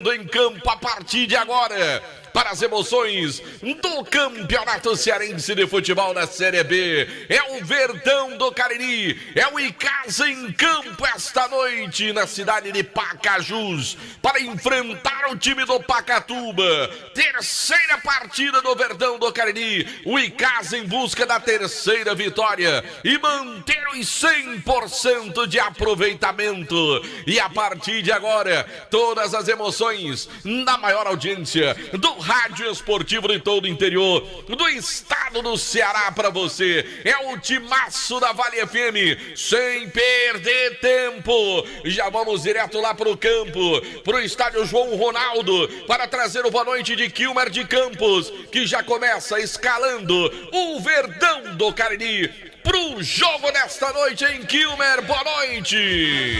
Em campo a partir de agora, para as emoções do Campeonato Cearense de Futebol na Série B. É o Verdão do Cariri, é o Icasa em campo esta noite na cidade de Pacajus, para enfrentar o time do Pacatuba. Terceira partida do Verdão do Cariri, o Icasa em busca da terceira vitória e manter os 100% de aproveitamento. E a partir de agora, todas as emoções na maior audiência do rádio esportivo de todo o interior do estado do Ceará para você. É o timaço da Vale FM, sem perder tempo. Já vamos direto lá pro campo, pro estádio João Ronaldo, para trazer o boa noite de Quilmer de Campos, que já começa escalando o Verdão do Cariri pro jogo desta noite em Quilmer. Boa noite.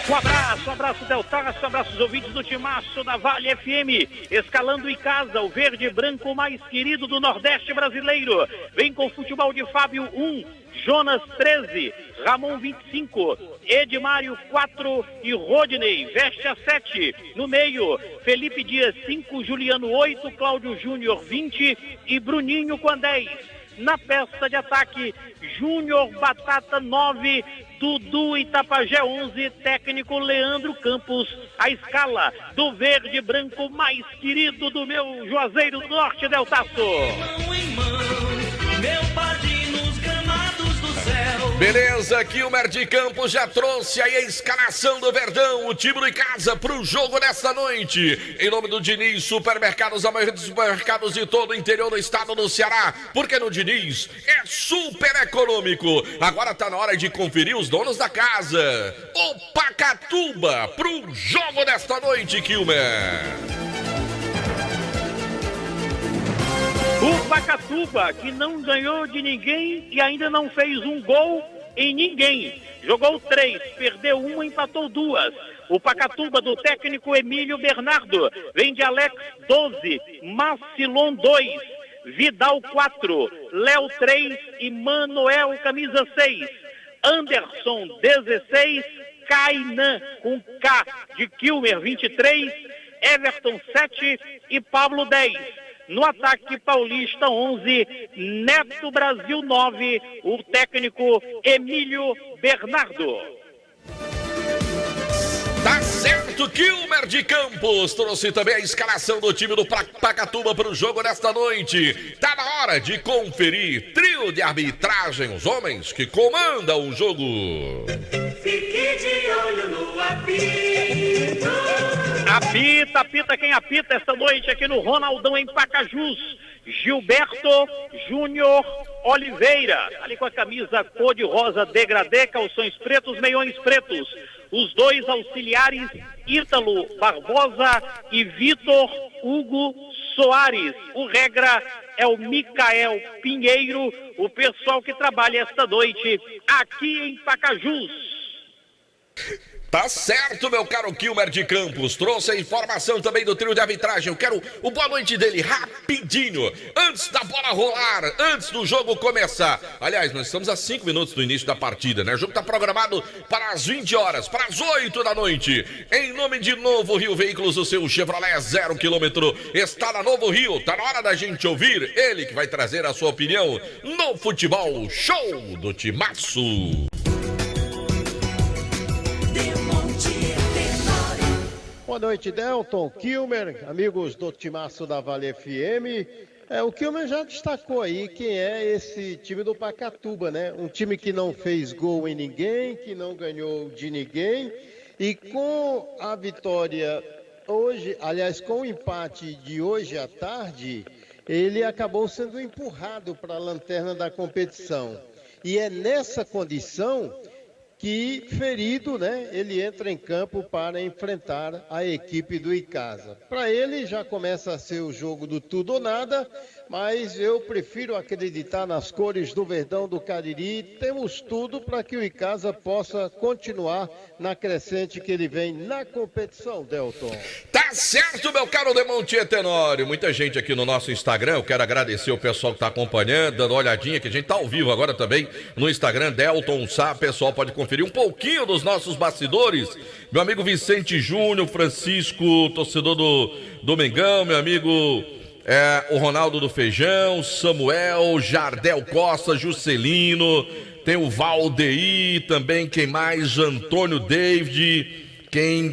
Um abraço Deltaço, um abraço os ouvintes do timaço da Vale FM, escalando em casa, o verde e branco mais querido do Nordeste brasileiro. Vem com futebol de Fábio 1, Jonas 13, Ramon 25, Edmário 4 e Rodney veste a 7. No meio, Felipe Dias 5, Juliano 8, Cláudio Júnior 20 e Bruninho com 10. Na peça de ataque, Júnior Batata 9, Dudu Itapajé 11, técnico Leandro Campos. A escala do verde e branco mais querido do meu Juazeiro do Norte, Deltaço. Beleza, Quilmer de Campos já trouxe aí a escalação do Verdão, o time do Icasa para o jogo desta noite. Em nome do Diniz Supermercados, a maioria dos supermercados de todo o interior do estado do Ceará, porque no Diniz é super econômico. Agora tá na hora de conferir os donos da casa. O Pacatuba para o jogo desta noite, Quilmer. O Pacatuba, que não ganhou de ninguém e ainda não fez um gol em ninguém. Jogou 3, perdeu 1, empatou 2. O Pacatuba do técnico Emílio Bernardo vem de Alex 12, Macilon 2, Vidal 4, Léo 3 e Manoel camisa 6. Anderson 16, Kainan com K de Quilmer 23, Everton 7 e Pablo 10. No ataque, Paulista 11, Neto Brasil 9, o técnico Emílio Bernardo. Tá certo, Quilmer de Campos trouxe também a escalação do time do Pacatuba para o jogo desta noite. Tá na hora de conferir trio de arbitragem, os homens que comandam o jogo. Fique de olho no apito. Apita quem apita esta noite aqui no Ronaldão em Pacajus. Gilberto Júnior Oliveira, ali com a camisa cor-de-rosa degradê, calções pretos, meiões pretos. Os dois auxiliares, Ítalo Barbosa e Vitor Hugo Soares. O regra é o Micael Pinheiro, o pessoal que trabalha esta noite aqui em Pacajus. Tá certo, meu caro Quilmer de Campos. Trouxe a informação também do trio de arbitragem. Eu quero o boa noite dele rapidinho, antes da bola rolar, antes do jogo começar. Aliás, nós estamos a 5 minutos do início da partida, né? O jogo tá programado para as 20 horas, para as 8 da noite. Em nome de Novo Rio Veículos, o seu Chevrolet 0 km está na Novo Rio. Tá na hora da gente ouvir ele, que vai trazer a sua opinião no futebol show do Timaço. Boa noite, Delton, Quilmer, amigos do timaço da Vale FM. O Quilmer já destacou aí quem é esse time do Pacatuba, né? Um time que não fez gol em ninguém, que não ganhou de ninguém. E com a vitória hoje, aliás, com o empate de hoje à tarde, ele acabou sendo empurrado para a lanterna da competição. E é nessa condição que, ferido, né, ele entra em campo para enfrentar a equipe do Icasa. Para ele já começa a ser o jogo do tudo ou nada, mas eu prefiro acreditar nas cores do Verdão do Cariri. Temos tudo para que o Icasa possa continuar na crescente que ele vem na competição, Delton. Tá certo, meu caro Demontier Tenório. Muita gente aqui no nosso Instagram. Eu quero agradecer o pessoal que tá acompanhando, dando uma olhadinha, que a gente tá ao vivo agora também no Instagram, Delton Sá. O pessoal pode conferir um pouquinho dos nossos bastidores. Meu amigo Vicente Júnior, Francisco, torcedor do Mengão, meu amigo o Ronaldo do Feijão, Samuel, Jardel Costa, Juscelino, tem o Valdeir também, quem mais? Antônio David,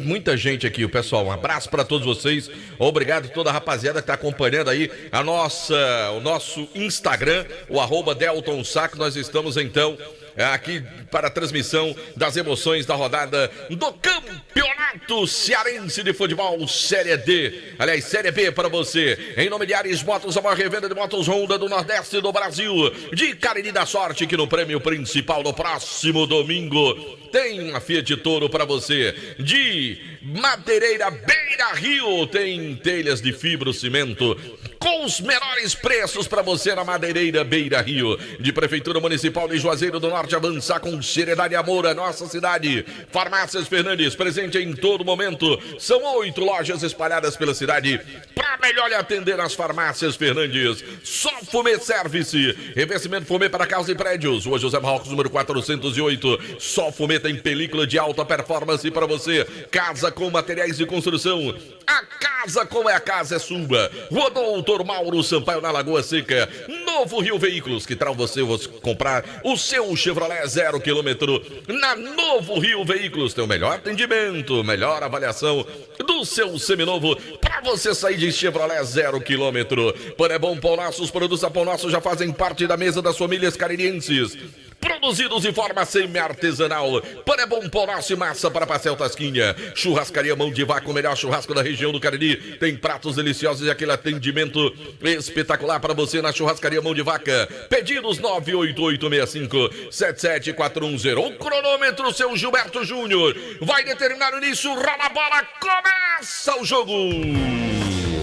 muita gente aqui, o pessoal, um abraço para todos vocês, obrigado a toda a rapaziada que está acompanhando aí o nosso Instagram, o @Delton Sá, que nós estamos então aqui para a transmissão das emoções da rodada do Campeonato Cearense de Futebol Série D. Aliás, Série B para você. Em nome de Ares Motos, a maior revenda de motos Honda do Nordeste do Brasil. De Cariri da Sorte, que no prêmio principal no próximo domingo tem uma Fiat Toro para você. De Madeireira Beira Rio, tem telhas de fibrocimento com os menores preços para você na Madeireira Beira Rio. De Prefeitura Municipal de Juazeiro do Norte, avançar com seriedade e amor a nossa cidade. Farmácias Fernandes, presente em todo momento. São 8 lojas espalhadas pela cidade. Para melhor lhe atender nas Farmácias Fernandes. Só Fumê Service. Revestimento Fumê para casa e prédios. Rua José Marcos, número 408. Só Fumê tem película de alta performance para você. Casa com materiais de construção. A casa como é a casa é sua. Rua Doutor Mauro Sampaio, na Lagoa Seca. Novo Rio Veículos, que tal você comprar o seu Chevrolet 0 km na Novo Rio Veículos. Tem o melhor atendimento, melhor avaliação do seu seminovo para você sair de Chevrolet 0 km. Pão é Bom Pão Nosso, os produtos a Pão Nosso já fazem parte da mesa das famílias caririenses. Produzidos de forma semi-artesanal. Pão é Bom Pão Nosso e massa para pastel Tasquinha. Churrascaria Mão de Vaca, o melhor churrasco da região do Cariri. Tem pratos deliciosos e aquele atendimento espetacular para você na Churrascaria Mão de Vaca. Pedidos 98865-77410. O cronômetro, seu Gilberto Júnior. Vai determinar o início, rola a bola, começa o jogo.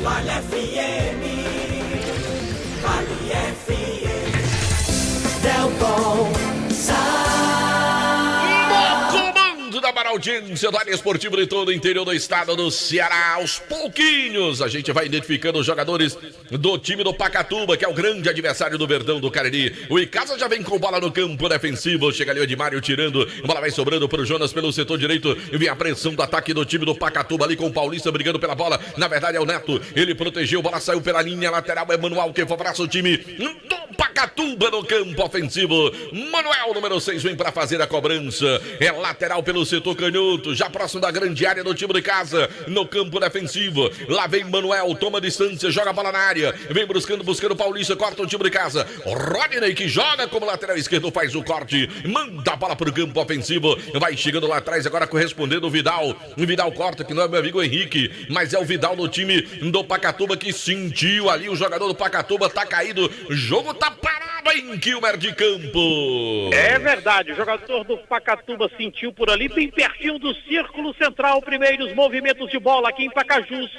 Vale FM, Vale FM, Delton Da maior audiência do área esportiva de todo o interior do estado do Ceará. Aos pouquinhos a gente vai identificando os jogadores do time do Pacatuba, que é o grande adversário do Verdão do Cariri. O Icasa já vem com bola no campo defensivo, chega ali o Edmário tirando, a bola vai sobrando para o Jonas pelo setor direito, e vem a pressão do ataque do time do Pacatuba ali com o Paulista brigando pela bola, na verdade é o Neto, ele protegeu, a bola saiu pela linha lateral, é Manuel que favorece o time do Pacatuba no campo ofensivo. Manuel, número 6, vem para fazer a cobrança, é lateral pelo setor canhoto, já próximo da grande área do time de casa, no campo defensivo. Lá vem Manuel, toma distância, joga a bola na área, vem buscando o Paulista, corta o time de casa. Rodney, que joga como lateral esquerdo, faz o corte, manda a bola pro campo ofensivo, vai chegando lá atrás, agora correspondendo o Vidal. O Vidal corta, que não é meu amigo Henrique, mas é o Vidal do time do Pacatuba, que sentiu ali o jogador do Pacatuba, tá caído, o jogo tá parado em Quilmer de campo. É verdade, o jogador do Pacatuba sentiu por ali, bem pertinho do círculo central. Primeiros movimentos de bola aqui em Pacajus.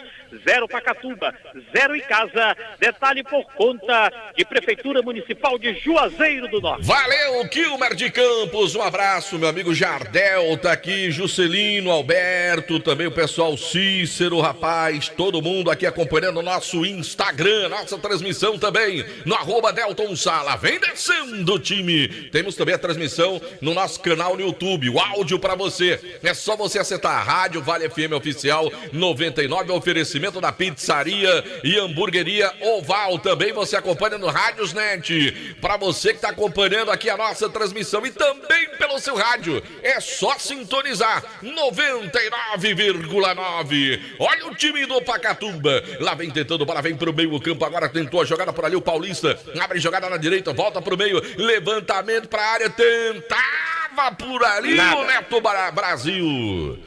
0 Pacatuba, 0 Icasa. Detalhe por conta de Prefeitura Municipal de Juazeiro do Norte. Valeu, Quilmer de Campos. Um abraço, meu amigo Jardel, tá aqui, Juscelino, Alberto, também o pessoal Cícero, rapaz, todo mundo aqui acompanhando o nosso Instagram, nossa transmissão também, no @Delton Sala. Vem descendo o time. Temos também a transmissão no nosso canal no YouTube, o áudio para você. É só você acertar a Rádio Vale FM Oficial 99, oferecimento da pizzaria e hamburgueria Oval. Também você acompanha no Rádiosnet. Para você que está acompanhando aqui a nossa transmissão e também pelo seu rádio, é só sintonizar 99,9. Olha o time do Pacatuba. Lá vem tentando, bola vem pro meio campo. Agora tentou a jogada por ali o Paulista. Abre jogada na direita, volta pro meio. Levantamento para a área, tentava por ali o Neto Brasil.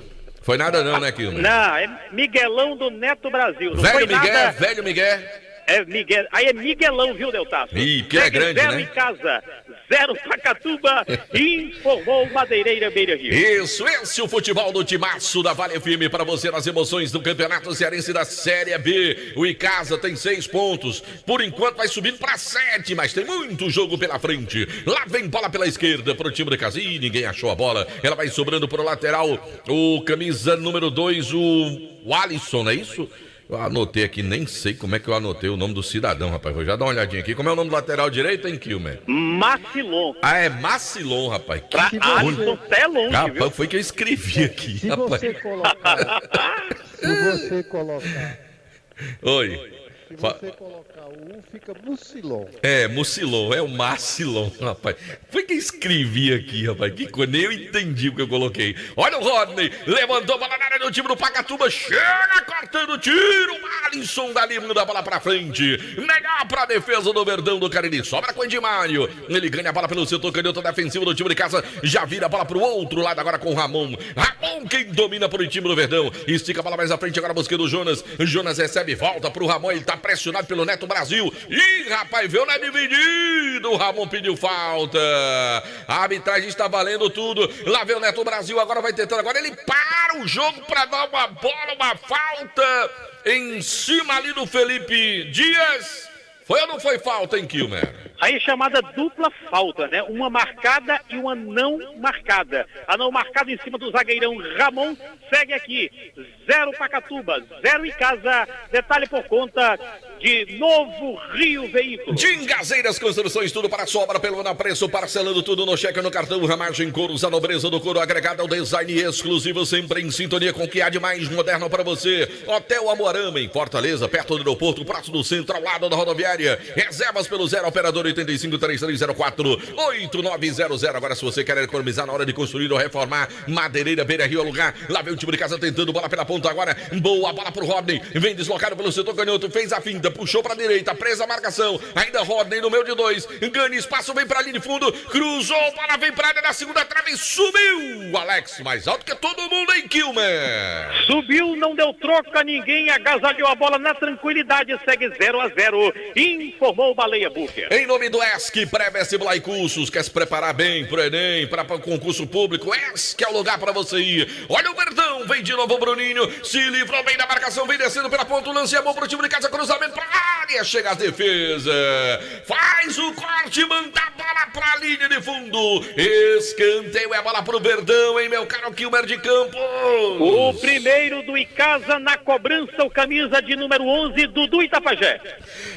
Foi nada não, né, Quilmer? Não, é Miguelão do Neto Brasil. Não velho foi Miguel, nada... velho Miguel. Aí é Miguelão, viu, Deltaço? Ih, porque é grande, 0 né? em casa, 0 Pacatuba, informou Madeireira Beira Rio. Isso, esse é o futebol do Timaço da Vale FM para você nas emoções do Campeonato Cearense da Série B. O Icasa tem 6 pontos, por enquanto vai subindo para 7, mas tem muito jogo pela frente. Lá vem bola pela esquerda para o time do Casim, ninguém achou a bola, ela vai sobrando para o lateral, o camisa número 2, o Alisson, não é isso? Eu anotei aqui, nem sei como é que eu anotei o nome do cidadão, rapaz. Vou já dar uma olhadinha aqui. Como é o nome do lateral direito, hein, Kilmer? Macilon. Ah, é Macilon, rapaz. Pra Alisson até longe, Rapaz, viu? foi que eu escrevi aqui, Se rapaz. você colocar. Oi. Se você colocar o U, fica Mucilon. É, Mucilon, é o Macilon, rapaz. Foi que eu escrevi aqui, rapaz. Que coisa, nem eu entendi o que eu coloquei. Olha o Rodney, levantou a bola na área do time do Pacatuba, chega cortando o tiro. Alisson dali manda a bola pra frente. Melhor pra defesa do Verdão do Cariri. Sobra com o Edmário. Ele ganha a bola pelo setor canhoto defensivo do time de casa. Já vira a bola pro outro lado agora com o Ramon. Ramon quem domina pro time do Verdão. Estica a bola mais à frente agora buscando o Jonas. Jonas recebe, volta pro Ramon. Ele tá pressionado pelo Neto Brasil. Ih, rapaz, veio na dividida. O Ramon pediu falta. A arbitragem está valendo tudo. Lá vem o Neto Brasil, agora vai tentando. Agora ele para o jogo para dar uma bola, uma falta em cima ali do Felipe Dias. Foi ou não foi falta, hein, Kilmer? Aí é chamada dupla falta, né? Uma marcada e uma não marcada. A não marcada em cima do zagueirão Ramon segue aqui. 0 Pacatuba, 0 Icasa. Detalhe por conta de Novo Rio Veículos. Dingazeiras Construções, tudo para sobra pelo menor preço, parcelando tudo no cheque, no cartão, ramagem, couros, a nobreza do couro, agregado ao design exclusivo, sempre em sintonia com o que há de mais moderno para você. Hotel Amoarama, em Fortaleza, perto do aeroporto, próximo do centro, ao lado da rodoviária. Reservas pelo 0 operador 853304-8900. Agora, se você quer economizar na hora de construir ou reformar, Madeireira Beira Rio é lugar. Lá vem o time de casa tentando, bola pela ponta agora. Boa bola pro Rodney, vem deslocado pelo setor canhoto, fez a finta, puxou pra direita, presa a marcação. Ainda Rodney no meio de 2, ganha espaço, vem pra linha de fundo, cruzou, bola vem pra área na segunda trave e subiu. O Alex mais alto que todo mundo em Kilmer. Subiu, não deu troca a ninguém, agasalhou a bola na tranquilidade, segue 0-0. Informou o Baleia Booker. Em nome do ESC, pré-vestibular e cursos, quer se preparar bem pro Enem, para o concurso público, ESC é o lugar para você ir. Olha o Verdão, vem de novo o Bruninho, se livrou bem da marcação, vem descendo pela ponta, o lance é bom pro time de casa, cruzamento pra área, chega a defesa, faz o corte, manda a bola pra linha de fundo, escanteio, é bola pro Verdão, hein, meu caro Kilmer de Campos. O primeiro do Icasa na cobrança, o camisa de número 11, Dudu Itapajé.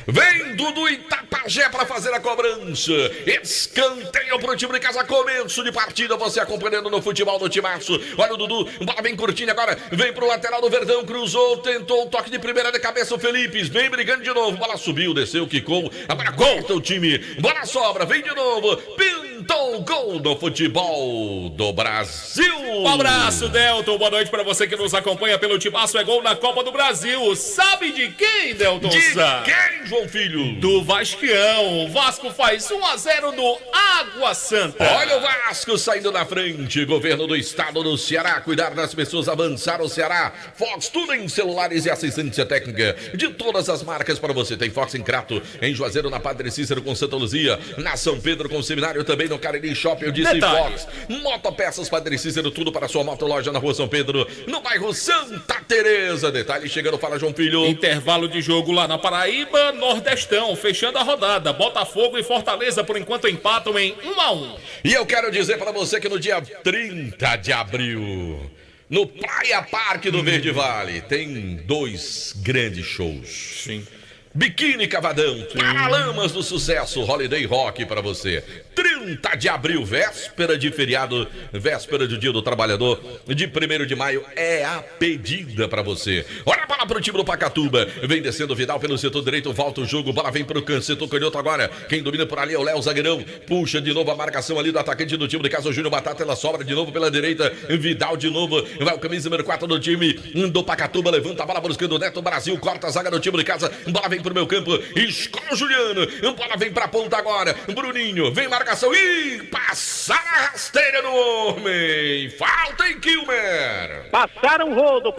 Vem Dudu Itapajé para fazer a cobrança. Escanteio pro time de casa, começo de partida, você acompanhando no futebol do Timaço. Olha o Dudu, bola vem curtinha agora, vem pro lateral do Verdão, cruzou, tentou o toque de primeira de cabeça, o Felipe, vem brigando de novo, bola subiu, desceu, quicou, agora corta o time, bola sobra, vem de novo, pintou o gol do futebol do Brasil. Um abraço, Delton, boa noite para você que nos acompanha pelo Timaço, é gol na Copa do Brasil. Sabe de quem, Delton? De quem, João Filho? Do Vascão. O Vasco faz 1-0 no Água Santa. Olha o Vasco saindo na frente. Governo do estado do Ceará. Cuidar das pessoas, avançar o Ceará. Fox, tudo em celulares e assistência técnica de todas as marcas para você. Tem Fox em Crato, em Juazeiro, na Padre Cícero com Santa Luzia, na São Pedro com Seminário, também no Cariri Shopping. Eu disse Detalhe. Fox. Motopeças Padre Cícero, tudo para sua motoloja na Rua São Pedro, no bairro Santa Teresa. Detalhe chegando, fala João Filho. Intervalo de jogo lá na Paraíba, Nordestão, fechando a rodada. Botafogo e Fortaleza, por enquanto, empatam em 1-1. E eu quero dizer para você que no dia 30 de abril, no Praia Parque do Verde Vale, tem 2 grandes shows. Sim. Biquíni Cavadão, Paralamas do Sucesso, Holiday Rock para você. 30 de abril, véspera de feriado, véspera do Dia do Trabalhador, de 1º de maio, é a pedida para você. Olha a bola pro time do Pacatuba, vem descendo o Vidal pelo setor direito, volta o jogo, bola vem pro setor canhoto agora. Quem domina por ali é o Léo Zagueirão, puxa de novo a marcação ali do atacante do time de casa, o Júnior Batata, ela sobra de novo pela direita, Vidal de novo, vai o camisa número 4 do time do Pacatuba, levanta a bola buscando o Neto Brasil, corta a zaga do time de casa, bola vem pro meu campo. Escola Juliano. Bola vem pra ponta agora. Bruninho, vem marcação. Ih, passar a rasteira no homem. Falta em Kilmer. Passaram rodo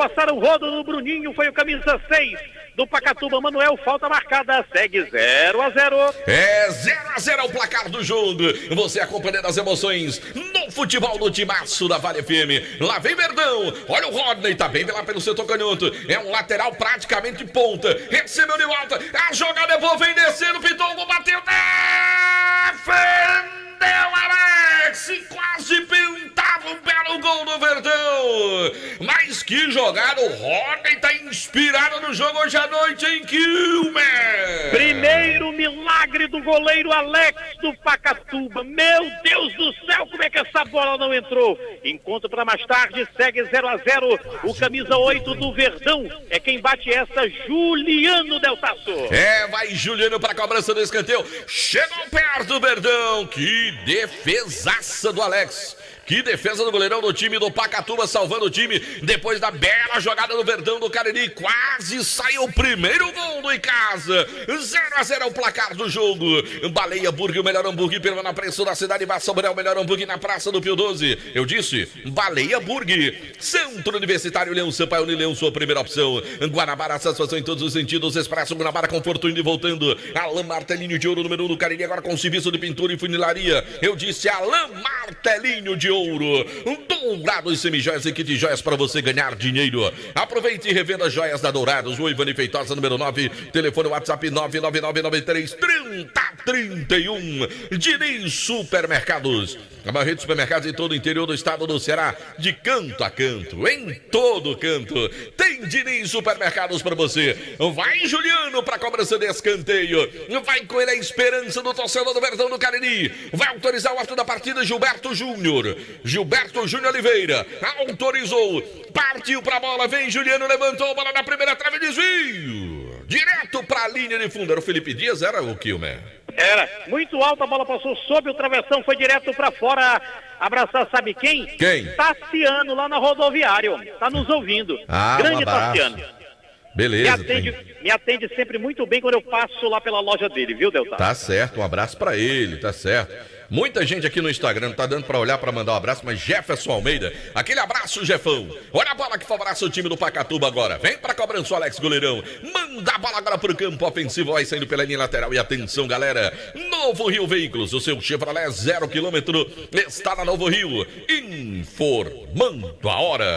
no Bruninho, foi o camisa 6 do Pacatuba. Manuel, falta marcada, segue 0-0. É 0-0 o placar do jogo. Você acompanhando as emoções no futebol do Timaço da Vale FM. Lá vem Verdão. Olha o Rodney, tá bem lá pelo setor canhoto. É um lateral praticamente ponta. Recebeu de volta. A jogada depois vem descendo. Pitou o gol, bateu. Defendeu Alex. Quase pintava um belo gol do Verdão. Mas que jogada. O Rodney tá inspirado no jogo hoje à noite em Kilmer. Primeiro milagre do goleiro Alex do Pacatuba. Meu Deus do céu, como é que essa bola não entrou? Encontro para mais tarde, segue 0-0. O camisa 8 do Verdão é quem bate essa, Juliano Deltaço. Vai Juliano para a cobrança do escanteio. Chegou perto do Verdão. Que defesaça do Alex. Que defesa do goleirão do time do Pacatuba, salvando o time depois da bela jogada do Verdão do Cariri. Quase saiu o primeiro gol do Icasa. 0-0 é o placar do jogo. Baleia Burger, o melhor hambúrguer pelo na preço da cidade. Vai sobrar o melhor hambúrguer na Praça do Pio 12. Eu disse, Baleia Burger. Centro Universitário Leão Sampaio Unileão, sua primeira opção. Guanabara, satisfação em todos os sentidos. Expresso Guanabara, conforto indo e voltando. Alain Martelinho de Ouro, número 1 do Cariri, agora com serviço de pintura e funilaria. Eu disse, Alain Martelinho de Ouro. Dourados Semijoias e kit joias para você ganhar dinheiro. Aproveite e revenda joias da Dourados. O Ivani Feitosa, número 9. Telefone WhatsApp 999933031. Diniz Supermercados. A maior rede de supermercados em todo o interior do estado do Ceará. De canto a canto, em todo canto. Tem Diniz Supermercados para você. Vai Juliano para cobrança de escanteio. Vai com ele a esperança do torcedor do Verdão do Cariri. Vai autorizar o ato da partida Gilberto Júnior. Gilberto Júnior Oliveira autorizou, partiu pra bola, vem Juliano, levantou a bola na primeira trave, desvio, direto pra linha de fundo. Era o Felipe Dias, era o Kilmer? Era, muito alta, a bola passou sob o travessão, foi direto pra fora, abraçar sabe quem? Quem? Tassiano, lá na rodoviária, tá nos ouvindo. Grande Tassiano. Beleza. Me atende sempre muito bem quando eu passo lá pela loja dele, viu, Delta? Tá certo, um abraço pra ele, tá certo. Muita gente aqui no Instagram não tá dando pra olhar pra mandar um abraço, mas Jefferson Almeida, aquele abraço, Jefão. Olha a bola que favorece o time do Pacatuba agora. Vem pra cobrança o Alex Goleirão. Manda a bola agora pro campo ofensivo, vai saindo pela linha lateral. E atenção, galera. Novo Rio Veículos, o seu Chevrolet 0 km está na Novo Rio. Informando a hora.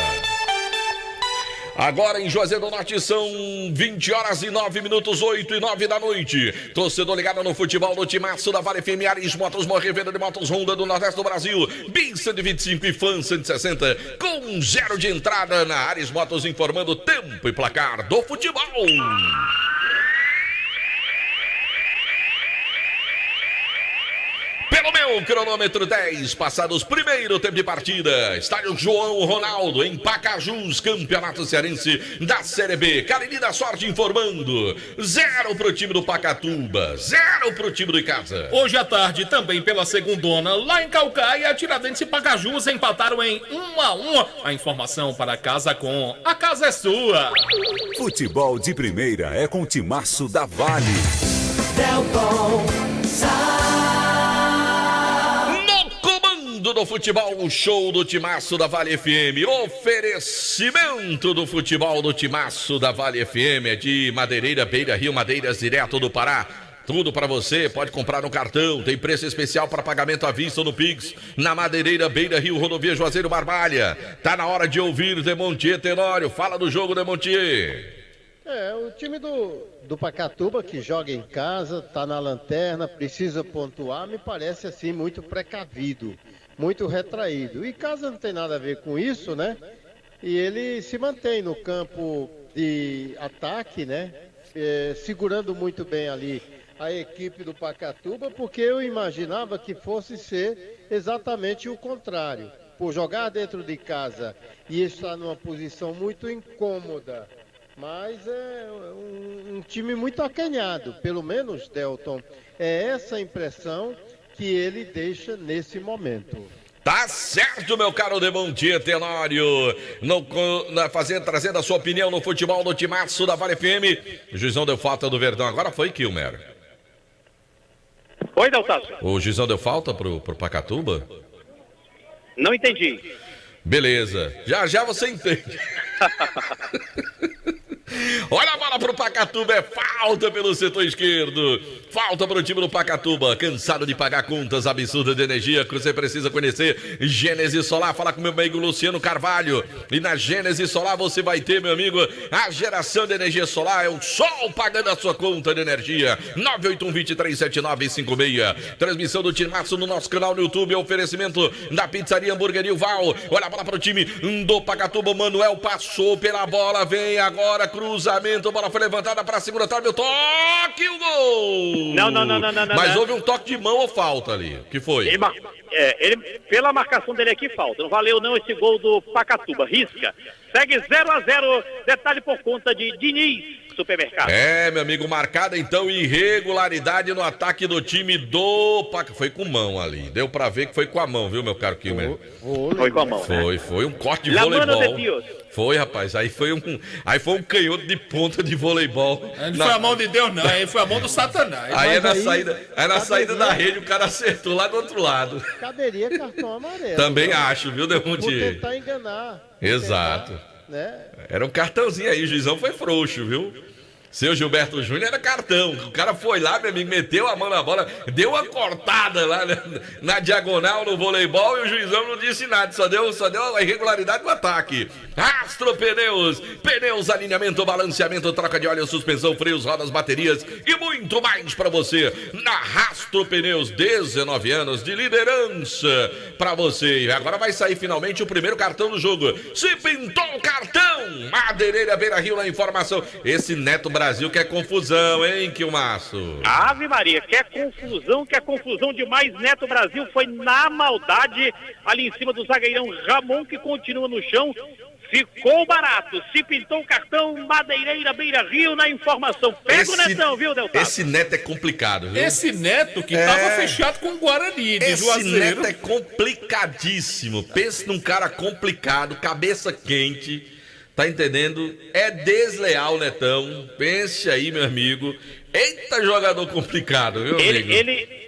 Agora em Juazeiro do Norte são 20h09, 8 e 9 da noite. Torcedor ligado no futebol do Timaço da Vale FM, Ares Motos, revenda de motos Honda do Nordeste do Brasil. BIM 125 e Fan 160, com 0 de entrada na Ares Motos, informando tempo e placar do futebol. Pelo meu cronômetro 10, passados primeiro tempo de partida. Estádio João Ronaldo, em Pacajus, Campeonato Cearense da Série B. Cariri da Sorte informando. 0 pro time do Pacatuba, 0 pro time do Icasa. Hoje à tarde, também pela segundona, lá em Caucaia, Tiradentes e Pacajus empataram em 1-1. A informação para Casa Com. A casa é sua. Futebol de primeira é com o Timaço da Vale. Delton Do futebol, o show do Timaço da Vale FM. Oferecimento do futebol do Timaço da Vale FM. É de Madeireira, Beira Rio, Madeiras, direto do Pará. Tudo para você, pode comprar no cartão, tem preço especial para pagamento à vista no Pix, na Madeireira, Beira Rio, Rodovia Juazeiro Barbalha. Tá na hora de ouvir Demontier Tenório. Fala do jogo, Demontier. O time do Pacatuba, que joga em casa, tá na lanterna, precisa pontuar, me parece assim muito precavido, muito retraído. E casa não tem nada a ver com isso, né? E ele se mantém no campo de ataque, né? Segurando muito bem ali a equipe do Pacatuba, porque eu imaginava que fosse ser exatamente o contrário. Por jogar dentro de casa e estar numa posição muito incômoda, mas é um time muito acanhado, pelo menos, Delton, é essa a impressão que ele deixa nesse momento. Tá certo, meu caro Demontia Tenório. Trazendo a sua opinião no futebol do Timaço da Vale FM. O juizão deu falta do Verdão. Agora foi, Kilmer. Oi, Deltaço. O juizão deu falta pro Pacatuba? Não entendi. Beleza. Já você entende. Olha a bola pro Pacatuba, é falta pelo setor esquerdo. Falta pro time do Pacatuba. Cansado de pagar contas absurdas de energia que você precisa conhecer. Gênesis Solar, fala com meu amigo Luciano Carvalho. E na Gênesis Solar você vai ter, meu amigo, a geração de energia solar. É o sol pagando a sua conta de energia. 981-237956. Transmissão do Timaço no nosso canal no YouTube. Oferecimento da Pizzaria Hamburgueria Val. Olha a bola pro time do Pacatuba. Manuel passou pela bola, vem agora, cruzamento, bola foi levantada para a segunda trave, o toque, o gol! Não. Mas houve um toque de mão ou falta ali? O que foi? Pela marcação dele aqui, falta. Não valeu não esse gol do Pacatuba. Risca. Segue 0-0. Detalhe por conta de Diniz Supermercado. Meu amigo, marcada então irregularidade no ataque do time do Paca. Foi com mão ali. Deu pra ver que foi com a mão, viu, meu caro Kilmer? Foi com a mão. Foi um corte de voleibol. Foi, rapaz. Aí foi um canhoto de ponta de voleibol. Não foi a mão de Deus, não. Aí foi a mão do Satanás. Aí na saída da rede o cara acertou lá do outro lado. Caberia cartão amarelo. Também acho, viu, Demontier? Por tentar enganar. Exato. Né? Era um cartãozinho aí, o juizão foi frouxo, viu? Seu Gilberto Júnior era cartão. O cara foi lá, meu amigo, meteu a mão na bola, deu uma cortada lá na diagonal no voleibol e o juizão não disse nada, só deu a irregularidade no ataque. Astro Pneus, alinhamento, balanceamento, troca de óleo, suspensão, freios, rodas, baterias e muito mais pra você. Na Astro Pneus, 19 anos de liderança pra você. E agora vai sair finalmente o primeiro cartão do jogo. Se pintou o cartão, Madeireira Beira Rio na informação. Esse Neto Brasil quer confusão, hein, Quilmaço? Ave Maria, quer confusão demais. Neto Brasil foi na maldade ali em cima do zagueirão Ramon, que continua no chão. Ficou barato, se pintou o cartão. Madeireira Beira Rio na informação. Pega o Netão, viu, Deltado? Esse Neto é complicado, viu? Esse Neto que tava fechado com o Guarani de Juazeiro. Esse Neto é complicadíssimo. Pensa num cara complicado, cabeça quente. Tá entendendo? É desleal, Netão. Pense aí, meu amigo. Eita, jogador complicado, viu, amigo?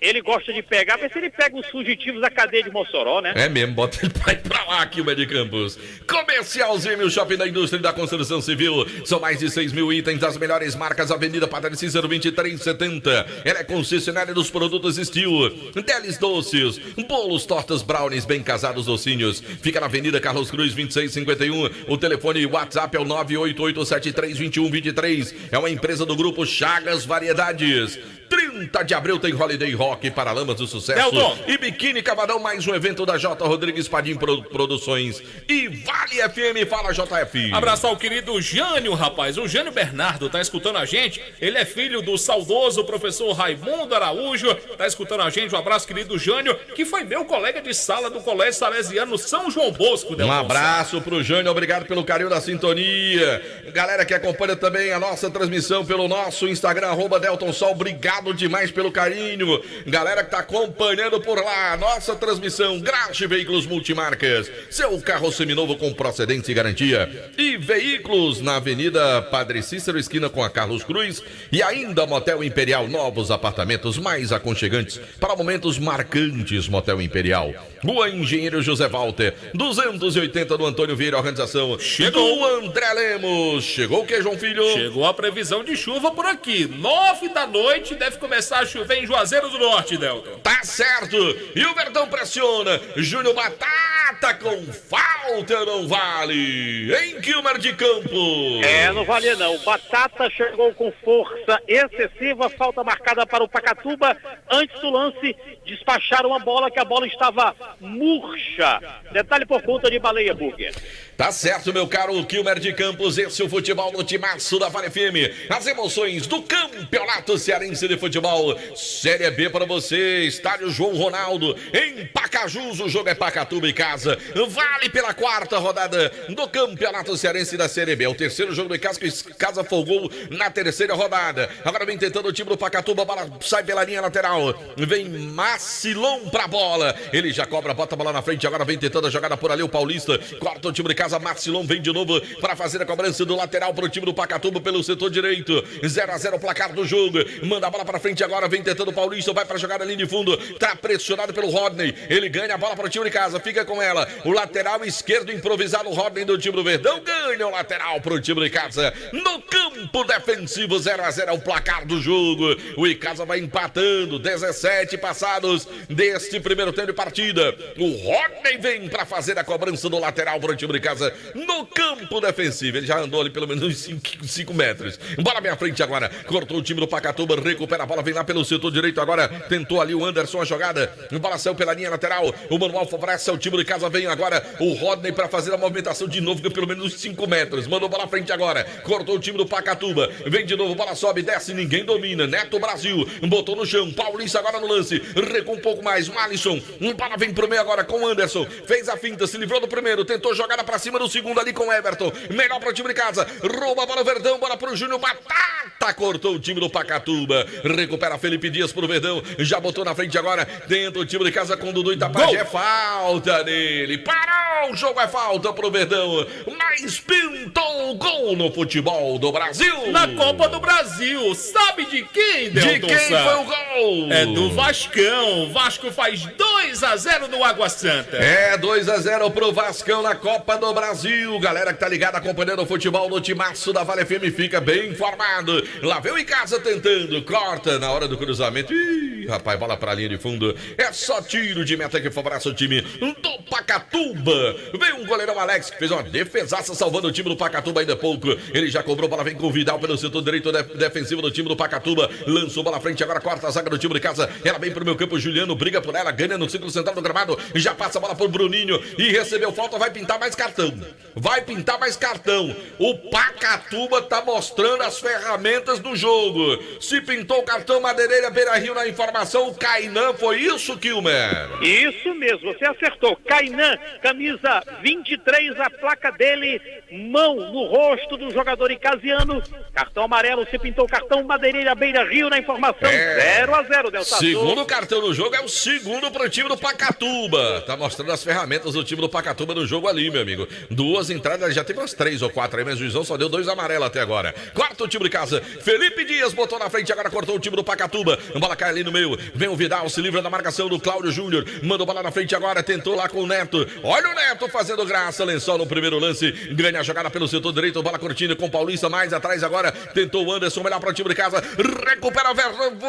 Ele gosta de pegar, mas se ele pega os fugitivos da cadeia de Mossoró, né? É mesmo, bota ele pra ir pra lá aqui, o de Campos. Comercial Zêmio, Shopping da Indústria e da Construção Civil. São mais de 6 mil itens das melhores marcas. Avenida Padre Cícero 2370. Ela é concessionária dos produtos Steel. Delis Doces, bolos, tortas, brownies, bem casados, docinhos. Fica na Avenida Carlos Cruz 2651. O telefone WhatsApp é o 988732123. É uma empresa do grupo Chagas Variedades. 30 de abril tem Holiday Rock, Paralamas do Sucesso e Biquíni Cavadão, mais um evento da J. Rodrigues Padim Produções e Vale FM. Fala, JF. Abraço ao querido Jânio, rapaz. O Jânio Bernardo tá escutando a gente. Ele é filho do saudoso professor Raimundo Araújo. Tá escutando a gente. Um abraço, querido Jânio, que foi meu colega de sala do Colégio Salesiano São João Bosco. Um abraço pro Jânio, obrigado pelo carinho da sintonia. Galera que acompanha também a nossa transmissão pelo nosso Instagram, @DeltonSol, obrigado demais pelo carinho. Galera que tá acompanhando por lá, nossa transmissão, Graxe Veículos Multimarcas, seu carro seminovo com procedência e garantia. E veículos na Avenida Padre Cícero, esquina com a Carlos Cruz. E ainda Motel Imperial, novos apartamentos mais aconchegantes para momentos marcantes. Motel Imperial, Rua Engenheiro José Walter, 280 do Antônio Vieira, organização Chegou do André Lemos. Chegou o que, João Filho? Chegou a previsão de chuva por aqui. 9 da noite deve começar a chover em Juazeiro do Norte, Delton. Tá certo. E o Verdão pressiona. Júnior Batata com falta, não vale. Em Kilmer de Campos. Não vale não. Batata chegou com força excessiva. Falta marcada para o Pacatuba. Antes do lance, despacharam a bola, que a bola estava murcha. Detalhe por conta de Baleia Burger. Tá certo, meu caro Kilmer de Campos. Esse é o futebol no Timaço da Vale FM. As emoções do Campeonato Cearense de Futebol. Série B para você. Estádio João Ronaldo. Em Pacajus, o jogo é Pacatuba e casa. casa, vale pela quarta rodada do Campeonato Cearense da Série B. É o terceiro jogo do Icasa, que o Icasa folgou na terceira rodada. Agora vem tentando o time do Pacatuba, a bola sai pela linha lateral. Vem Macilon pra bola. Ele já cobra, bota a bola na frente, agora vem tentando a jogada por ali o Paulista. Corta o time de casa, Macilon vem de novo para fazer a cobrança do lateral pro time do Pacatuba pelo setor direito. 0-0 o placar do jogo. Manda a bola pra frente agora, vem tentando o Paulista, vai pra jogada ali de fundo. Tá pressionado pelo Rodney. Ele ganha a bola pro time de casa, fica com ela. O lateral esquerdo improvisado, o Rodney do time do Verdão, ganha o lateral pro time de casa. No campo defensivo, 0-0 é o placar do jogo. O Icasa vai empatando, 17 passados deste primeiro tempo de partida. O Rodney vem pra fazer a cobrança do lateral pro time de casa no campo defensivo. Ele já andou ali pelo menos uns 5 metros. Bola bem à frente agora. Cortou o time do Pacatuba, recupera a bola, vem lá pelo setor direito agora. Tentou ali o Anderson a jogada. Bola saiu pela linha lateral. O Manuel favorece o time de casa. Vem agora o Rodney pra fazer a movimentação de novo, pelo menos uns 5 metros. Mandou bola à frente agora. Cortou o time do Pacatuba. Vem de novo, bola sobe, desce, ninguém domina. Neto Brasil botou no chão. Paulista agora no lance. Recua um pouco mais. O Alisson. Bola vem pro meio agora com o Anderson. Fez a finta, se livrou do primeiro. Tentou jogada pra cima do segundo ali com o Everton. Melhor pro time de casa. Rouba a bola o Verdão. Bola pro Júnior Batata. Cortou o time do Pacatuba. Recupera Felipe Dias pro Verdão. Já botou na frente agora. Tenta o time de casa com o Dudu Itapajé. É falta nele. Parou o jogo, é falta pro Verdão. Mas pintou o gol no futebol do Brasil. Na Copa do Brasil. Sabe de quem, Delton? De quem foi o gol? É do Vascão. O Vasco faz 2-0 no Água Santa. É 2-0 pro Vascão na Copa do Brasil. Galera que tá ligada acompanhando o futebol no timaço da Vale FM fica bem informado. Lá vem o Icasa tentando, corta na hora do cruzamento. Ih, rapaz, bola pra linha de fundo. É só tiro de meta que favorece o time do Pacatuba. Vem um goleirão Alex que fez uma defesaça salvando o time do Pacatuba ainda há pouco. Ele já cobrou, bola vem com o Vidal pelo setor direito defensivo do time do Pacatuba. Lançou bola à frente, agora corta a zaga do time de casa. Ela vem pro meu campo, Juliano briga por ela, ganha no círculo central do gramado. Já passa a bola pro Bruninho e recebeu falta, vai pintar mais cartão. Vai pintar mais cartão. O Pacatuba tá mostrando as ferramentas do jogo. Se pintou o cartão, Madeireira, Beira-Rio na informação, o Kainan, foi isso, Kilmer? Isso mesmo, você acertou. Kainan, camisa 23, a placa dele, mão no rosto do jogador icasiano. Cartão amarelo, se pintou o cartão, Madeireira, Beira-Rio na informação, 0-0, Delta. Segundo cartão no jogo, é o segundo pro time do Pacatuba. Tá mostrando as ferramentas do time do Pacatuba no jogo ali, meu amigo. 2 entradas, já teve umas 3 ou 4 aí, mas o juizão só deu 2 amarelos até agora. Quarto time de casa, Felipe Dias botou na frente, agora cortou o time do Pacatuba. A bola cai ali no meio, vem o Vidal, se livra da marcação do Cláudio Júnior. Mandou bola na frente agora, tentou lá com o Neto. Olha o Neto fazendo graça, Lençol no primeiro lance. Ganha a jogada pelo setor direito, bola curtindo com o Paulista mais atrás agora. Tentou o Anderson, melhor para o time de casa. Recupera o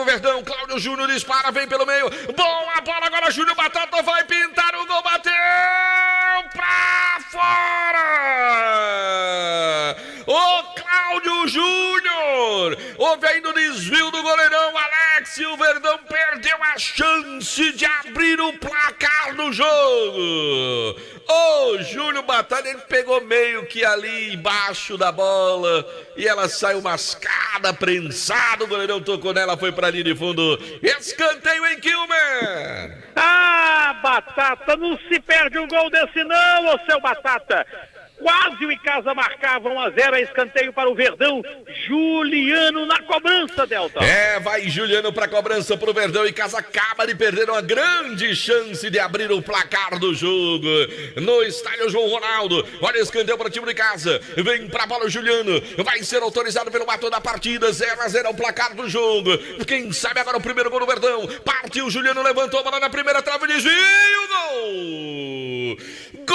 Verdão, Cláudio Júnior dispara, vem pelo meio. Boa bola agora, Júnior Batata vai pintar o gol, bateu pra fora! O Cláudio Júnior! Houve ainda o desvio do goleirão Alex e o Verdão perdeu a chance de abrir o placar do jogo. O Júnior Batata, ele pegou meio que ali embaixo da bola e ela saiu mascada, prensada, o goleirão tocou nela, foi pra linha de fundo. Escanteio em Kilmer! Ah, Batata, não se perde um gol desse não, ô seu Batata. Quase o Icasa marcava 1-0, escanteio para o Verdão. Juliano na cobrança, Delta. É, vai Juliano para cobrança pro Verdão. Icasa acaba de perder uma grande chance de abrir o placar do jogo no estádio João Ronaldo. Olha o escanteio para o time de casa. Vem pra bola o Juliano. Vai ser autorizado pelo ato da partida. 0-0 é o placar do jogo. Quem sabe agora o primeiro gol do Verdão. Partiu, Juliano levantou a bola na primeira trave, desvio, gol! Gol!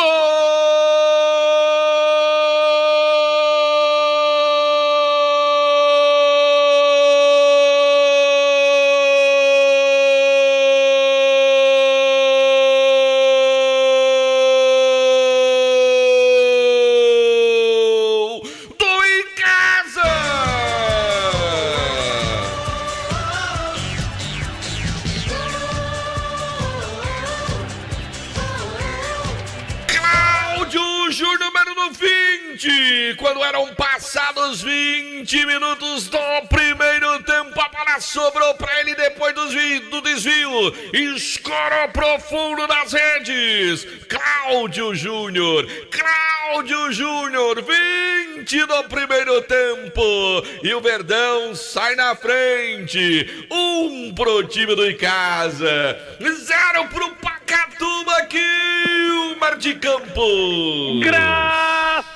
Quando eram passados 20 minutos do primeiro tempo, a bola sobrou pra ele depois do desvio. Escorou profundo nas redes. Cláudio Júnior, 20 do primeiro tempo. E o Verdão sai na frente. 1 pro time do Icasa, 0 pro Pacatuba, Kilmer de Campo. Graças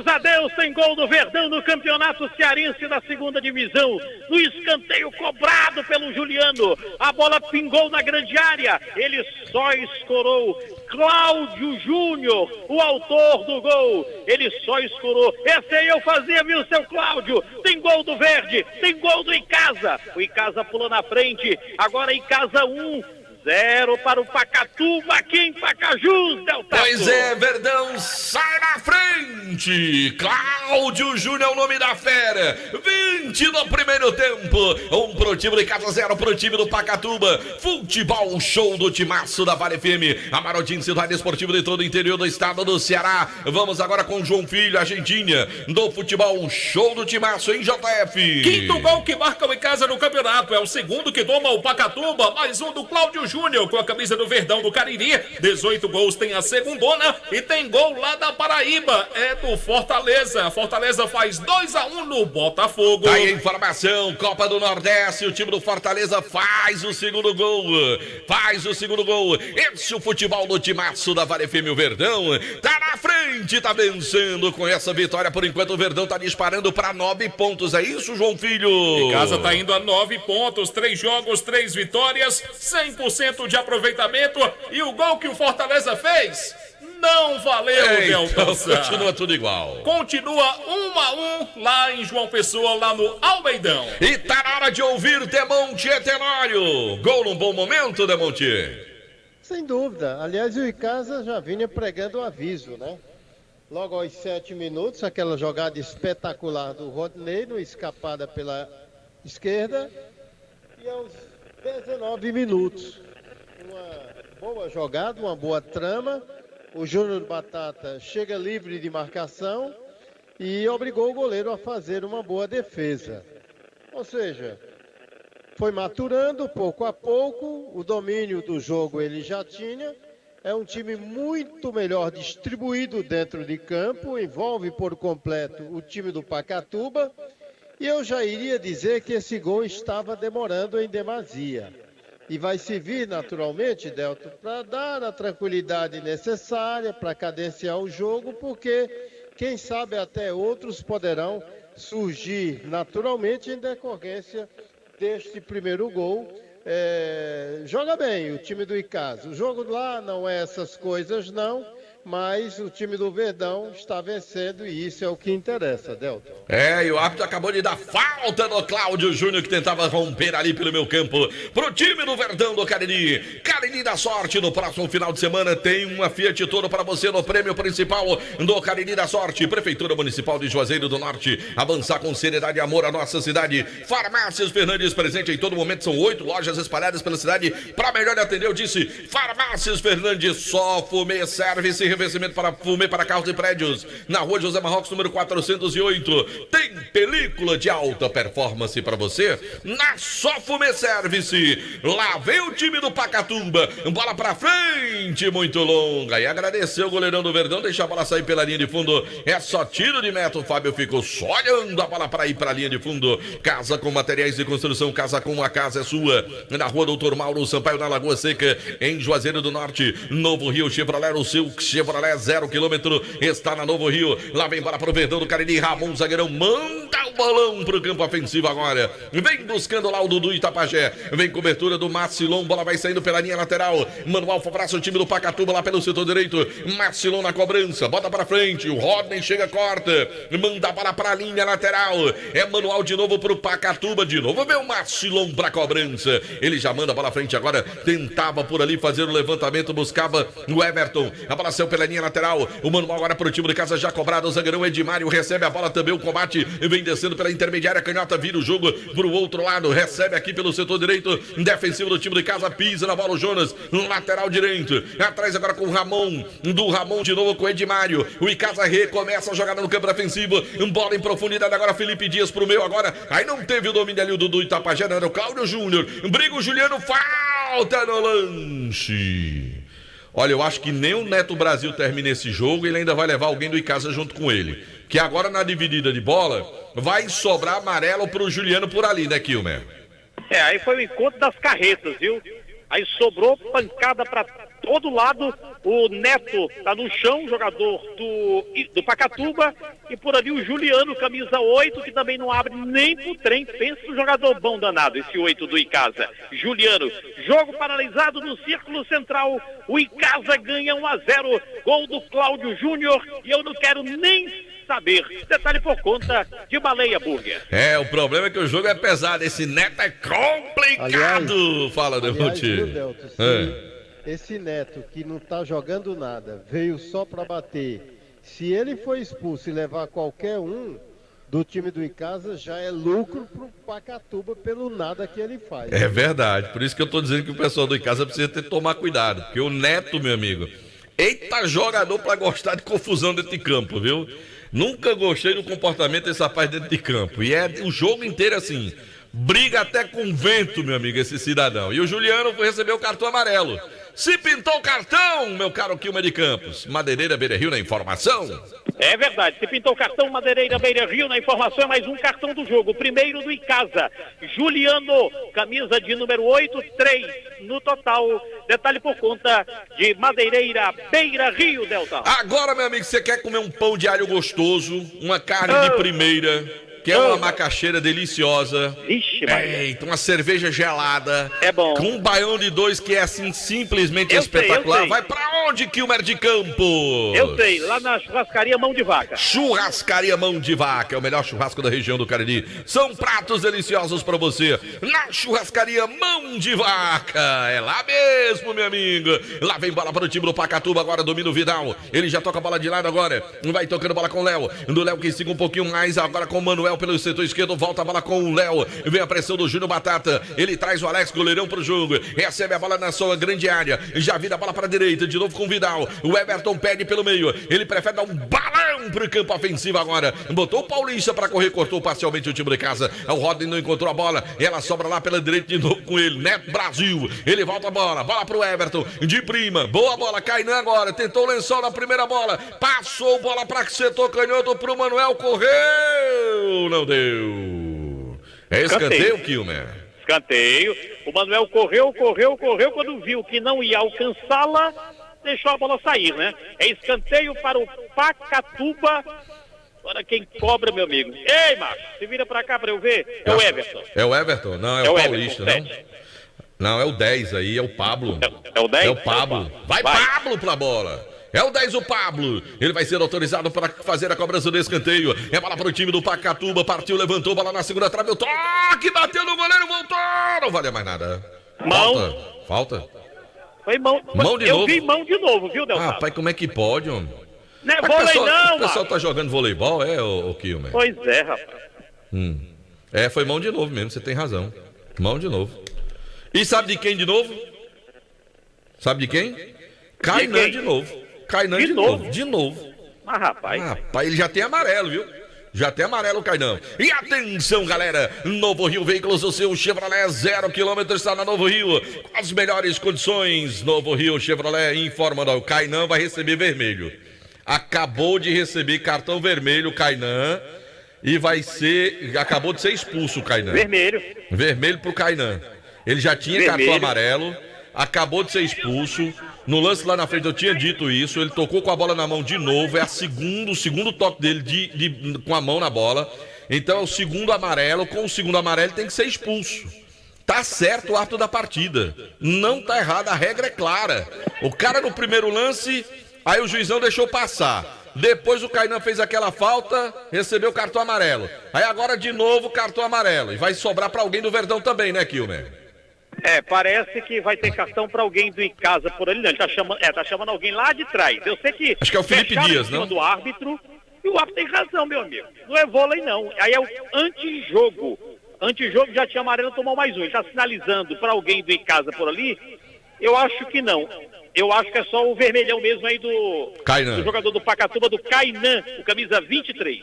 a Deus tem gol do Verdão no Campeonato Cearense da segunda divisão. No escanteio cobrado pelo Juliano, a bola pingou na grande área, ele só escorou. Cláudio Júnior, o autor do gol, ele só escorou. Esse aí eu fazia, viu, seu Cláudio? Tem gol do Verde, tem gol do Icasa. O Icasa pulou na frente, agora Icasa 1-0 para o Pacatuba aqui em Pacajus, Deltaço. Pois é, Verdão sai na frente. Cláudio Júnior é o nome da fera. 20 do primeiro tempo. 1 pro time do Icasa, 0 pro time do Pacatuba. Futebol show do timaço da Vale FM. A maior cidade esportiva de todo o interior do estado do Ceará. Vamos agora com João Filho, agendinha do futebol show do timaço em JF. Quinto gol que marca o Icasa no campeonato. É o segundo que toma o Pacatuba. Mais um do Cláudio Júnior com a camisa do Verdão do Cariri. 18 gols tem a segundona e tem gol lá da Paraíba. É do Fortaleza. Fortaleza faz 2-1 no Botafogo. Tá aí a informação. Copa do Nordeste. O time do Fortaleza faz o segundo gol. Esse é o futebol do timaço da Vale FM. O Verdão tá na frente, tá vencendo com essa vitória. Por enquanto o Verdão tá disparando para 9 pontos. É isso, João Filho? Icasa tá indo a 9 pontos. 3 jogos, 3 vitórias. 100% de aproveitamento. E o gol que o Fortaleza fez não valeu, então, continua tudo igual. Continua 1-1 lá em João Pessoa, lá no Almeidão. E tá na hora de ouvir Demonte Etenório. Gol num bom momento, Demonte? Sem dúvida. Aliás, o Icasa já vinha pregando o aviso, né? Logo aos 7 minutos, aquela jogada espetacular do Rodney, no escapada pela esquerda. E aos 19 minutos, uma boa jogada, uma boa trama. O Júnior Batata chega livre de marcação e obrigou o goleiro a fazer uma boa defesa. Ou seja, foi maturando pouco a pouco, o domínio do jogo ele já tinha. É um time muito melhor distribuído dentro de campo, envolve por completo o time do Pacatuba. E eu já iria dizer que esse gol estava demorando em demasia. E vai servir naturalmente, Delton, para dar a tranquilidade necessária para cadenciar o jogo, porque quem sabe até outros poderão surgir naturalmente em decorrência deste primeiro gol. Joga bem o time do Icasa. O jogo lá não é essas coisas não, mas o time do Verdão está vencendo e isso é o que interessa, Delton. E o árbitro acabou de dar falta no Cláudio Júnior, que tentava romper ali pelo meu campo, pro time do Verdão do Cariri. Cariri da Sorte, no próximo final de semana tem uma Fiat Toro para você no prêmio principal do Cariri da Sorte. Prefeitura Municipal de Juazeiro do Norte, avançar com seriedade e amor à nossa cidade. Farmácias Fernandes, presente em todo momento, são 8 lojas espalhadas pela cidade. Para melhor atender, eu disse Farmácias Fernandes, só Fumê Service, revestimento para fumê para carros e prédios, na rua José Marrocos, número 408. Tem película de alta performance para você na Só Fumê Service. Lá vem o time do Pacatuba, bola pra frente, muito longa, e agradecer o goleirão do Verdão, deixa a bola sair pela linha de fundo, é só tiro de meta. O Fábio ficou só olhando a bola para ir para a linha de fundo. Casa com materiais de construção, casa com a casa é sua, na rua Doutor Mauro Sampaio, na Lagoa Seca, em Juazeiro do Norte. Novo Rio Chevrolet, o seu Chevrolet 0 km está na Novo Rio. Lá vem bola pro Verdão do Cariri. Ramon zagueirão manda o bolão pro campo ofensivo agora. Vem buscando lá o Dudu Itapajé. Vem cobertura do Marcilon. Bola vai saindo pela linha lateral. Manuel abraça o time do Pacatuba lá pelo setor direito. Marcilon na cobrança. Bota pra frente. O Rodney chega, corta. Manda a bola pra linha lateral. É manual de novo pro Pacatuba. De novo vem o Marcilon pra cobrança. Ele já manda a bola à frente agora. Tentava por ali fazer o levantamento. Buscava o Everton. A bola saiu pela linha lateral. O manual agora pro time de casa já cobrado. O zagueirão Edmário recebe a bola também. O combate vem descendo descendo pela intermediária canhota, vira o jogo pro outro lado, recebe aqui pelo setor direito, defensivo do time de casa, pisa na bola o Jonas, lateral direito, atrás agora com o Ramon, do Ramon de novo com o Edmário, o Icasa recomeça a jogada no campo defensivo, bola em profundidade agora, Felipe Dias pro meio agora, aí não teve o domínio ali o Dudu Itapajé, não era o Cláudio Júnior, briga o Juliano, falta no lance. Olha, eu acho que nem o Neto Brasil termina esse jogo, ele ainda vai levar alguém do Icasa junto com ele. Que agora na dividida de bola, vai sobrar amarelo pro Juliano por ali, né, Kilmer? Aí foi o encontro das carretas, viu? Aí sobrou pancada para todo lado, o Neto tá no chão, jogador do Pacatuba, e por ali o Juliano, camisa 8, que também não abre nem pro trem. Pensa um jogador bom danado, esse 8 do Icasa. Juliano, jogo paralisado no círculo central, o Icasa ganha 1-0, gol do Cláudio Júnior, e eu não quero nem saber. Detalhe por conta de Baleia Burger. O problema é que o jogo é pesado, esse Neto é complicado. Aliás, fala, Demonte. Esse Neto que não tá jogando nada, veio só para bater. Se ele for expulso e levar qualquer um do time do Icasa, já é lucro pro Pacatuba pelo nada que ele faz. É verdade, por isso que eu tô dizendo que o pessoal do Icasa precisa tomar cuidado, porque o Neto, meu amigo, eita jogador para gostar de confusão dentro de campo, viu? Nunca gostei do comportamento desse rapaz dentro de campo, e é o jogo inteiro assim, briga até com vento, meu amigo, esse cidadão. E o Juliano foi receber o cartão amarelo. Se pintou o cartão, meu caro Kilmer de Campos. Madeireira Beira Rio na informação. É verdade, se pintou o cartão Madeireira Beira Rio na informação, é mais um cartão do jogo. Primeiro do Icasa, Juliano, camisa de número 8, 3 no total. Detalhe por conta de Madeireira Beira Rio, Delta. Agora, meu amigo, você quer comer um pão de alho gostoso, uma carne de primeira, que é uma macaxeira deliciosa. Ixi, Maria. Eita, uma cerveja gelada. É bom. Com um baião de 2 que é assim simplesmente espetacular. Eu sei. Vai pra onde, Kilmer de Campos? Eu sei, lá na churrascaria Mão de Vaca. Churrascaria Mão de Vaca, é o melhor churrasco da região do Cariri. São pratos deliciosos pra você. Na churrascaria Mão de Vaca. É lá mesmo, meu amigo. Lá vem bola para o time do Pacatuba, agora domina o Vidal. Ele já toca a bola de lado agora. Vai tocando bola com o Léo. Do Léo que siga um pouquinho mais, agora com o Manuel pelo setor esquerdo, volta a bola com o Léo, vem a pressão do Júnior Batata, ele traz o Alex goleirão pro jogo, recebe a bola na sua grande área, já vira a bola para a direita, de novo com o Vidal, o Everton pede pelo meio, ele prefere dar um balão pro campo ofensivo agora, botou o Paulista para correr, cortou parcialmente o time de casa, o Rodney não encontrou a bola, ela sobra lá pela direita de novo com ele, Neto Brasil, ele volta a bola pro Everton, de prima, boa bola, Kainan agora, tentou o lençol na primeira bola, passou bola para setor canhoto pro Manuel, correu, não deu. É escanteio, Kilmer. Escanteio. O Manuel correu. Quando viu que não ia alcançá-la, deixou a bola sair, né? É escanteio para o Pacatuba. Agora quem cobra, meu amigo. Ei, macho, se vira pra cá pra eu ver. É o Everton. É o Everton? Não, é o Paulista, Everton, não? Não, é o 10 aí, é o Pablo. É o 10? É o Pablo. Vai, Pablo pra bola. É o 10, o Pablo. Ele vai ser autorizado para fazer a cobrança do escanteio. É bola para o time do Pacatuba. Partiu, levantou, bola na segunda trave. O toque, bateu no goleiro, voltou. Não vale mais nada. Mão. Falta. Foi mão. Mão de novo. Eu vi mão de novo, viu, Delta? Ah, pai, como é que pode, homem? Não é vôlei não, o pessoal tá jogando voleibol, o Kilmer? Pois é, rapaz. Foi mão de novo mesmo, você tem razão. Mão de novo. E sabe de quem de novo? Sabe de quem? Kainan de novo. Kainan de novo. Mas, rapaz. Rapaz, ele já tem amarelo, viu? Já tem amarelo o Kainan. E atenção, galera. Novo Rio Veículos, o seu Chevrolet 0 km está na Novo Rio. Com as melhores condições. Novo Rio Chevrolet informa, o Kainan vai receber vermelho. Acabou de receber cartão vermelho o Kainan. E acabou de ser expulso o Kainan. Vermelho pro Kainan. Ele já tinha cartão amarelo. Acabou de ser expulso. No lance lá na frente eu tinha dito isso. Ele tocou com a bola na mão de novo. É o segundo toque dele com a mão na bola. Então é o segundo amarelo. Com o segundo amarelo ele tem que ser expulso. Tá certo o árbitro da partida. Não tá errado, a regra é clara. O cara no primeiro lance, aí o juizão deixou passar. Depois o Kainan fez aquela falta, recebeu o cartão amarelo. Aí agora de novo cartão amarelo. E vai sobrar pra alguém do Verdão também, né, Kilmer? Parece que vai ter cartão pra alguém do Icasa por ali, não. Ele tá chamando alguém lá de trás. Eu sei que... Acho que é o Felipe Dias, não? Do árbitro, E o árbitro tem razão, meu amigo. Não é vôlei, não. Aí é o antijogo. Antijogo já tinha amarelo, tomou mais um. Ele está sinalizando para alguém do Icasa por ali? Eu acho que não. Eu acho que é só o vermelhão mesmo aí do jogador do Pacatuba, do Kainan, o camisa 23.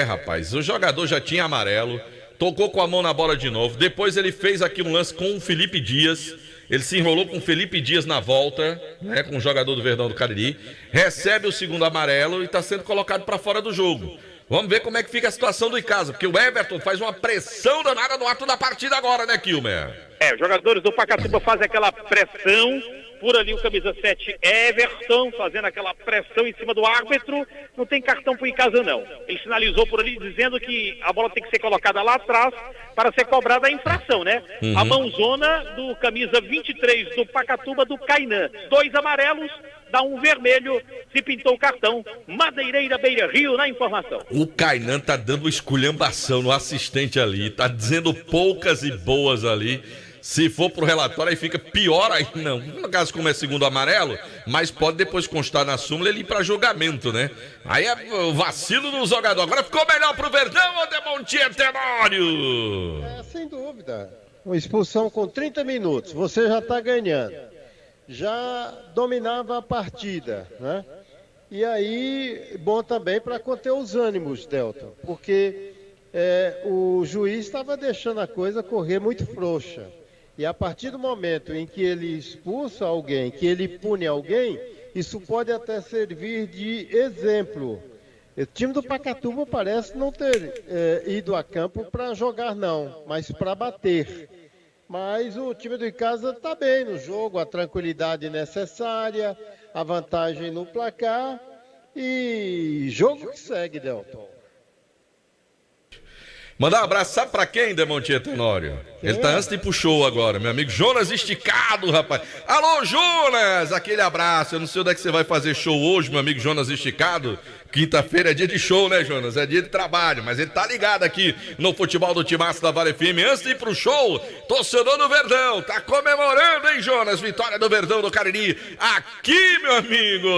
Rapaz, o jogador já tinha amarelo, tocou com a mão na bola de novo, depois ele fez aqui um lance com o Felipe Dias, ele se enrolou com o Felipe Dias na volta, né, com o jogador do Verdão do Cariri, recebe o segundo amarelo e está sendo colocado para fora do jogo. Vamos ver como é que fica a situação do Icasa, porque o Everton faz uma pressão danada no ato da partida agora, né, Kilmer? Os jogadores do Pacatuba fazem aquela pressão, por ali o camisa 7 Everton, fazendo aquela pressão em cima do árbitro. Não tem cartão pro Icasa, não. Ele sinalizou por ali dizendo que a bola tem que ser colocada lá atrás para ser cobrada a infração, né? A mãozona do camisa 23 do Pacatuba, do Kainan. 2 amarelos, dá um vermelho, se pintou o cartão. Madeireira Beira Rio na informação. O Kainan tá dando esculhambação no assistente ali, tá dizendo poucas e boas ali. Se for pro relatório, aí fica pior aí, não. No caso, como é segundo amarelo, mas pode depois constar na súmula ele ir pra julgamento, né? Aí é o vacilo do jogador. Agora ficou melhor pro Verdão ou Demontier Tenório? Sem dúvida. Uma expulsão com 30 minutos, você já tá ganhando. Já dominava a partida, né? E aí, bom também para conter os ânimos, Delton, porque o juiz estava deixando a coisa correr muito frouxa. E a partir do momento em que ele expulsa alguém, que ele pune alguém, isso pode até servir de exemplo. O time do Pacatuba parece não ter ido a campo para jogar não, mas para bater. Mas o time do Icasa está bem no jogo, a tranquilidade necessária, a vantagem no placar e jogo que segue, Delton. Mandar um abraço, sabe pra quem, Demontier Tenório? Ele tá antes de ir pro show agora, meu amigo Jonas Esticado, rapaz. Alô, Jonas! Aquele abraço. Eu não sei onde é que você vai fazer show hoje, meu amigo Jonas Esticado. Quinta-feira é dia de show, né, Jonas? É dia de trabalho, mas ele tá ligado aqui no futebol do Timaço da Vale FM. Antes de ir pro show, torcedor do Verdão, tá comemorando, hein, Jonas? Vitória do Verdão do Cariri. Aqui, meu amigo,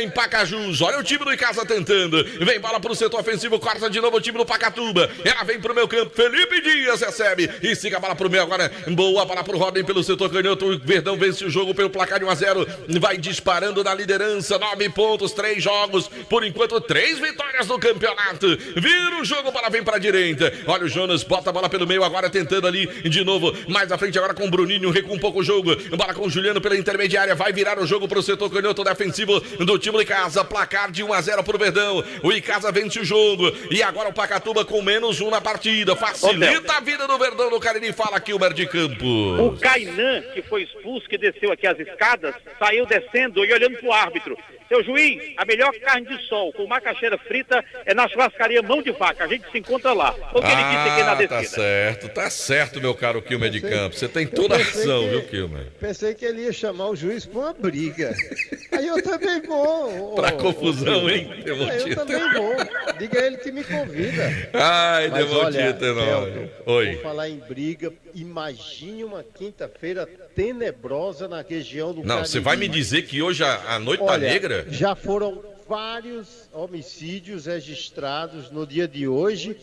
em Pacajus. Olha o time do Icasa tentando. Vem bola pro setor ofensivo, corta de novo o time do Pacatuba. Ela vem pro meu campo, Felipe Dias recebe e siga a bola pro meio agora. Boa bola pro Rodem pelo setor canhoto. O Verdão vence o jogo pelo placar de 1-0. Vai disparando na liderança, 9 pontos, 3 jogos. Por enquanto, 3 vitórias no campeonato. Vira o jogo, bola vem pra direita. Olha o Jonas, bota a bola pelo meio agora, tentando ali de novo. Mais à frente agora com o Bruninho, recua um pouco o jogo. Bola com o Juliano pela intermediária. Vai virar o jogo pro setor canhoto defensivo do time do Icasa. Placar de 1-0 pro Verdão. O Icasa vence o jogo. E agora o Pacatuba com -1 na partida. Facilita a vida do Verdão do Cariri. Fala aqui o Mer de Campo. O Kainan, que foi expulso, que desceu aqui as escadas, saiu descendo e olhando pro árbitro. Seu juiz, a melhor carne de sol com macaxeira frita é na churrascaria Mão de Vaca. A gente se encontra lá. O que ele disse aqui na descida. Tá certo, meu caro Kilmer de Campo. Você tem toda a razão, viu, Kilmer? Pensei que ele ia chamar o juiz pra uma briga. Aí eu também vou. Pra confusão, hein, Demontier? Eu também vou. Diga a ele que me convida. Ai, Demontier Tenório. Oi. Vou falar em briga. Imagine uma quinta-feira tenebrosa na região do Cariri. Não, você vai me dizer que hoje a noite tá negra? Já foram vários homicídios registrados no dia de hoje.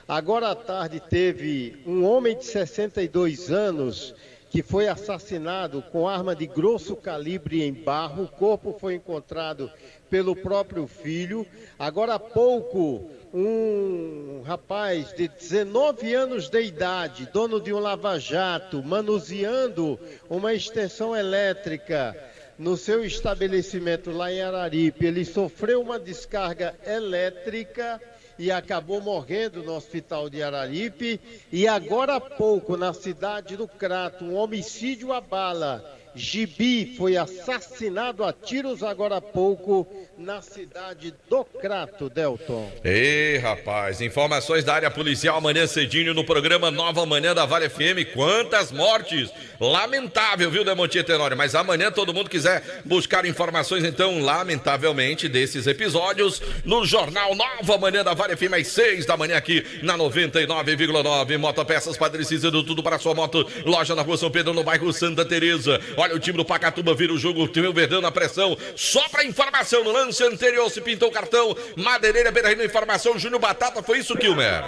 Agora à tarde teve um homem de 62 anos que foi assassinado com arma de grosso calibre em Barro. O corpo foi encontrado pelo próprio filho. Agora há pouco, um rapaz de 19 anos de idade, dono de um lava-jato, manuseando uma extensão elétrica no seu estabelecimento lá em Araripe, ele sofreu uma descarga elétrica e acabou morrendo no hospital de Araripe. E agora há pouco, na cidade do Crato, um homicídio à bala. Gibi foi assassinado a tiros agora há pouco na cidade do Crato, Delton. Ei, rapaz, informações da área policial amanhã cedinho no programa Nova Manhã da Vale FM. Quantas mortes! Lamentável, viu, Demontier Tenório? Mas amanhã todo mundo quiser buscar informações, então, lamentavelmente, desses episódios, no jornal Nova Manhã da Vale FM, às 6 da manhã aqui na 99,9. Motopeças Padre Cícero, tudo para sua moto. Loja na Rua São Pedro, no bairro Santa Teresa. Olha o time do Pacatuba, vira o jogo, tem o Verdão na pressão. Só pra informação, no lance anterior se pintou o cartão. Madeireira, Beira-Rio, informação. Júnior Batata, foi isso, Kilmer?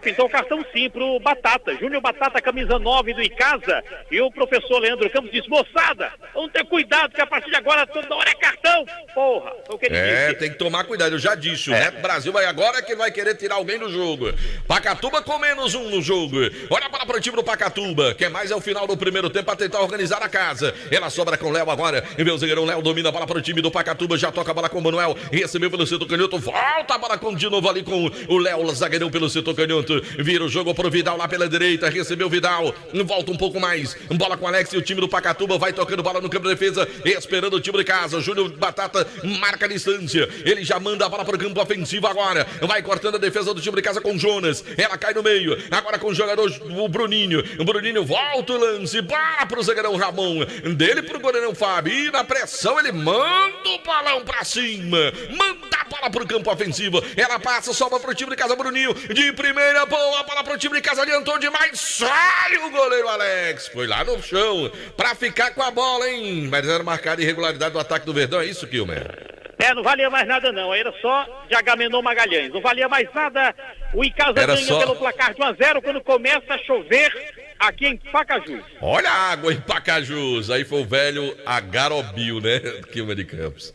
Pintou o cartão sim pro Batata. Júnior Batata, camisa 9 do Icasa. E o professor Leandro Campos disse, moçada, vamos ter cuidado que a partir de agora toda hora é cartão. Porra, foi o que ele disse. Tem que tomar cuidado, eu já disse. O Neto Brasil vai agora que vai querer tirar alguém do jogo. Pacatuba com menos um no jogo. Olha para o time do Pacatuba, que mais é o final do primeiro tempo para tentar organizar a casa. Ela sobra com o Léo agora. E meu zagueirão Léo domina a bola para o time do Pacatuba. Já toca a bola com o Manuel. Recebeu pelo setor canhoto. Volta a bola de novo ali com o Léo, zagueirão pelo setor canhoto. Vira o jogo pro Vidal lá pela direita. Recebeu o Vidal. Volta um pouco mais. Bola com o Alex e o time do Pacatuba vai tocando bola no campo de defesa. Esperando o time de casa. Júnior Batata marca a distância. Ele já manda a bola pro campo ofensivo agora. Vai cortando a defesa do time de casa com o Jonas. Ela cai no meio. Agora com o jogador o Bruninho. O Bruninho volta o lance. Bola pro zagueirão Ramon. Dele pro goleirão Fábio. E na pressão ele manda o balão pra cima. Manda a bola pro campo ofensivo. Ela passa, sobra pro time de casa. Bruninho de primeira. Boa bola pro time de casa. Adiantou demais. Sai o goleiro Alex. Foi lá no chão pra ficar com a bola, hein? Mas era marcada irregularidade do ataque do Verdão. É isso, Kilmer? Não valia mais nada não, era só de Agamenon Magalhães, não valia mais nada. O Icasa ganha pelo placar de 1-0 quando começa a chover aqui em Pacajus. Olha a água em Pacajus, aí foi o velho Agarobil, né, Kilmer de Campos.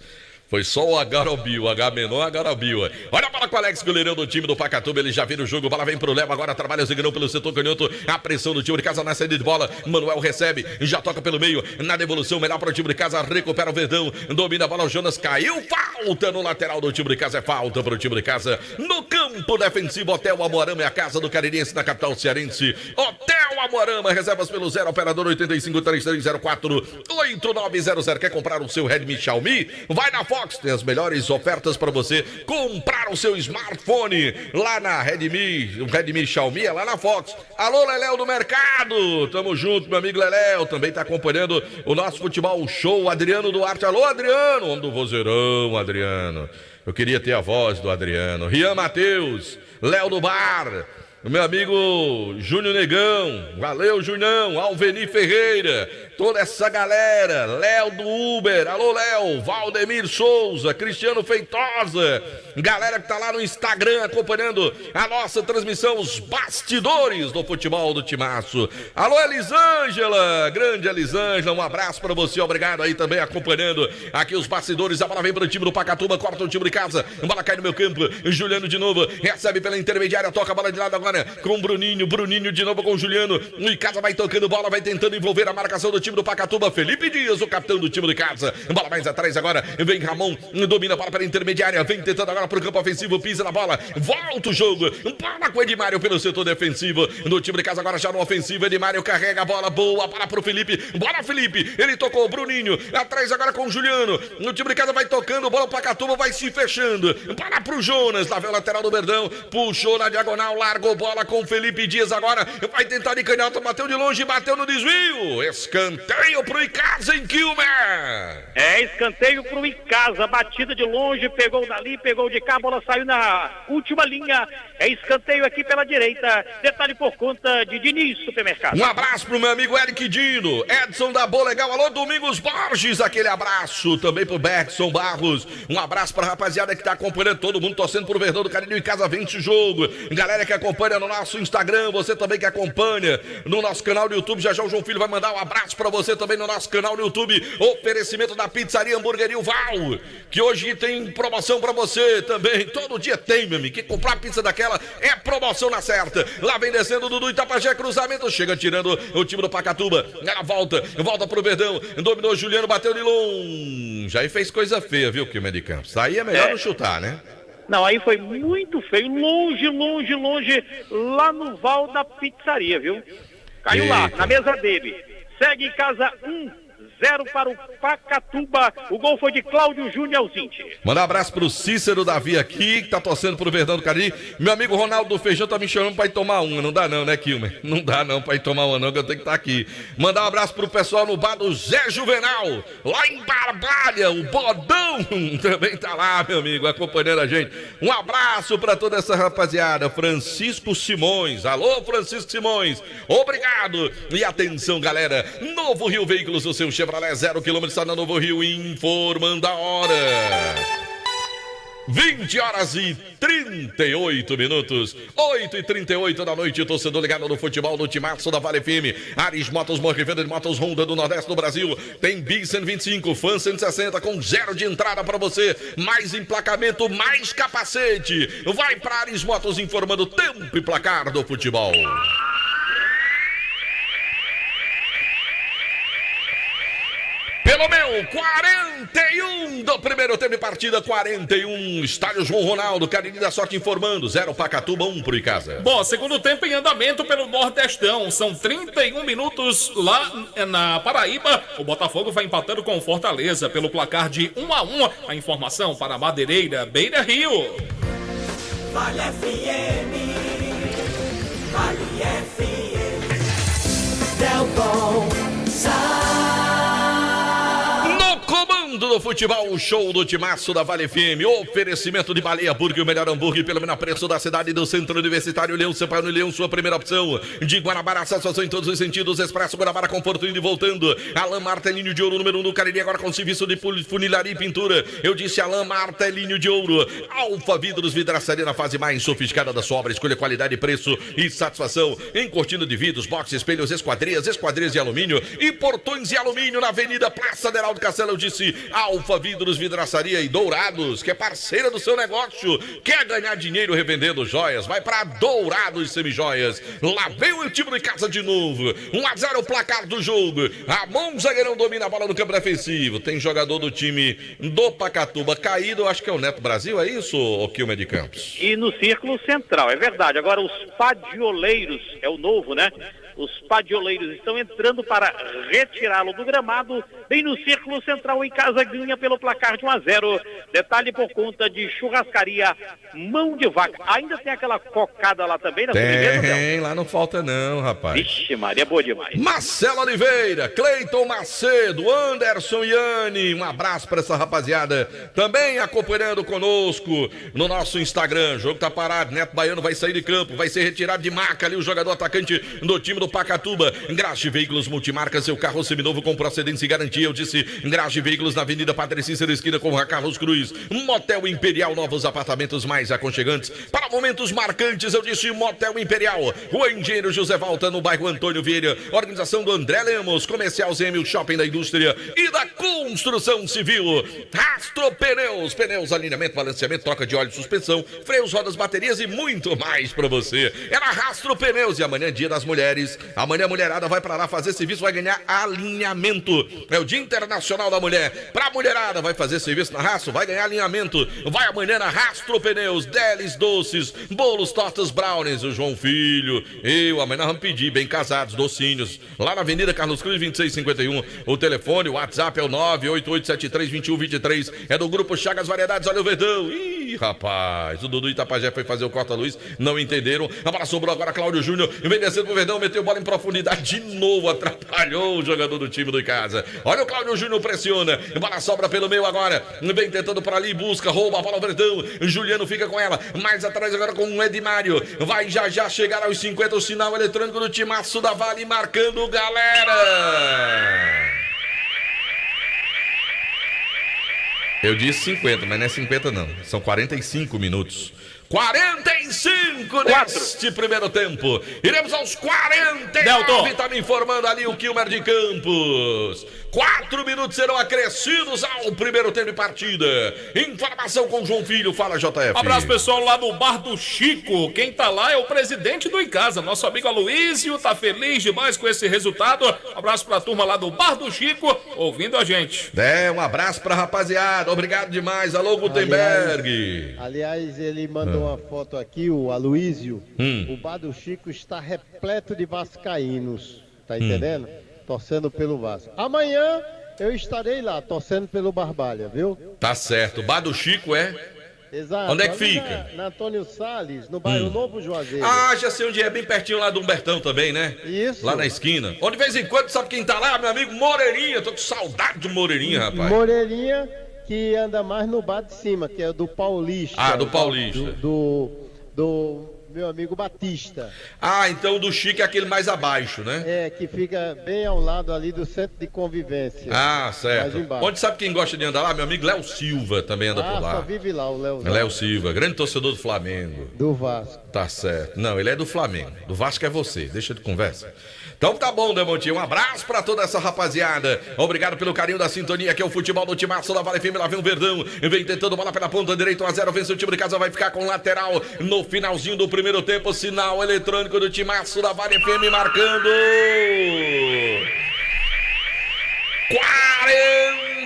Foi só o Agarobil, Agamenon, Agarobil. Olha a bola com o Alex, goleirão do time do Pacatuba. Ele já vira o jogo, a bola vem pro Léo. Agora trabalha o zagueirão pelo setor canhoto. A pressão do time de casa na saída de bola. Manuel recebe, já toca pelo meio. Na devolução, melhor para o time de casa. Recupera o Verdão, domina a bola. O Jonas caiu. Falta no lateral do time de casa. É falta para o time de casa. No campo defensivo, Hotel Amoarama é a casa do Caririense na capital cearense. Hotel Amoarama, reservas pelo 0, operador 85-3304-8900. Quer comprar o seu Redmi Xiaomi? Vai na Fox, tem as melhores ofertas para você comprar o seu smartphone lá na Redmi. O Redmi Xiaomi é lá na Fox. Alô, Leléo do mercado, tamo junto, meu amigo Leléo. Também tá acompanhando o nosso futebol show, Adriano Duarte. Alô, Adriano, homem do vozeirão, Adriano. Eu queria ter a voz do Adriano. Rian Matheus, Léo do Bar, o meu amigo Júnior Negão, valeu Junão, Alveni Ferreira, toda essa galera, Léo do Uber, alô Léo, Valdemir Souza, Cristiano Feitosa, galera que tá lá no Instagram acompanhando a nossa transmissão, os bastidores do futebol do Timaço. Alô Elisângela, grande Elisângela, um abraço pra você, obrigado aí também acompanhando aqui os bastidores. A bola vem pro time do Pacatuba, corta o time de casa, a bola cai no meu campo, Juliano de novo, recebe pela intermediária, toca a bola de lado agora com o Bruninho de novo com o Juliano, o Icasa vai tocando bola, vai tentando envolver a marcação do time do Pacatuba, Felipe Dias, o capitão do time de casa, bola mais atrás agora, vem Ramon, domina a bola pela intermediária, vem tentando agora pro campo ofensivo, pisa na bola, volta o jogo, bola com o Edmário pelo setor defensivo, do time de casa agora já no ofensivo, Edmário carrega a bola, boa, bola pro Felipe, bora Felipe, ele tocou o Bruninho, atrás agora com o Juliano, o time de casa vai tocando, bola o Pacatuba vai se fechando, bola pro Jonas, lá vem o lateral do Verdão, puxou na diagonal, largou bola com Felipe Dias agora, vai tentar de canhota, bateu de longe, bateu no desvio, escanteio pro Icasa em Kilmer. Escanteio pro Icasa, batida de longe, pegou dali, pegou de cá, a bola saiu na última linha, escanteio aqui pela direita, detalhe por conta de Diniz Supermercado. Um abraço pro meu amigo Eric Dino, Edson da Boa Legal, alô Domingos Borges, aquele abraço também pro Bergson Barros, um abraço pra rapaziada que tá acompanhando, todo mundo torcendo pro Verdão do Cariri, Icasa vence o jogo, galera que acompanha no nosso Instagram, você também que acompanha no nosso canal do YouTube, já o João Filho vai mandar um abraço pra você também no nosso canal no YouTube, oferecimento da Pizzaria Hamburgueria o Val, que hoje tem promoção pra você também, todo dia tem, meu amigo, que comprar pizza daquela é promoção na certa, lá vem descendo o Dudu Itapajé, cruzamento, chega tirando o time do Pacatuba, ela volta pro Verdão, dominou o Juliano, bateu de longe, aí fez coisa feia, viu, Kilmer de Campos, aí é melhor não chutar, né? Não, aí foi muito feio, longe, lá no val da pizzaria, viu? Caiu lá, na mesa dele. Segue em casa 1-0 para o Pacatuba. O gol foi de Cláudio Júnior Alzinte. Manda um abraço pro Cícero Davi aqui, que tá torcendo pro Verdão do Cariri. Meu amigo Ronaldo Feijão tá me chamando pra ir tomar uma. Não dá não, né, Kilmer? Não dá não pra ir tomar uma não, que eu tenho que estar aqui. Mandar um abraço pro pessoal no bar do Zé Juvenal, lá em Barbalha, o Bodão também tá lá, meu amigo, acompanhando a gente. Um abraço pra toda essa rapaziada. Francisco Simões, alô Francisco Simões, obrigado. E atenção, galera, Novo Rio Veículos, o seu Chevrolet Chevrolet 0 km está na Novo Rio, informando a hora. 20 horas e 38 minutos, 8h38 da noite, torcedor ligado no futebol no Timaço da Vale FM. Ares Motos, revenda de motos Honda do Nordeste do Brasil. Tem Bis 125, Fan 160 com 0 de entrada para você. Mais emplacamento, mais capacete. Vai para Ares Motos informando tempo e placar do futebol. Pelo meu, 41 do primeiro tempo de partida, 41, estádio João Ronaldo, Cariri da Sorte informando, 0 Pacatuba, 1 pro Icasa. Bom, segundo tempo em andamento pelo Nordestão, são 31 minutos lá na Paraíba, o Botafogo vai empatando com o Fortaleza pelo placar de 1-1, a informação para Madeireira, Beira Rio. Vale FM, Vale FM, Delton, Do futebol, o show do Timaço da Vale FM, oferecimento de Baleia Burger, o melhor hambúrguer pelo menor preço da cidade do Centro Universitário Leão, Sampaio no Leão, sua primeira opção. De Guanabara, satisfação em todos os sentidos, Expresso Guanabara, conforto indo e voltando. Alain Martelinho de Ouro, número 1 do Cariri, agora com serviço de funilaria e pintura. Eu disse Alain Martelinho de Ouro. Alfa Vidros, vidraçaria na fase mais sofisticada da sua obra, escolha qualidade, preço e satisfação. Em cortina de vidros, boxes, espelhos, esquadrias de alumínio e portões de alumínio na Avenida Praça de Heraldo Castelo, eu disse Alfa Vidros, vidraçaria e Dourados, que é parceira do seu negócio. Quer ganhar dinheiro revendendo joias? Vai para Dourados Semijoias. Lá vem o time de casa de novo. 1-0 o placar do jogo. Ramon Zagueirão domina a bola no campo defensivo. Tem jogador do time do Pacatuba caído, acho que é o Neto Brasil, é isso, o Quilmer de Campos? E no círculo central, é verdade. Agora os padioleiros, é o novo, né? Os padioleiros estão entrando para retirá-lo do gramado, bem no círculo central. Em casa ganha pelo placar de 1-0. Detalhe por conta de churrascaria Mão de Vaca. Ainda tem aquela cocada lá também na sobremesa? Tem, lá não falta não, rapaz. Vixe Maria, boa demais. Marcelo Oliveira, Cleiton Macedo, Anderson Iane, um abraço para essa rapaziada. Também acompanhando conosco no nosso Instagram. O jogo tá parado, Neto Baiano vai sair de campo, vai ser retirado de maca ali o jogador atacante do time do Pacatuba. Engraxe Veículos Multimarca, seu carro seminovo com procedência e garantia. Eu disse Engraxe Veículos na Avenida Padre Cícero, esquina com a Carlos Cruz. Motel Imperial, novos apartamentos mais aconchegantes para momentos marcantes. Eu disse Motel Imperial. O engenheiro José Valta no bairro Antônio Vieira. Organização do André Lemos, Comercial ZM, o Shopping da Indústria e da Construção Civil. Rastro Pneus, pneus, alinhamento, balanceamento, troca de óleo, suspensão, freios, rodas, baterias e muito mais para você. Era Rastro Pneus e amanhã é Dia das Mulheres. Amanhã a mulherada vai para lá fazer serviço, vai ganhar alinhamento. É o Dia Internacional da Mulher. Pra mulherada vai fazer serviço na Rastro, vai ganhar alinhamento. Vai amanhã na Rastro Pneus, Delis Doces, bolos, tortas, brownies. O João Filho, eu, amanhã nós vamos pedir, bem casados, docinhos. Lá na Avenida Carlos Cruz, 2651. O telefone, o WhatsApp é o 988732123. É do Grupo Chagas Variedades, olha o Verdão. Ih, rapaz, o Dudu Itapajé foi fazer o corta-luz, não entenderam. A bola sobrou agora, Cláudio Júnior, vem descendo pro Verdão, meteu bola em profundidade de novo, atrapalhou o jogador do time do Icasa. Olha o Cláudio Júnior, pressiona, bola sobra pelo meio agora, vem tentando por ali, busca, rouba a bola ao Verdão, Juliano fica com ela, mais atrás agora com o Edmário, vai já chegar aos 50, o sinal eletrônico do Timaço da Vale, marcando galera. Eu disse 50, mas não é 50 não, são 45 minutos. 45 neste primeiro tempo. Iremos aos 49. Tá me informando ali o Quilmer de Campos. 4 minutos serão acrescidos ao primeiro tempo de partida. Informação com João Filho. Fala, JF. Abraço, pessoal, lá no Bar do Chico. Quem tá lá é o presidente do Icasa, nosso amigo Aloísio. Tá feliz demais com esse resultado. Abraço pra turma lá do Bar do Chico, ouvindo a gente. Um abraço pra rapaziada. Obrigado demais. Alô, Gutenberg. Aliás, ele mandou uma foto aqui, o Aloísio. O Bar do Chico está repleto de vascaínos. Tá entendendo? Torcendo pelo Vasco. Amanhã eu estarei lá, torcendo pelo Barbalha, viu? Tá certo. Bar do Chico é? Exato. Onde é que fica? Na Antônio Salles, no bairro Novo Juazeiro. Ah, já sei onde é, bem pertinho lá do Humbertão também, né? Isso. Lá na esquina. Onde de vez em quando, sabe quem tá lá? Meu amigo Moreirinha. Tô com saudade do Moreirinha, rapaz. Moreirinha, que anda mais no bar de cima, que é do Paulista. Ah, do Paulista. meu amigo Batista. Ah, então o do Chico é aquele mais abaixo, né? É, que fica bem ao lado ali do centro de convivência. Ah, certo. Mais embaixo. Onde sabe quem gosta de andar lá? Meu amigo Léo Silva também anda por lá. Só vive lá o Léo. Léo Silva, grande torcedor do Flamengo. Do Vasco. Tá certo. Não, ele é do Flamengo. Do Vasco é você. Deixa de conversa. Então tá bom, Demontinho. Um abraço pra toda essa rapaziada. Obrigado pelo carinho da sintonia, que é o futebol do Timaço da Vale FM. Lá vem o Verdão. Vem tentando bola pela ponta direita. 1-0. Vence o time de casa. Vai ficar com lateral no finalzinho do primeiro tempo. Sinal eletrônico do Timaço da Vale FM marcando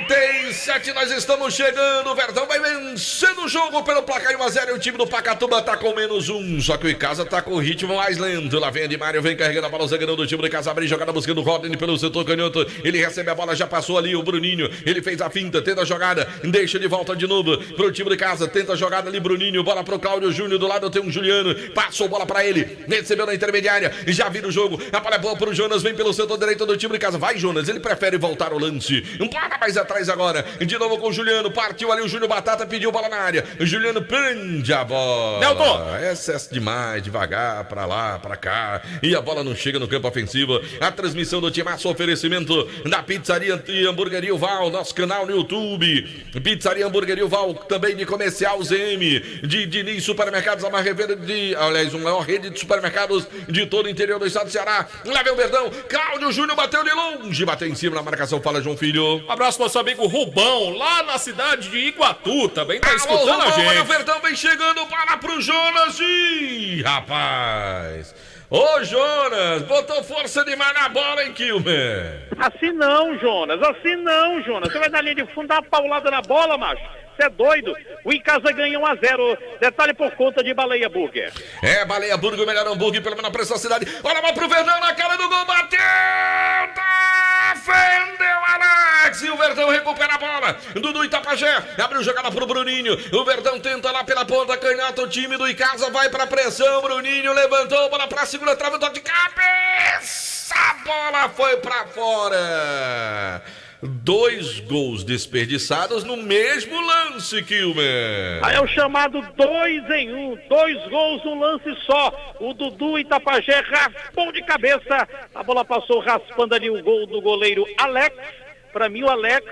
47, nós estamos chegando. O Verdão vai vencendo o jogo pelo placar 1-0. E o time do Pacatuba tá com -1. Só que o Icasa tá com o ritmo mais lento. Lá vem Edimário, vem carregando a bola, zagueirão do time do Icasa. Abre jogada buscando o Rodney pelo setor canhoto. Ele recebe a bola, já passou ali o Bruninho. Ele fez a finta, tenta a jogada, deixa de volta de novo pro time do Icasa. Tenta a jogada ali, Bruninho. Bola pro Cláudio Júnior. Do lado tem um Juliano. Passou bola pra ele. Recebeu na intermediária. Já vira o jogo. A bola é boa pro Jonas. Vem pelo setor direito do time do Icasa. Vai, Jonas. Ele prefere voltar o lance. Um para mais atrás agora. De novo com o Juliano. Partiu ali o Júnior Batata. Pediu bola na área. O Juliano prende a bola. Nelton! Excesso demais. Devagar. Pra lá, pra cá. E a bola não chega no campo ofensivo. A transmissão do Timaço. Oferecimento da Pizzaria e Hamburgueria Val. Nosso canal no YouTube. Pizzaria Hamburgueria Val. Também de Comercial ZM. De Diniz Supermercados. Uma revenda de... Aliás, uma maior rede de supermercados de todo o interior do estado do Ceará. Lá vem o Verdão. Cláudio Júnior bateu de longe. Bateu em cima na marcação. Fala, João Filho. Um abraço pro nosso amigo Rubão, lá na cidade de Iguatu, também tá escutando Rubão, a gente. Olha o Verdão vem chegando para pro Jonas. Ih, rapaz. Ô, Jonas, botou força demais na bola, hein, Kilmer? Assim não, Jonas. Você vai na linha de fundo, dar uma paulada na bola, macho. Você é doido. O Icasa ganha 1-0. Detalhe por conta de Baleia Burger. É, Baleia Burger, o melhor hambúrguer, pelo menos preço da cidade. Olha a bola pro Verdão na cara do gol. Bateu! Defendeu Alex. E o Verdão recupera a bola. Dudu Itapajé. Abriu jogada pro Bruninho. O Verdão tenta lá pela ponta canhota. O time do Icasa vai pra pressão. Bruninho levantou a bola pra segunda trave. Toque de cabeça. A bola foi pra fora. 2 gols desperdiçados no mesmo lance, Kilmer. Aí é o chamado 2 em 1. 2 gols num lance só. O Dudu Itapajé raspou de cabeça. A bola passou raspando ali o gol do goleiro Alex. Pra mim o Alex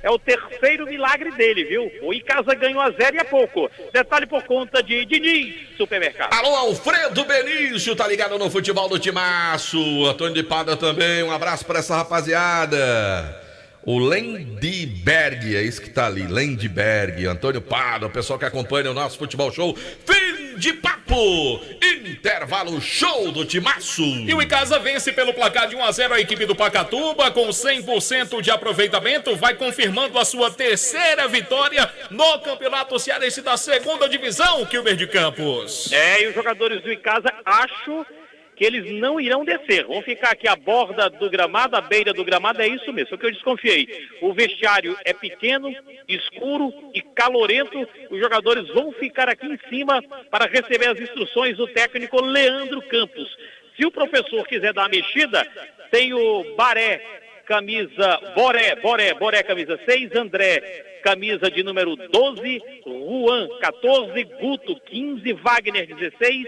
é o terceiro milagre dele, viu? O Icasa ganhou 1-0 e é pouco. Detalhe por conta de Diniz Supermercado. Alô, Alfredo Benício, tá ligado no futebol do Timaço. Antônio de Pada também, um abraço pra essa rapaziada. O Lendberg, é isso que tá ali, Lendberg, Antônio Pada, o pessoal que acompanha o nosso futebol show. Fim de papo, intervalo show do Timaço. E o Icasa vence pelo placar de 1-0 a equipe do Pacatuba, com 100% de aproveitamento, vai confirmando a sua terceira vitória no Campeonato Cearense da segunda divisão, Kilmer de Campos. É, e os jogadores do Icasa, acho que eles não irão descer, vão ficar aqui à borda do gramado, à beira do gramado, é isso mesmo, só que eu desconfiei. O vestiário é pequeno, escuro e calorento, os jogadores vão ficar aqui em cima para receber as instruções do técnico Leandro Campos. Se o professor quiser dar uma mexida, tem o Baré, camisa, Boré, camisa 6, André, camisa de número 12, Juan, 14, Guto, 15, Wagner, 16,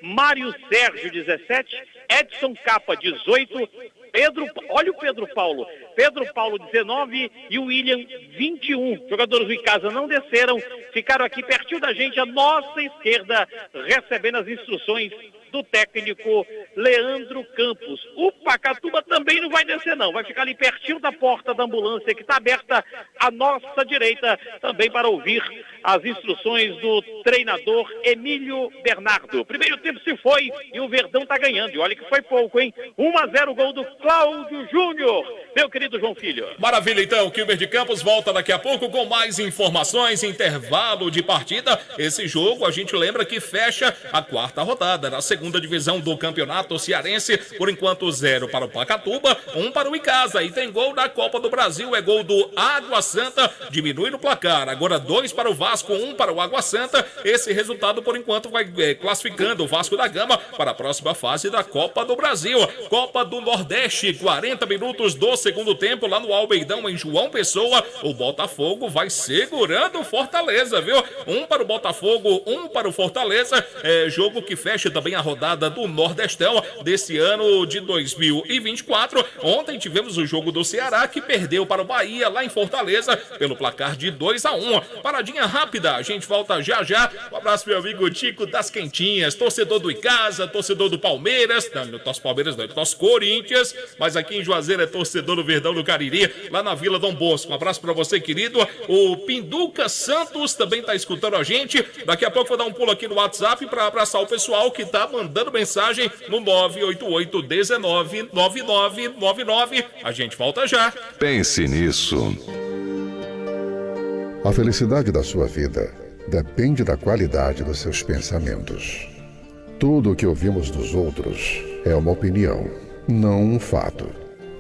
Mário Sérgio, 17, Edson Capa, 18, olha o Pedro Paulo, 19 e o William, 21. Jogadores do Icasa não desceram, ficaram aqui pertinho da gente, à nossa esquerda, recebendo as instruções do técnico Leandro Campos. O Pacatuba também não vai descer não, vai ficar ali pertinho da porta da ambulância que está aberta à nossa direita, também para ouvir as instruções do treinador Emílio Bernardo. Primeiro tempo se foi e o Verdão está ganhando, e olha que foi pouco, hein? 1-0 gol do Cláudio Júnior, meu querido João Filho. Maravilha, então, Kilmer de Campos volta daqui a pouco com mais informações, intervalo de partida. Esse jogo, a gente lembra que fecha a quarta rodada, na segunda segunda divisão do Campeonato Cearense. Por enquanto, 0 para o Pacatuba, 1 para o Icasa. E tem gol da Copa do Brasil, é gol do Água Santa, diminui no placar. Agora 2 para o Vasco, 1 para o Água Santa. Esse resultado, por enquanto, vai classificando o Vasco da Gama para a próxima fase da Copa do Brasil. Copa do Nordeste, 40 minutos do segundo tempo, lá no Almeidão, em João Pessoa. O Botafogo vai segurando o Fortaleza, viu? 1 para o Botafogo, 1 para o Fortaleza. Jogo que fecha também a rodada do Nordestão desse ano de 2024. Ontem tivemos o jogo do Ceará, que perdeu para o Bahia, lá em Fortaleza, pelo placar de 2-1. Paradinha rápida, a gente volta já já. Um abraço, meu amigo Tico das Quentinhas, torcedor do Icasa, torcedor do Palmeiras. Não torce Palmeiras, não, torce Corinthians, mas aqui em Juazeiro é torcedor do Verdão do Cariri, lá na Vila Dom Bosco. Um abraço pra você, querido. O Pinduca Santos também tá escutando a gente. Daqui a pouco eu vou dar um pulo aqui no WhatsApp pra abraçar o pessoal que tá mandando mensagem no 988-19-9999. A gente volta já. Pense nisso. A felicidade da sua vida depende da qualidade dos seus pensamentos. Tudo o que ouvimos dos outros é uma opinião, não um fato.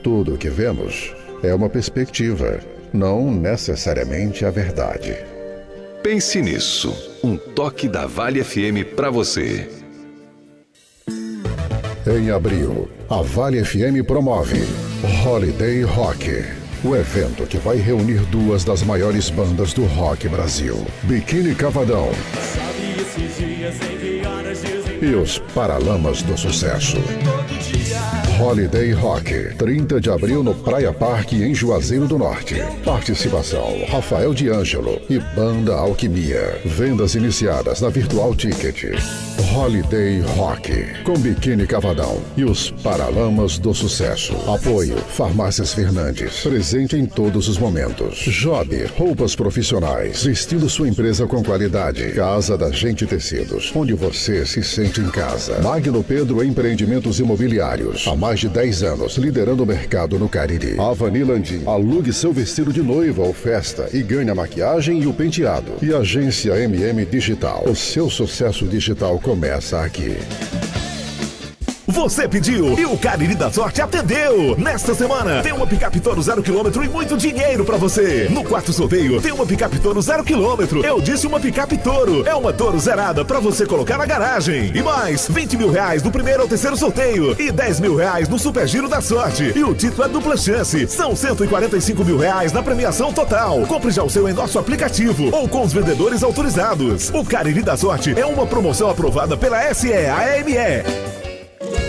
Tudo o que vemos é uma perspectiva, não necessariamente a verdade. Pense nisso. Um toque da Vale FM para você. Em abril, a Vale FM promove Holiday Rock, o evento que vai reunir duas das maiores bandas do rock Brasil, Biquíni Cavadão e os Paralamas do Sucesso. Holiday Rock, 30 de abril no Praia Parque, em Juazeiro do Norte. Participação: Rafael D'Angelo e Banda Alquimia. Vendas iniciadas na Virtual Ticket. Holiday Rock, com Biquíni Cavadão e os Paralamas do Sucesso. Apoio: Farmácias Fernandes, presente em todos os momentos. Job, roupas profissionais, vestindo sua empresa com qualidade. Casa da Gente Tecidos, onde você se sente em casa. Magno Pedro Empreendimentos Imobiliários, há mais de 10 anos, liderando o mercado no Cariri. Avani Landim, alugue seu vestido de noiva ou festa e ganhe a maquiagem e o penteado. E Agência MM Digital, o seu sucesso digital começa aqui. Você pediu e o Cariri da Sorte atendeu. Nesta semana tem uma picape Toro 0 km e muito dinheiro pra você. No quarto sorteio tem uma picape Toro 0 km. Eu disse uma picape Toro. É uma Toro zerada pra você colocar na garagem. E mais 20 mil reais no primeiro ou terceiro sorteio e 10 mil reais no Super Giro da Sorte. E o título é dupla chance. São 145 mil reais na premiação total. Compre já o seu em nosso aplicativo ou com os vendedores autorizados. O Cariri da Sorte é uma promoção aprovada pela SEAME.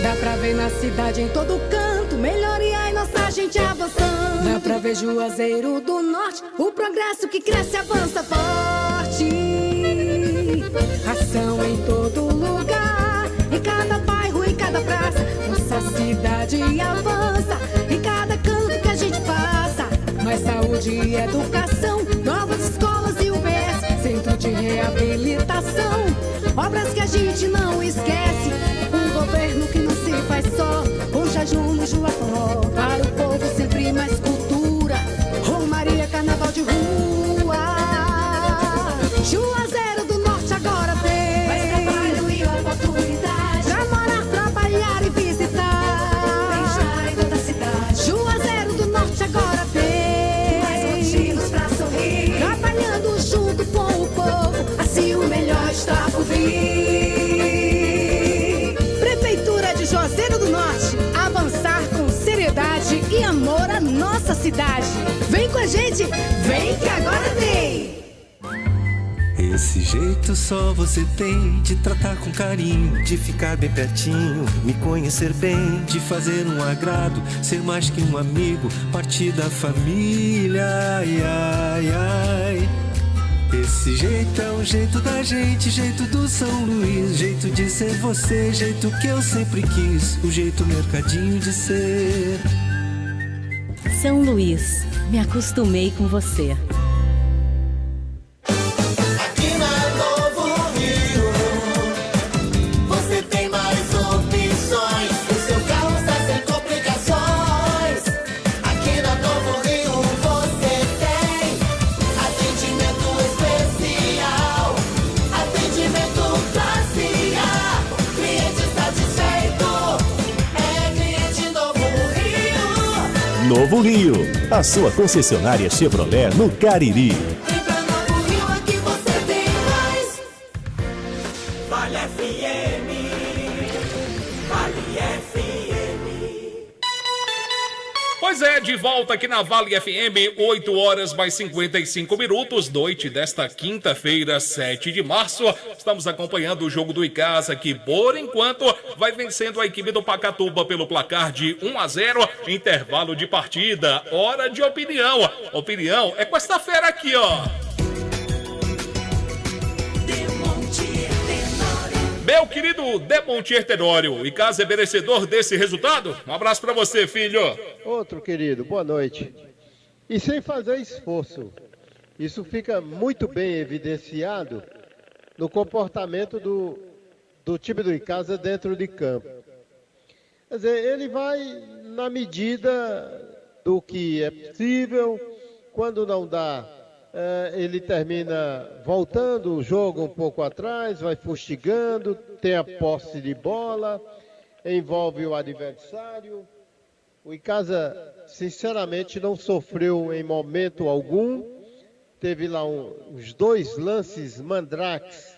Dá pra ver na cidade em todo canto, melhoria e nossa gente avançando. Dá pra ver Juazeiro do Norte, o progresso que cresce e avança forte. Ação em todo lugar, em cada bairro, em cada praça. Nossa cidade avança, em cada canto que a gente passa. Mais saúde e educação, novas escolas e UBS, centro de reabilitação, obras que a gente não esquece. Governo que não se faz só, com jejum no Juaforró. Para o povo sempre mais cultura, Romaria, carnaval de rua. Juazeiro do Norte agora tem mais trabalho e oportunidade pra morar, trabalhar e visitar. Bem-estar em toda a cidade. Juazeiro do Norte agora tem mais motivos pra sorrir, trabalhando junto com o povo, assim o melhor está por vir. Juazeiro do Norte, avançar com seriedade e amor à nossa cidade. Vem com a gente, vem que agora tem! Esse jeito só você tem de tratar com carinho, de ficar bem pertinho, me conhecer bem, de fazer um agrado, ser mais que um amigo, parte da família, ai, ai, ai. Esse jeito é o jeito da gente, jeito do São Luís, jeito de ser você, jeito que eu sempre quis, o jeito mercadinho de ser. São Luís, me acostumei com você. Aqui na Novo Rio, você tem mais opções, o seu carro está sem complicações. Aqui na Novo Rio você tem atendimento especial, atendimento classe A, cliente satisfeito Novo Rio, a sua concessionária Chevrolet no Cariri. Entra Novo Rio, aqui você tem mais. Vale FM. Vale FM. Pois é, de volta aqui na Vale FM, 8 horas mais 55 minutos, noite desta quinta-feira, 7 de março. Estamos acompanhando o jogo do Icasa, que por enquanto vai vencendo a equipe do Pacatuba pelo placar de 1-0, intervalo de partida. Hora de opinião. Opinião é com esta fera aqui, ó. Meu querido Demontier Tenório, o Icasa é merecedor desse resultado? Um abraço pra você, filho. Outro querido, boa noite. E sem fazer esforço, isso fica muito bem evidenciado no comportamento do time do Icasa dentro de campo. Quer dizer, ele vai na medida do que é possível, quando não dá, ele termina voltando o jogo um pouco atrás, vai fustigando, tem a posse de bola, envolve o adversário. O Icasa, sinceramente, não sofreu em momento algum. Teve lá uns 2 lances mandrakes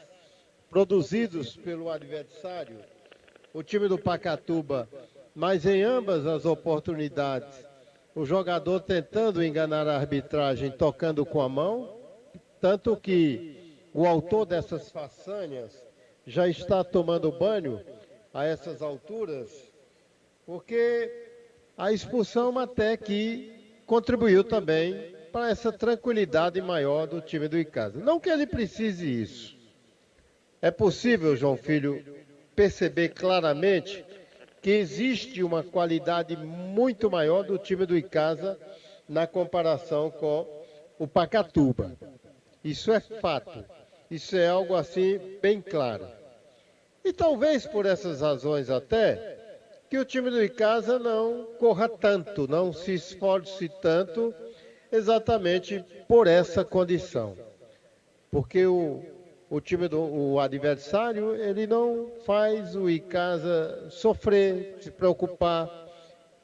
produzidos pelo adversário, o time do Pacatuba, mas em ambas as oportunidades, o jogador tentando enganar a arbitragem, tocando com a mão, tanto que o autor dessas façanhas já está tomando banho a essas alturas, porque a expulsão até que contribuiu também para essa tranquilidade maior do time do Icasa. Não que ele precise isso. É possível, João Filho, perceber claramente que existe uma qualidade muito maior do time do Icasa na comparação com o Pacatuba. Isso é fato. Isso é algo assim bem claro. E talvez por essas razões até, que o time do Icasa não corra tanto, não se esforce tanto, exatamente por essa condição. Porque o time o adversário, ele não faz o Icasa sofrer, se preocupar.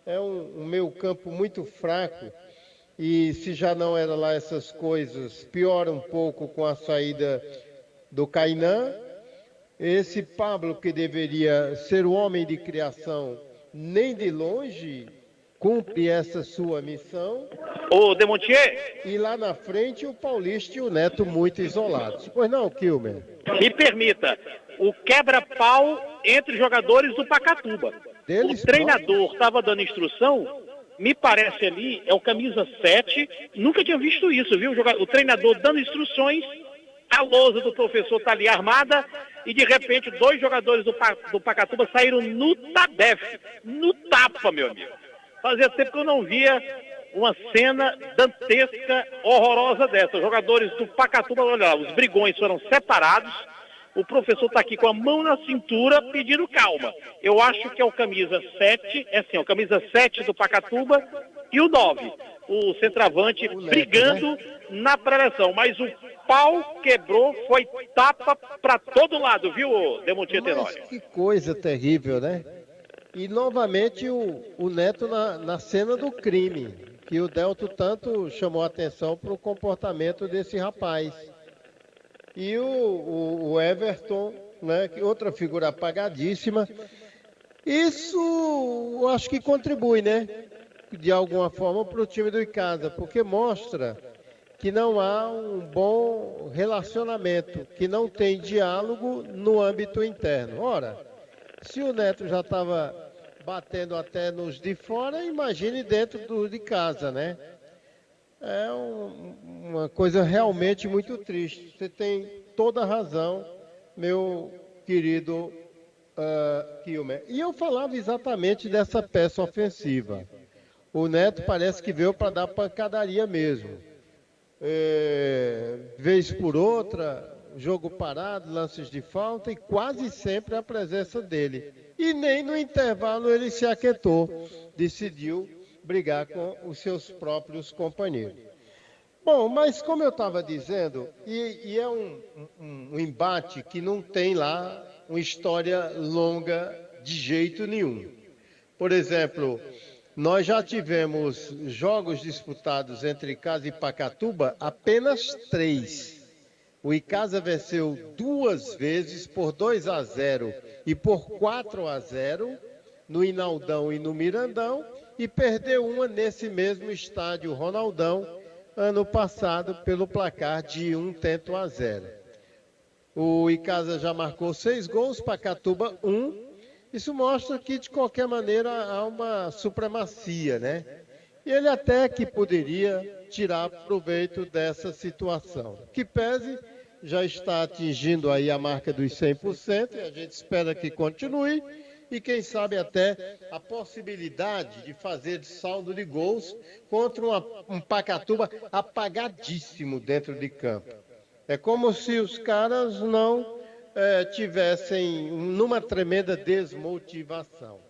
É um meio campo muito fraco e se já não era lá essas coisas, piora um pouco com a saída do Cainã. Esse Pablo, que deveria ser o homem de criação, nem de longe cumpre essa sua missão. Ô, Demontier. E lá na frente o Paulista e o Neto muito isolados. Pois não, Kilmer? Me permita, o quebra-pau entre jogadores do Pacatuba. O treinador estava dando instrução, me parece ali, é o camisa 7, nunca tinha visto isso, viu? O treinador dando instruções, a lousa do professor está ali armada, e de repente 2 jogadores do Pacatuba saíram no tabefe, no tapa, meu amigo. Fazia tempo que eu não via uma cena dantesca, horrorosa dessa. Os jogadores do Pacatuba, olha lá, os brigões foram separados. O professor está aqui com a mão na cintura pedindo calma. Eu acho que é o camisa 7, o camisa 7 do Pacatuba e o 9, o centroavante, brigando na preleção. Mas o pau quebrou, foi tapa para todo lado, viu, Demontier Tenório? Que coisa terrível, né? E novamente o Neto na cena do crime, que o Delto tanto chamou a atenção para o comportamento desse rapaz. E o Everton, né, que outra figura apagadíssima. Isso eu acho que contribui, né, de alguma forma para o time do Icasa, porque mostra que não há um bom relacionamento, que não tem diálogo no âmbito interno. Ora, se o Neto já estava batendo até nos de fora, imagine dentro do de casa, né? É uma coisa realmente muito triste. Você tem toda a razão, meu querido Kilmer. E eu falava exatamente dessa peça ofensiva. O Neto parece que veio para dar pancadaria mesmo. Vez por outra, jogo parado, lances de falta e quase sempre a presença dele. E nem no intervalo ele se aquietou, decidiu brigar com os seus próprios companheiros. Bom, mas como eu estava dizendo, e é um embate que não tem lá uma história longa de jeito nenhum. Por exemplo, Nós já tivemos jogos disputados entre Icasa e Pacatuba, apenas 3. O Icasa venceu 2 vezes por 2-0 e por 4-0 no Inaldão e no Mirandão, e perdeu uma nesse mesmo estádio Ronaldão ano passado pelo placar de 1-0. O Icasa já marcou 6 gols, Pacatuba 1. Isso mostra que, de qualquer maneira, há uma supremacia, né? E ele até que poderia tirar proveito dessa situação. Que pese, já está atingindo aí a marca dos 100%, e a gente espera que continue, e quem sabe até a possibilidade de fazer saldo de gols contra um Pacatuba apagadíssimo dentro de campo. É como se os caras não tivessem numa tremenda desmotivação.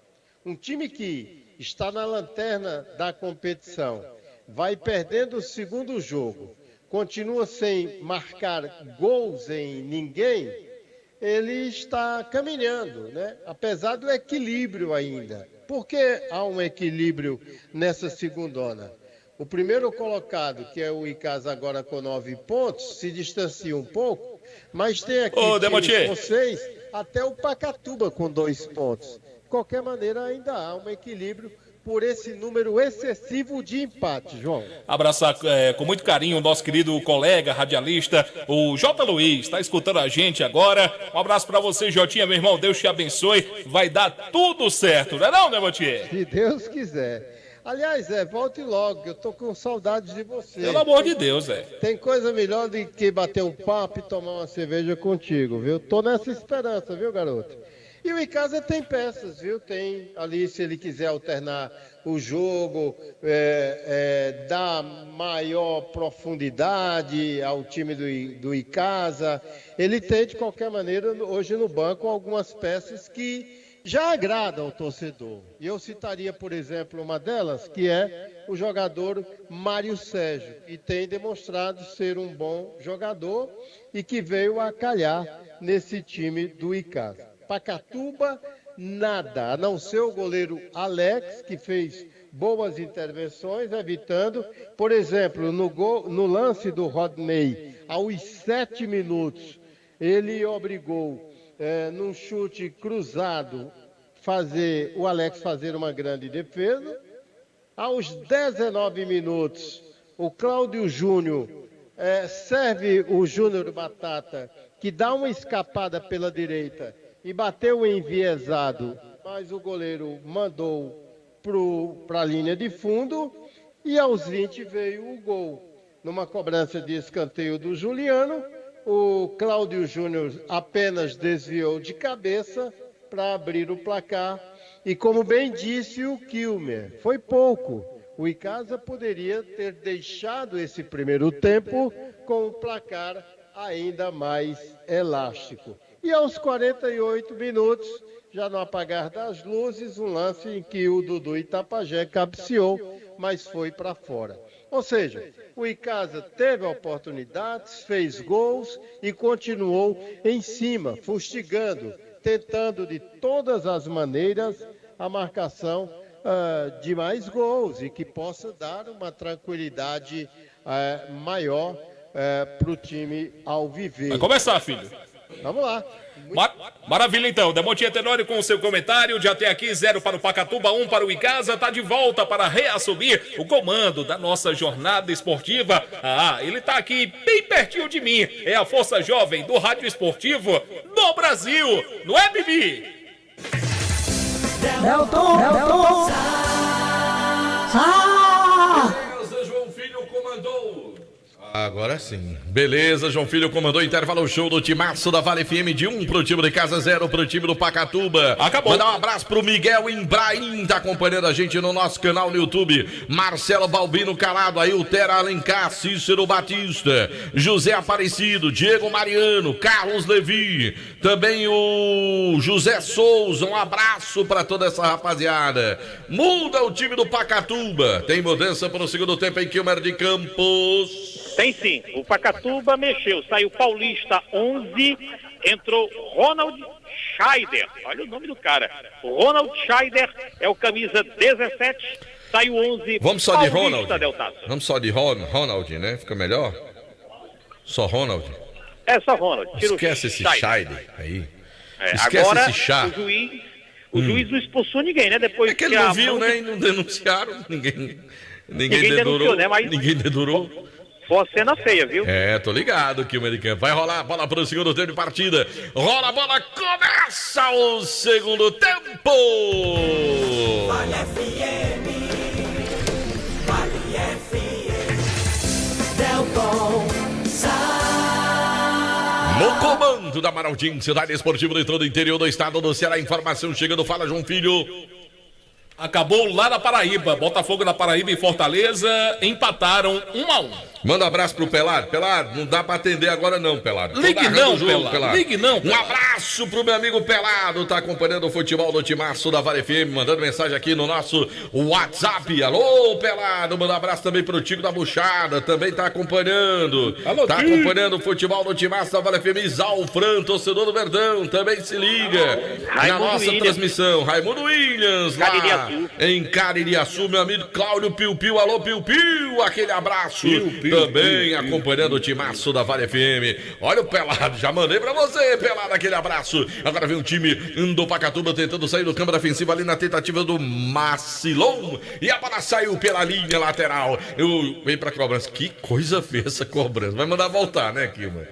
Um time que está na lanterna da competição, vai perdendo o segundo jogo, continua sem marcar gols em ninguém, ele está caminhando, né? Apesar do equilíbrio ainda. Por que há um equilíbrio nessa segundona? O primeiro colocado, que é o Icasa agora com 9 pontos, se distancia um pouco, mas tem aqui com 6, até o Pacatuba com 2 pontos. De qualquer maneira, ainda há um equilíbrio por esse número excessivo de empate, João. Abraçar com muito carinho o nosso querido colega radialista, o J. Luiz, está escutando a gente agora. Um abraço para você, Jotinha, meu irmão, Deus te abençoe, vai dar tudo certo, não é não, Demotier? Se Deus quiser. Aliás, volte logo, que eu tô com saudades de você. Pelo amor de Deus, Tem coisa melhor do que bater um papo e tomar uma cerveja contigo, viu? Tô nessa esperança, viu, garoto? E o Icasa tem peças, viu? Tem ali, se ele quiser alternar o jogo, dar maior profundidade ao time do Icasa. Ele tem, de qualquer maneira, hoje no banco, algumas peças que já agradam ao torcedor. E eu citaria, por exemplo, uma delas, que é o jogador Mário Sérgio, que tem demonstrado ser um bom jogador e que veio a calhar nesse time do Icasa. Pacatuba, nada, a não ser o goleiro Alex, que fez boas intervenções, evitando, por exemplo, no lance do Rodney, aos 7 minutos, ele obrigou, num chute cruzado, o Alex fazer uma grande defesa. Aos 19 minutos, o Cláudio Júnior serve o Júnior Batata, que dá uma escapada pela direita, e bateu enviesado, mas o goleiro mandou para a linha de fundo, e aos 20 veio o gol. Numa cobrança de escanteio do Juliano, o Cláudio Júnior apenas desviou de cabeça para abrir o placar, e como bem disse o Kilmer, foi pouco. O Icasa poderia ter deixado esse primeiro tempo com o placar ainda mais elástico. E aos 48 minutos, já no apagar das luzes, um lance em que o Dudu Itapajé cabeceou, mas foi para fora. Ou seja, o Icasa teve oportunidades, fez gols e continuou em cima, fustigando, tentando de todas as maneiras a marcação de mais gols e que possa dar uma tranquilidade maior para o time alviverde. Vai começar, filho. Vamos lá. Maravilha, então. Demontinha Tenório com o seu comentário. De até aqui, 0 para o Pacatuba, 1 para o Icasa. Está de volta para reassumir o comando da nossa jornada esportiva. Ele está aqui bem pertinho de mim. É a força jovem do rádio esportivo do Brasil. Não é, Bibi? Delton. Beleza, João Filho comandou. Agora sim. Beleza, João Filho comandou. Intervalo show do timaço da Vale FM de 1 pro time de Casa, 0 pro time do Pacatuba. Acabou. Mandar um abraço pro Miguel Imbraim, tá acompanhando a gente no nosso canal no YouTube. Marcelo Balbino Calado, aí o Tera Alencar, Cícero Batista, José Aparecido, Diego Mariano, Carlos Levi, também o José Souza. Um abraço pra toda essa rapaziada. Muda o time do Pacatuba. Tem mudança para o segundo tempo em Quilmer de Campos. Tem sim, o Pacatuba mexeu, saiu Paulista 11, entrou Ronald Scheider, olha o nome do cara, o Ronald Scheider é o camisa 17, Sai o 11. Vamos só de Paulista, Ronald. Deltaço. Vamos só de Ronald, né? Fica melhor? Só Ronald. É só Ronald. Tira Esquece esse Scheide aí. Esquece Agora, esse chá. o juiz não expulsou ninguém, né? Depois É que ele não viu, né? E não denunciaram. Ninguém dedurou. Denunciou, né? Mas Ninguém dedurou. foi uma cena feia, viu? É, tô ligado que o americano vai rolar a bola pro segundo tempo de partida. Rola a bola, começa o segundo tempo. Vale FM. Vale FM. Delton No comando da Maraldinho, Cidade Esportiva do Entrando do Interior do Estado do Ceará. Informação chegando, fala João Filho. Acabou lá na Paraíba. Botafogo da Paraíba e Fortaleza empataram 1-1. Manda um abraço pro Pelado. Pelado, não dá pra atender agora não, Pelado. Ligue não, Pelado. Ligue não, Um abraço pro meu amigo Pelado, tá acompanhando o futebol do Timaço da Vale FM, mandando mensagem aqui no nosso WhatsApp. Alô, Pelado, manda um abraço também pro Tico da Buchada, também tá acompanhando. Alô, tá Tico. acompanhando o futebol do Timaço da Vale FM. Zalfran, torcedor do Verdão, também se liga na nossa transmissão. Raimundo Williams, lá em Caririaçu, meu amigo Cláudio Piu Piu. Alô, Piu Piu, aquele abraço. Também acompanhando o Timaço da Vale FM. Olha o Pelado, já mandei pra você, Pelado, aquele abraço. Agora vem o time do Pacatuba tentando sair do campo defensivo ali na tentativa do Macilon. E a bola saiu pela linha lateral. Vem pra cobrança. Que coisa feia essa cobrança. Vai mandar voltar, né, Kilmer?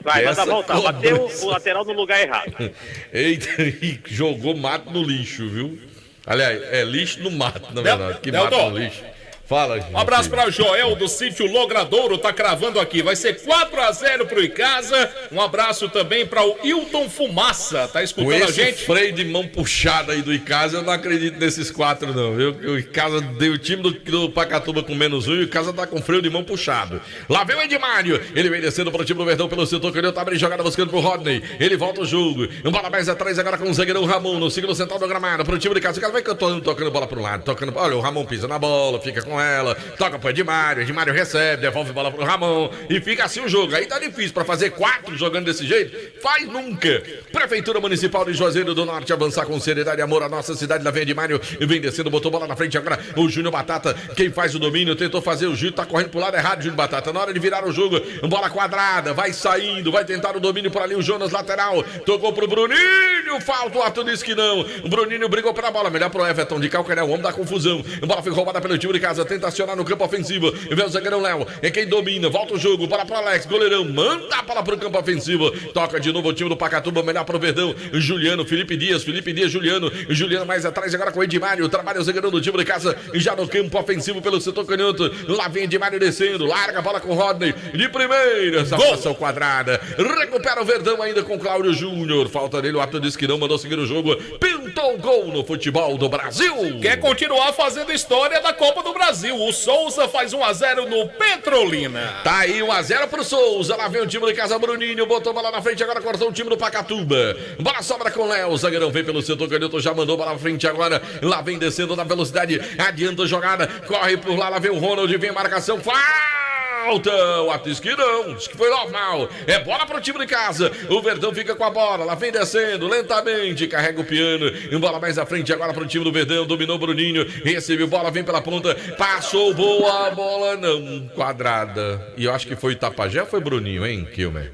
Vai mandar voltar. Bateu o lateral no lugar errado. Eita, e jogou mato no lixo, viu? Aliás, é lixo no mato, na verdade. Que mato no lixo. Fala, gente. Um abraço para Joel do sítio Logradouro, tá cravando aqui. Vai ser 4-0 pro Icasa. Um abraço também para o Hilton Fumaça, tá escutando a gente? Freio de mão puxada aí do Icasa, eu não acredito nesses 4 não, viu? O Icasa deu o time do Pacatuba com -1 e o Icasa tá com freio de mão puxado. Lá vem o Edmário, ele vem descendo pro time do Verdão pelo setor canhoto, tá bem jogada buscando pro Rodney. Ele volta o jogo. Um bola mais atrás agora com o zagueirão Ramon no segundo central do gramado pro time do Icasa. O cara vai tocando bola pro lado, tocando. Olha, o Ramon pisa na bola, fica com ela, toca pro Edmário recebe, devolve bola pro Ramon e fica assim o jogo. Aí tá difícil pra fazer 4 jogando desse jeito, faz nunca. Prefeitura Municipal de Juazeiro do Norte avançar com seriedade e amor a nossa cidade. Lá vem Edmário e vem descendo, botou bola na frente agora o Júnior Batata, quem faz o domínio, tentou fazer o giro, tá correndo pro lado errado, Júnior Batata, na hora de virar o jogo, bola quadrada, vai saindo, vai tentar o domínio por ali, o Jonas lateral, tocou pro Bruninho, falta, o Arthur disse que não, o Bruninho brigou pela bola, melhor pro Everton de Calcaia, o homem da confusão, a bola foi roubada pelo time de casa, tenta acionar no campo ofensivo, e vem o zagueirão Léo, é quem domina, volta o jogo, bola pro Alex, goleirão, manda a bola pro campo ofensivo, toca de novo o time do Pacatuba, melhor pro Verdão, Juliano, Felipe Dias, Juliano mais atrás agora com o Edmário, trabalha o zagueirão do time de casa, já no campo ofensivo pelo setor canhoto, lá vem Edmário descendo, larga a bola com o Rodney, de primeira, essa passão quadrada, recupera o Verdão ainda com Cláudio Júnior, falta dele, o Arthur disse que não, mandou seguir o jogo, pintou o gol no futebol do Brasil. Quer continuar fazendo história da Copa do Brasil, o Souza faz 1-0 no Petrolina. Tá aí 1-0 pro Souza, lá vem o time de casa, Bruninho, botou bola na frente, agora cortou o time do Pacatuba, bola sobra com o Léo, o zagueirão vem pelo setor canhoto, já mandou bola na frente agora, lá vem descendo na velocidade, adianta a jogada, corre por lá, lá vem o Ronald, vem a marcação, falta, o Atis que não, diz que foi normal, é bola pro time de casa, o Verdão fica com a bola, lá vem descendo, lentamente, carrega o piano, e bola mais à frente agora pro time do Verdão, dominou o Bruninho, recebeu bola, vem pela ponta, passou, boa, bola não, quadrada, e eu acho que foi Itapajé ou foi Bruninho, hein, Kilmer?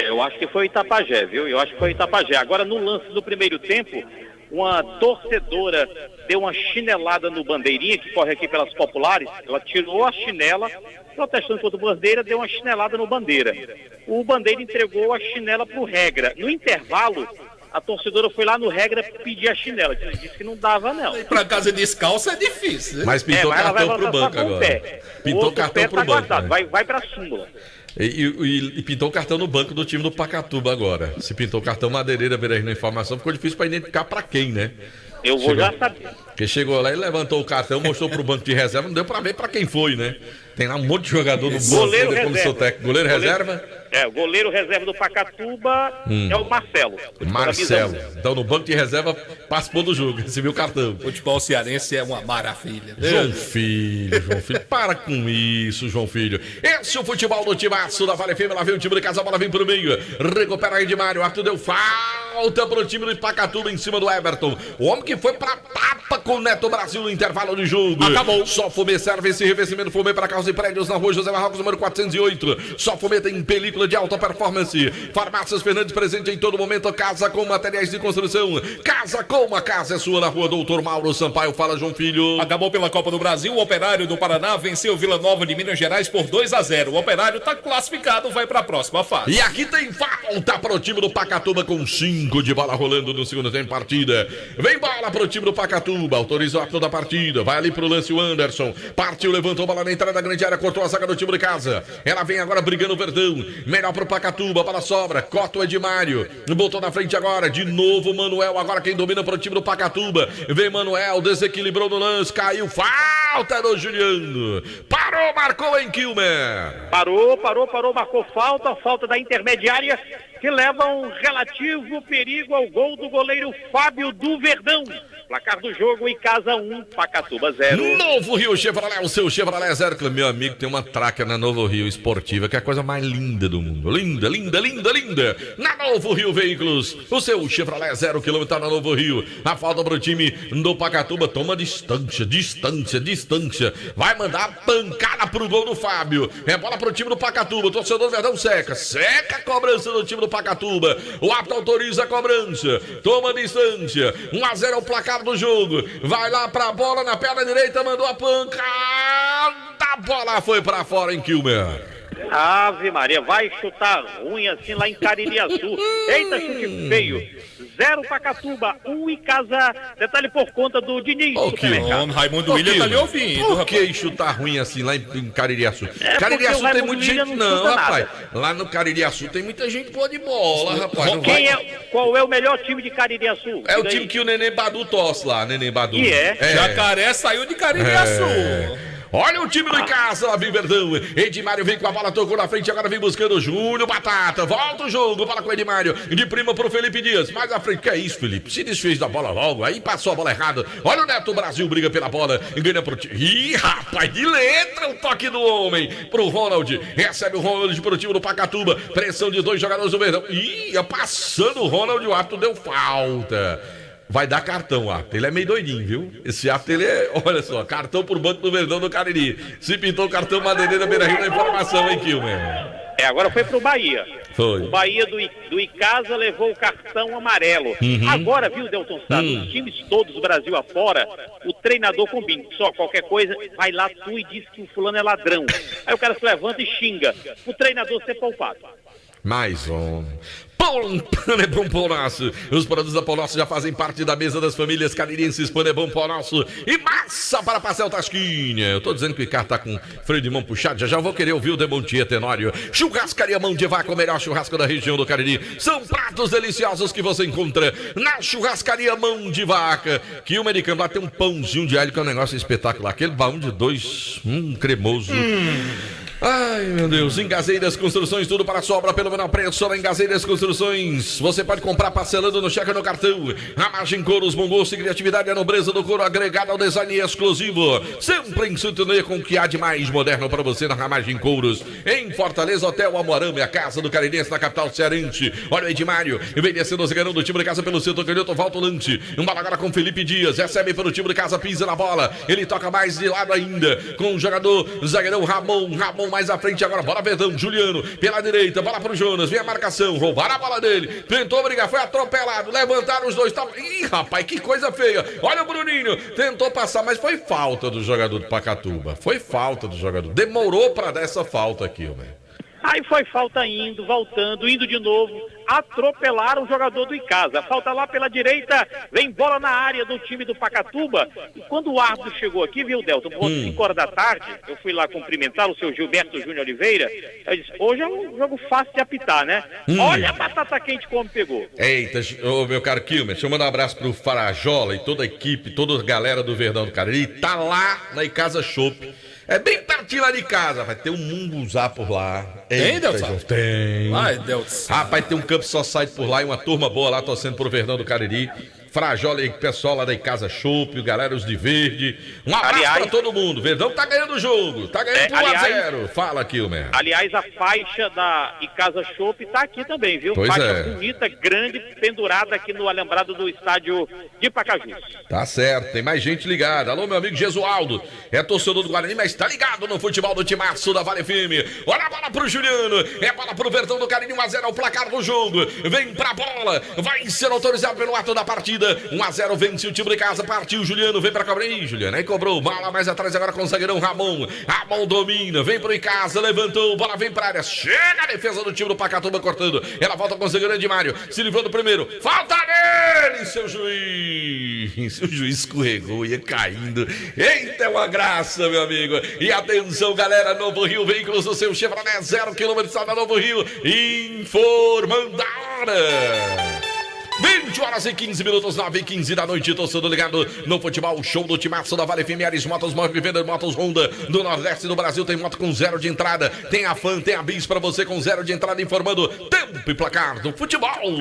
Eu acho que foi Itapajé, viu? Eu acho que foi Itapajé. Agora, no lance do primeiro tempo, uma torcedora deu uma chinelada no Bandeirinha, que corre aqui pelas Populares. Ela tirou a chinela, protestando contra o Bandeira, deu uma chinelada no Bandeira. O Bandeira entregou a chinela pro Regra. No intervalo, a torcedora foi lá no Regra pedir a chinela. Disse que não dava, não. Pra casa descalça é difícil, né? Mas pintou cartão pro banco agora. Pintou cartão pro banco. Vai pra súmula. E pintou o cartão no banco do time do Pacatuba agora. Se pintou o cartão Madeireira, Beira na informação, ficou difícil pra identificar pra quem, né? Eu vou já saber. Porque chegou lá e levantou o cartão, mostrou pro banco de reserva, não deu pra ver pra quem foi, né? Tem lá um monte de jogador no banco, depois do seu técnico. Goleiro reserva? O goleiro reserva do Pacatuba é o Marcelo. Marcelo. Então no banco de reserva participou do jogo, recebeu o cartão. O futebol cearense é uma maravilha. João Filho, para com isso, João Filho. Esse é o futebol do Timaço da Vale FM, lá vem o time de casa, a bola vem pro meio. Recupera aí de Mário, Arthur deu falta falta pro time do Pacatuba em cima do Everton. O homem que foi pra tapa com o Neto Brasil no intervalo de jogo. Acabou. Só Fumê serve esse revestimento Fumê para carros e prédios na rua José Marrocos, número 408. Só Fumê tem película de alta performance. Farmácias Fernandes presente em todo momento. Casa com materiais de construção. Casa com a casa é sua na rua Doutor Mauro Sampaio. Fala, João Filho. Acabou pela Copa do Brasil. O Operário do Paraná venceu Vila Nova de Minas Gerais por 2-0. O Operário tá classificado, vai pra próxima fase. E aqui tem falta pro time do Pacatuba com 5 de bola rolando no segundo tempo de partida. Vem bola pro time do Pacatuba. Autoriza o ato da partida. Vai ali pro lance o Anderson. Partiu, levantou a bola na entrada da grande área. Cortou a zaga do time de casa. Ela vem agora brigando o Verdão. Melhor pro Pacatuba. Bola sobra. Corta o Edmário. Botou na frente agora. De novo Manuel. Agora quem domina pro time do Pacatuba. Vem Manuel. Desequilibrou no lance. Caiu. Falta do Juliano. Parou, marcou em Kilmer. Parou, marcou falta da intermediária, que leva um relativo perigo ao gol do goleiro Fábio do Verdão. Placar do jogo, Icasa 1, Pacatuba 0. Novo Rio Chevrolet, o seu Chevrolet 0. Meu amigo, tem uma Tracker na Novo Rio Esportiva, que é a coisa mais linda do mundo. Linda. Na Novo Rio Veículos, o seu Chevrolet 0 km na Novo Rio. A falta pro time do Pacatuba, toma distância. Vai mandar pancada pro gol do Fábio. É bola pro time do Pacatuba, o torcedor do Verdão seca a cobrança do time do Pacatuba. O árbitro autoriza a cobrança, toma distância. 1-0 é o placar do jogo. Vai lá pra bola na perna direita, mandou a pancada. A bola foi pra fora em Kilmer. Ave Maria, vai chutar ruim assim lá em Caririaçu. Eita, chute feio. 0 Pacatuba, 1 Icasa. Detalhe por conta do Diniz. Raimundo William tá lhe ouvindo. Por que chutar ruim assim lá em Caririaçu? Caririaçu tem muita gente. Não, rapaz. Lá no Caririaçu tem muita gente boa de bola, rapaz. Qual é o melhor time de Caririaçu? É o time que o Neném Badu tosse lá, Neném Badu. E Jacaré saiu de Caririaçu. Olha o time do Icasa, lá vem Verdão. Edmário vem com a bola, tocou na frente, agora vem buscando o Júnior Batata. Volta o jogo, bola com o Edmário. De prima pro Felipe Dias. Mais à frente, que é isso, Felipe? Se desfez da bola logo, aí passou a bola errada. Olha o Neto Brasil, briga pela bola, ganha pro time. Ih, rapaz, de letra o toque do homem. Pro Ronald, recebe o Ronald pro time do Pacatuba. Pressão de 2 jogadores do Verdão. Ih, passando o Ronald, o árbitro deu falta. Vai dar cartão, o árbitro. Ele é meio doidinho, viu? Esse árbitro, ele é, olha só, cartão por Banco do Verdão do Cariri. Se pintou o cartão Madeireira Beira Rio na informação, hein, Kilmer? Agora foi pro Bahia. Foi. O Bahia do Icasa levou o cartão amarelo. Agora, viu, Delton Santos, os times todos do Brasil afora, o treinador combina. Só qualquer coisa, vai lá tu e diz que o fulano é ladrão. Aí o cara se levanta e xinga. O treinador ser poupado. Mais um. Panebom Pão Nosso. Os produtos da Pão Nosso já fazem parte da mesa das famílias caririenses. Panebom Pão Nosso e massa para Pastel Tasquinha. Eu tô dizendo que o cara tá com freio de mão puxado. Já vou querer ouvir o Demontia Tenório. Churrascaria Mão de Vaca, o melhor churrasco da região do Cariri. São pratos deliciosos que você encontra na Churrascaria Mão de Vaca. Que o americano lá tem um pãozinho de alho que é um negócio espetacular. Aquele baú de 2, cremoso. Ai, meu Deus. Engazeiras Construções, tudo para sua obra pelo menor preço. Só na Engazeiras Construções. Você pode comprar parcelando no cheque ou no cartão. A margem Couros, bom gosto e criatividade, a nobreza do couro agregada ao design exclusivo. Sempre em sintonia com o que há de mais moderno para você na Ramagem Couros. Em Fortaleza, Hotel Amoarama, a casa do Carirense na capital cearense. Olha o Edmário, envelhecendo o zagueirão do time de casa pelo centro canhoto, volta o lance. Um bola agora com Felipe Dias, recebe pelo time de casa, pisa na bola. Ele toca mais de lado ainda com o jogador zagueirão Ramon mais à frente agora, bola Verdão, Juliano, pela direita, bola pro Jonas, vem a marcação, roubaram a bola dele, tentou brigar, foi atropelado, levantaram os dois, Ih, rapaz, que coisa feia, olha o Bruninho, tentou passar, mas foi falta do jogador do Pacatuba, foi falta do jogador, demorou pra dar essa falta aqui, velho. Aí foi falta indo, voltando, indo de novo, atropelaram o jogador do Icasa. Falta lá pela direita, vem bola na área do time do Pacatuba. E quando o árbitro chegou aqui, viu, Delton, por 5 horas da tarde, eu fui lá cumprimentar o seu Gilberto Júnior Oliveira. Eu disse, hoje é um jogo fácil de apitar, né? Olha a batata quente como pegou. Eita, meu caro Kilmer, deixa eu mandar um abraço pro Farajola e toda a equipe, toda a galera do Verdão do Cariri. Tá lá na Icasa Chopp. É bem pertinho lá de casa, vai ter um munguzá por lá. Tem, Delson? Tem. Ai, Deus. Rapaz, tem um Campo Society por lá e uma turma boa lá torcendo pro Verdão do Cariri. Frajola e pessoal lá da Casa Chopp, galera os de verde. Um abraço pra todo mundo. Verdão tá ganhando o jogo, tá ganhando por 1-0. Fala, Kilmer. Aliás, a faixa da Casa Chopp tá aqui também, viu? Pois faixa bonita, grande, pendurada aqui no alambrado do estádio de Pacajus. Tá certo, tem mais gente ligada. Alô, meu amigo Jesualdo, é torcedor do Guarani, mas tá ligado no futebol do Timaço da Vale FM. Olha a bola pro Juliano, é bola pro Verdão do Cariri, 1-0 ao placar do jogo. Vem pra bola, vai ser autorizado pelo ato da partida. 1-0, vence o time de casa, partiu Juliano, vem pra cobrar. Ih, Juliano, aí cobrou, bola mais atrás agora com o zagueirão Ramon. Ramon domina, vem pro Icasa, levantou, bola vem pra área, chega a defesa do time do Pacatuba cortando. Ela volta com o zagueirão de Mário, se livrou do primeiro, falta nele, seu juiz. O juiz escorregou, ia caindo. Eita, é uma graça, meu amigo. E atenção, galera, Novo Rio, veículos do seu Chevrolet, 0 km da Novo Rio, informando a hora. 20h15, 9h15 da noite, torcedor ligado no futebol, show do Timaço da Vale FM, Ares Motos, Move Venda Motos Honda, do Nordeste do Brasil, tem moto com 0 de entrada, tem a Fan, tem a Bis pra você com 0 de entrada, informando tempo e placar do futebol.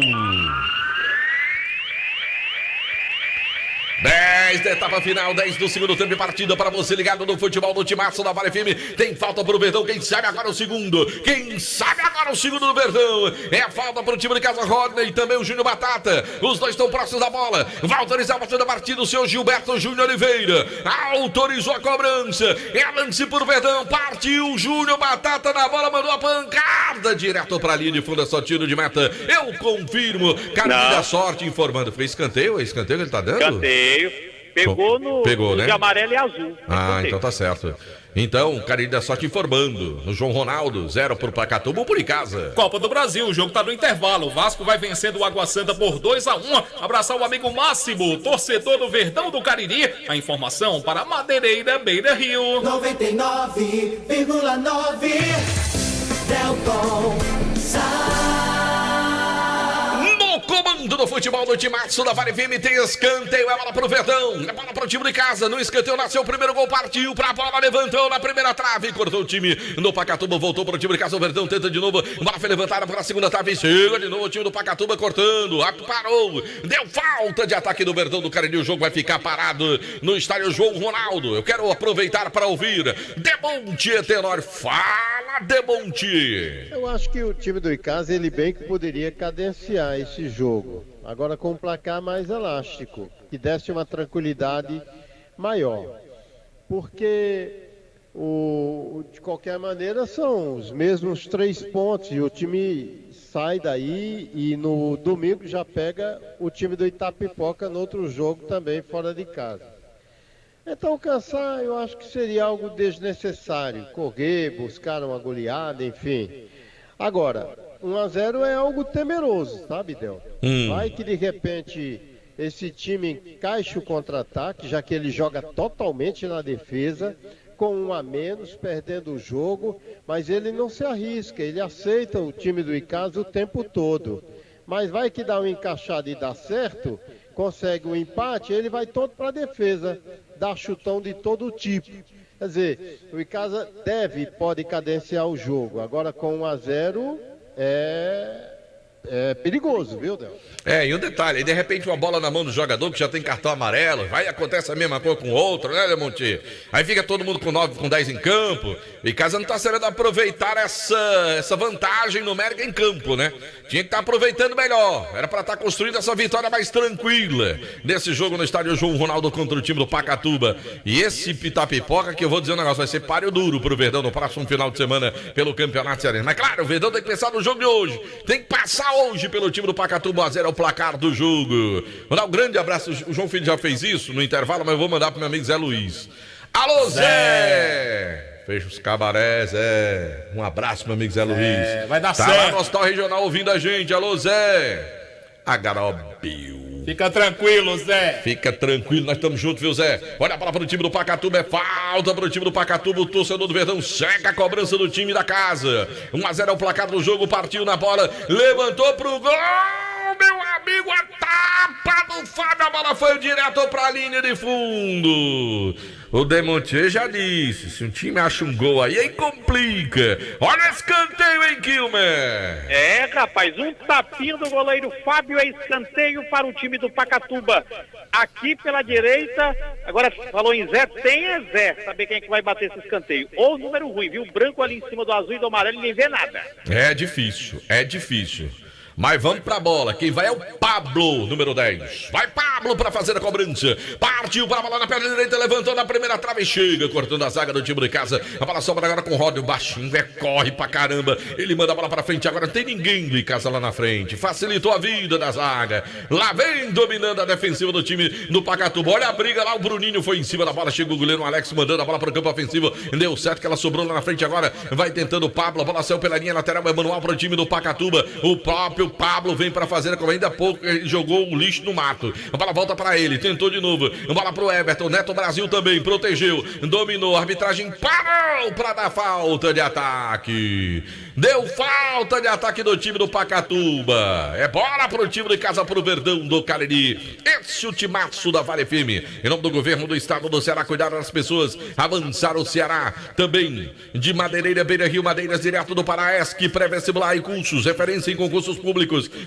10 da etapa final, 10 do segundo tempo de partida para você ligado no futebol do Timaço da Vale FM. Tem falta pro Verdão, quem sabe agora o segundo. Quem sabe agora o segundo do Verdão. É a falta pro time de casa Rodney e também o Júnior Batata. Os dois estão próximos da bola. Vai autorizar a batida da partida o seu Gilberto Júnior Oliveira. Autorizou a cobrança. É lance pro Verdão. Partiu o Júnior Batata na bola, mandou a pancada direto pra linha de fundo, é só tiro de meta. Eu confirmo. Carlinhos da Sorte informando. Foi escanteio? É escanteio que ele tá dando? Escanteio. Pegou no né? de amarelo e azul. Ah, então tá certo. Então, Carlinhos da Sorte informando. O João Ronaldo, 0 por Pacatuba, 1 por Icasa. Copa do Brasil, o jogo tá no intervalo. O Vasco vai vencendo o Água Santa por 2-1. Abraçar o amigo Máximo, torcedor do Verdão do Cariri. A informação para Madeireira Beira Rio. 99,9 Delton Comando do futebol do Timaço da Vale FM, tem escanteio, é bola pro Verdão, é bola pro time de casa, no escanteio nasceu o primeiro gol, partiu pra bola, levantou na primeira trave, cortou o time do Pacatuba, voltou pro time de casa, o Verdão tenta de novo, bola foi levantada pra segunda trave, chega de novo o time do Pacatuba cortando, parou, deu falta de ataque do Verdão do Cariri, o jogo vai ficar parado no estádio João Ronaldo. Eu quero aproveitar para ouvir Demonte Tenório, fala Demonte. Eu acho que o time do Icasa, ele bem que poderia cadenciar esse jogo, agora com um placar mais elástico, que desse uma tranquilidade maior, porque de qualquer maneira são os mesmos 3 pontos e o time sai daí e no domingo já pega o time do Itapipoca no outro jogo também fora de casa. Então cansar eu acho que seria algo desnecessário, correr, buscar uma goleada, enfim. Agora, 1-0 é algo temeroso, sabe, Del? Vai que de repente esse time encaixa o contra-ataque, já que ele joga totalmente na defesa, com 1 a menos, perdendo o jogo, mas ele não se arrisca, ele aceita o time do Icasa o tempo todo. Mas vai que dá uma encaixada e dá certo, consegue um empate, ele vai todo para a defesa, dá chutão de todo tipo. Quer dizer, o Icasa pode cadenciar o jogo, agora com 1-0 é perigoso, viu, Del? E um detalhe, de repente uma bola na mão do jogador que já tem cartão amarelo, vai acontecer a mesma coisa com outro, né, Lemonte? Aí fica todo mundo com 9, com 10 em campo, e Icasa não tá sabendo aproveitar essa vantagem numérica em campo, né? Tinha que estar aproveitando melhor, era pra estar construindo essa vitória mais tranquila nesse jogo no estádio João Ronaldo contra o time do Pacatuba. E esse Itapipoca, que eu vou dizer um negócio, vai ser páreo duro pro Verdão no próximo final de semana pelo Campeonato Cearense. Mas claro, o Verdão tem que pensar no jogo de hoje, tem que passar hoje pelo time do Pacatuba, 1-0 é o placar do jogo. Mandar um grande abraço, o João Filho já fez isso no intervalo, mas eu vou mandar pro meu amigo Zé Luiz. Alô, Zé! Fecha os cabarés, um abraço, meu amigo Zé Luiz. Vai dar certo. Tá lá no Hospital Regional ouvindo a gente, alô, Zé! Agarobiu. Fica tranquilo, Zé. Fica tranquilo, nós estamos juntos, viu, Zé? Olha a bola pro time do Pacatuba, é falta pro time do Pacatuba, o torcedor do Verdão seca a cobrança do time da casa. 1-0 é o placar do jogo, partiu na bola, levantou pro gol meu amigo, a tapa do Fábio, a bola foi direto pra linha de fundo. O Demontier já disse, se um time acha um gol aí complica. Olha o escanteio, hein, Kilmer? Rapaz, um tapinho do goleiro Fábio, é escanteio para o time do Pacatuba. Aqui pela direita, agora falou em Zé, tem Zé, saber quem é que vai bater esse escanteio. Ou número ruim, viu? O branco ali em cima do azul e do amarelo, ninguém vê nada. É difícil. Mas vamos pra bola. Quem vai é o Pablo, número 10. Vai Pablo pra fazer a cobrança. Partiu para a bola na perna direita, levantou na primeira trave e chega, cortando a zaga do time de casa. A bola sobra agora com o Ródio, baixinho, corre pra caramba. Ele manda a bola pra frente, agora não tem ninguém de casa lá na frente. Facilitou a vida da zaga. Lá vem dominando a defensiva do time do Pacatuba. Olha a briga lá, o Bruninho foi em cima da bola. Chega o goleiro Alex mandando a bola pro campo ofensivo. Deu certo que ela sobrou lá na frente agora. Vai tentando o Pablo, a bola saiu pela linha lateral, é manual pro time do Pacatuba. O próprio Pablo vem pra fazer, como ainda há pouco ele jogou o lixo no mato. A bola volta pra ele, tentou de novo. A bola pro Everton, Neto Brasil também, protegeu, dominou, a arbitragem parou pra dar falta de ataque. Deu falta de ataque do time do Pacatuba. É bola pro time de casa, pro Verdão do Cariri. Esse é o timaço da Vale FM. Em nome do governo do estado do Ceará, cuidar das pessoas, avançar o Ceará. Também de Madeireira, Beira Rio, Madeiras, direto do Paraesc, pré-vestibular e cursos, referência em concursos públicos,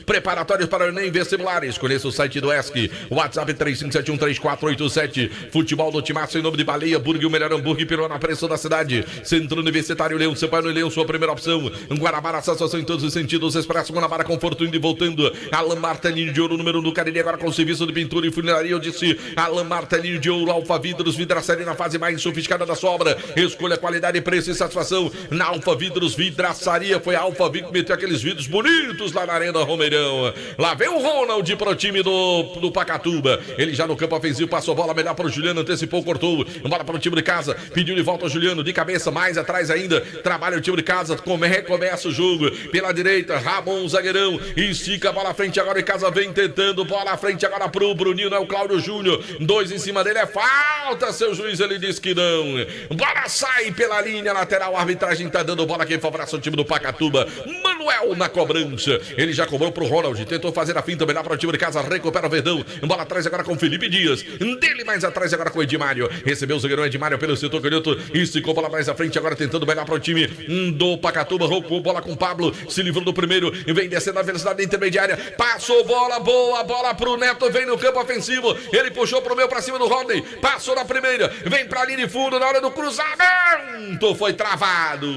preparatórios para o Enem vestibulares. Conheça o site do ESC, WhatsApp 35713487. Futebol do timaço em nome de Baleia, Burger, o melhor hambúrguer pelo na preço da cidade. Centro Universitário Leão, Sampaio e Leão, sua primeira opção. Guarabara, satisfação em todos os sentidos. Expresso Guanabara, conforto indo e voltando. Alain Martelinho de Ouro, número 1 do Cariri, agora com serviço de pintura e funilaria. Eu disse Alain Martelinho de Ouro, Alfa Vidros, vidraçaria na fase mais sofisticada da sua obra. Escolha qualidade, preço e satisfação na Alfa Vidros, vidraçaria. Foi a Alfa Vidros que meteu aqueles vidros bonitos lá na Arena Romeirão. Lá vem o Ronald pro time do Pacatuba. Ele já no campo ofensivo, passou a bola melhor para o Juliano, antecipou, cortou. Bola para o time de casa, pediu de volta o Juliano, de cabeça, mais atrás ainda. Trabalha o time de casa, recomeça o jogo. Pela direita, Ramon, zagueirão, estica a bola à frente agora em casa, vem tentando, bola à frente agora pro Bruninho, não é o Cláudio Júnior. 2 em cima dele, é falta, seu juiz, ele diz que não. Bola sai pela linha lateral, a arbitragem tá dando bola, quem favorece o time do Pacatuba. Manuel na cobrança, ele já cobrou pro Ronald, tentou fazer a finta, melhor para o time de casa, recupera o Verdão. Bola atrás agora com Felipe Dias, dele mais atrás agora com o Edmário. Recebeu o zagueirão Edmário pelo setor canhoto, esticou bola mais à frente agora tentando melhor para o time do Pacatuba. Roubou bola com o Pablo, se livrou do primeiro, vem descendo a velocidade intermediária, passou bola boa, bola pro Neto, vem no campo ofensivo, ele puxou pro meio pra cima do Rodney, passou na primeira, vem pra linha de fundo na hora do cruzamento, foi travado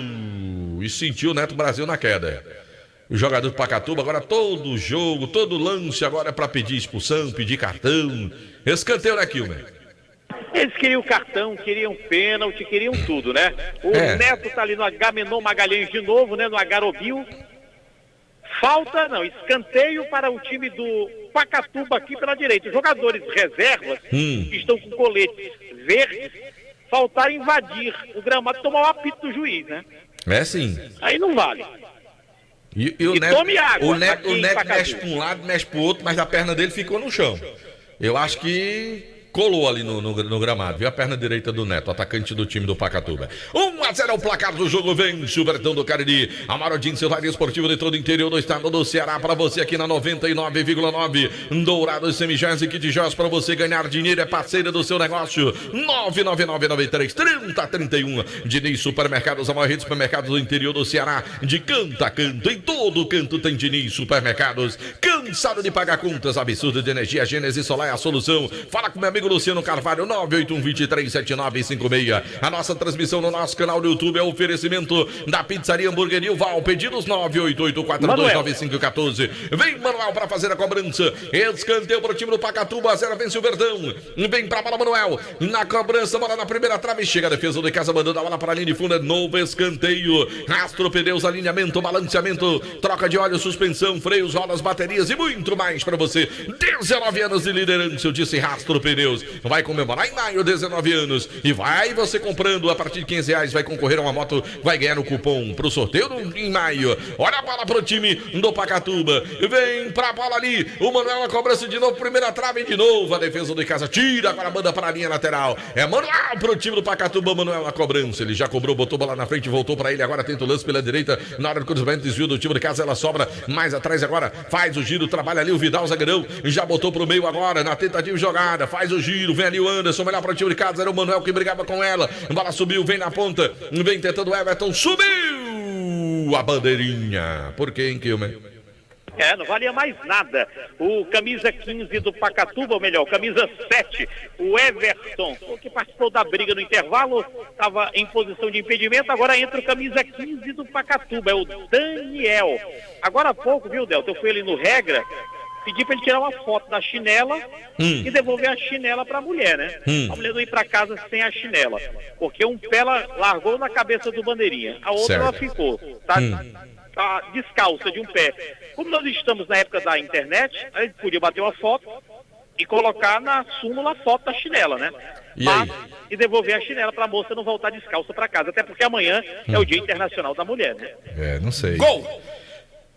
e sentiu o Neto Brasil na queda. O jogador do Pacatuba, agora todo jogo, todo lance agora é pra pedir expulsão, pedir cartão. Escanteio, né, Kilmer? Eles queriam cartão, queriam pênalti, queriam tudo, né? O Neto tá ali no Agamenon Magalhães de novo, né? No Agarobil. Falta, não, escanteio para o time do Pacatuba aqui pela direita. Os jogadores reservas que estão com coletes verdes, faltaram invadir o gramado, tomar o apito do juiz, né? É sim. Aí não vale. E o Neto, tome água. O Neto mexe para um lado, mexe para o outro, mas a perna dele ficou no chão. Eu acho que colou ali no gramado, viu a perna direita do Neto, atacante do time do Pacatuba. 1-0 é o placar do jogo, vence o Verdão do Cariri. Amarodinho, seu rádio esportivo de todo o interior do estado do Ceará, para você aqui na 99,9. Dourados Semijóias e Kit Joias, para você ganhar dinheiro, é parceira do seu negócio. 999933031. Diniz Supermercados, a maior rede de supermercados do interior do Ceará, de canto a canto, em todo canto tem Diniz Supermercados. Cansado de pagar contas absurdas de energia, Gênesis Solar é a solução. Fala com meu amigo Luciano Carvalho, 981237956. A nossa transmissão no nosso canal do YouTube é o oferecimento da Pizzaria Hamburgueria Val. Pedidos 988429514. Vem Manuel para fazer a cobrança. Escanteio para o time do Pacatuba, 0 vence o Verdão. Vem para a bola Manuel. Na cobrança, bola na primeira trave. Chega a defesa do casa, mandando a bola para a linha de fundo. Novo escanteio. Rastro, pneus, alinhamento, balanceamento, troca de óleo, suspensão, freios, rodas, baterias e muito mais para você. 19 anos de liderança, eu disse Rastro Pneus. Vai comemorar em maio 19 anos. E vai você comprando a partir de R$15, vai concorrer a uma moto, vai ganhar o cupom pro sorteio em maio. Olha a bola pro time do Pacatuba. Vem pra bola ali. O Manuel na cobrança de novo, primeira trave de novo. A defesa do casa tira, agora manda para a linha lateral. É Manuel pro time do Pacatuba. Manuel na cobrança. Ele já cobrou, botou bola na frente, voltou para ele. Agora tenta o lance pela direita. Na hora do cruzamento, desvio do time de casa, ela sobra mais atrás agora. Faz o giro Giro, trabalha ali o Vidal, zagueirão, já botou pro meio agora, na tentativa de jogada, faz o giro, vem ali o Anderson, melhor para o time de casa, era o Manuel que brigava com ela, a bola subiu, vem na ponta, vem tentando o Everton, subiu a bandeirinha. Por quê, hein, Kilmer? Não valia mais nada. O camisa 15 do Pacatuba, ou melhor, camisa 7, o Everton, que participou da briga no intervalo, estava em posição de impedimento, agora entra o camisa 15 do Pacatuba, é o Daniel. Agora há pouco, viu, Delta, eu fui ali no Regra, pedi para ele tirar uma foto da chinela e devolver a chinela para a mulher, né? A mulher não ir para casa sem a chinela, porque um pé ela largou na cabeça do bandeirinha, a outra ela ficou, tá descalça de um pé. Como nós estamos na época da internet, a gente podia bater uma foto e colocar na súmula a foto da chinela, né? E devolver a chinela para a moça não voltar descalça para casa, até porque amanhã é o Dia Internacional da Mulher, né? Não sei. Gol!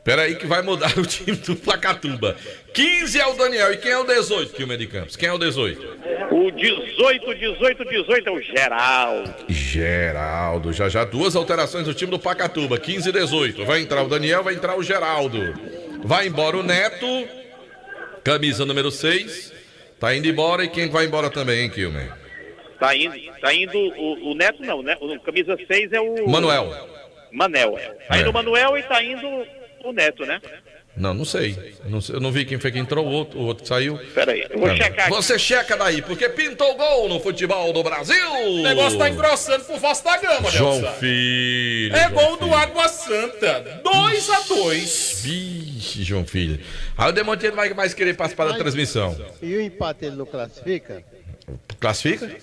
Peraí que vai mudar o time do Pacatuba. 15 é o Daniel. E quem é o 18, Kilmer de Campos? Quem é o 18? O 18 é o Geraldo. Geraldo. Já duas alterações no time do Pacatuba. 15 e 18. Vai entrar o Daniel, vai entrar o Geraldo. Vai embora o Neto. Camisa número 6. Tá indo embora. E quem vai embora também, hein, Kilmer? Tá indo o Neto não, né? O camisa 6 é o... Manel. Tá indo o Manuel e tá indo o Neto, né? Não sei. Eu não vi quem foi que entrou, o outro saiu. Peraí, eu vou checar aqui. Você checa daí, porque pintou gol no futebol do Brasil. O negócio tá engrossando por Vasta Gama, João Nelson. Filho. É gol do Água Santa. 2-2. Vixe, João Filho. Aí o Demonte vai mais querer participar da transmissão. E o empate ele não classifica? Classifica?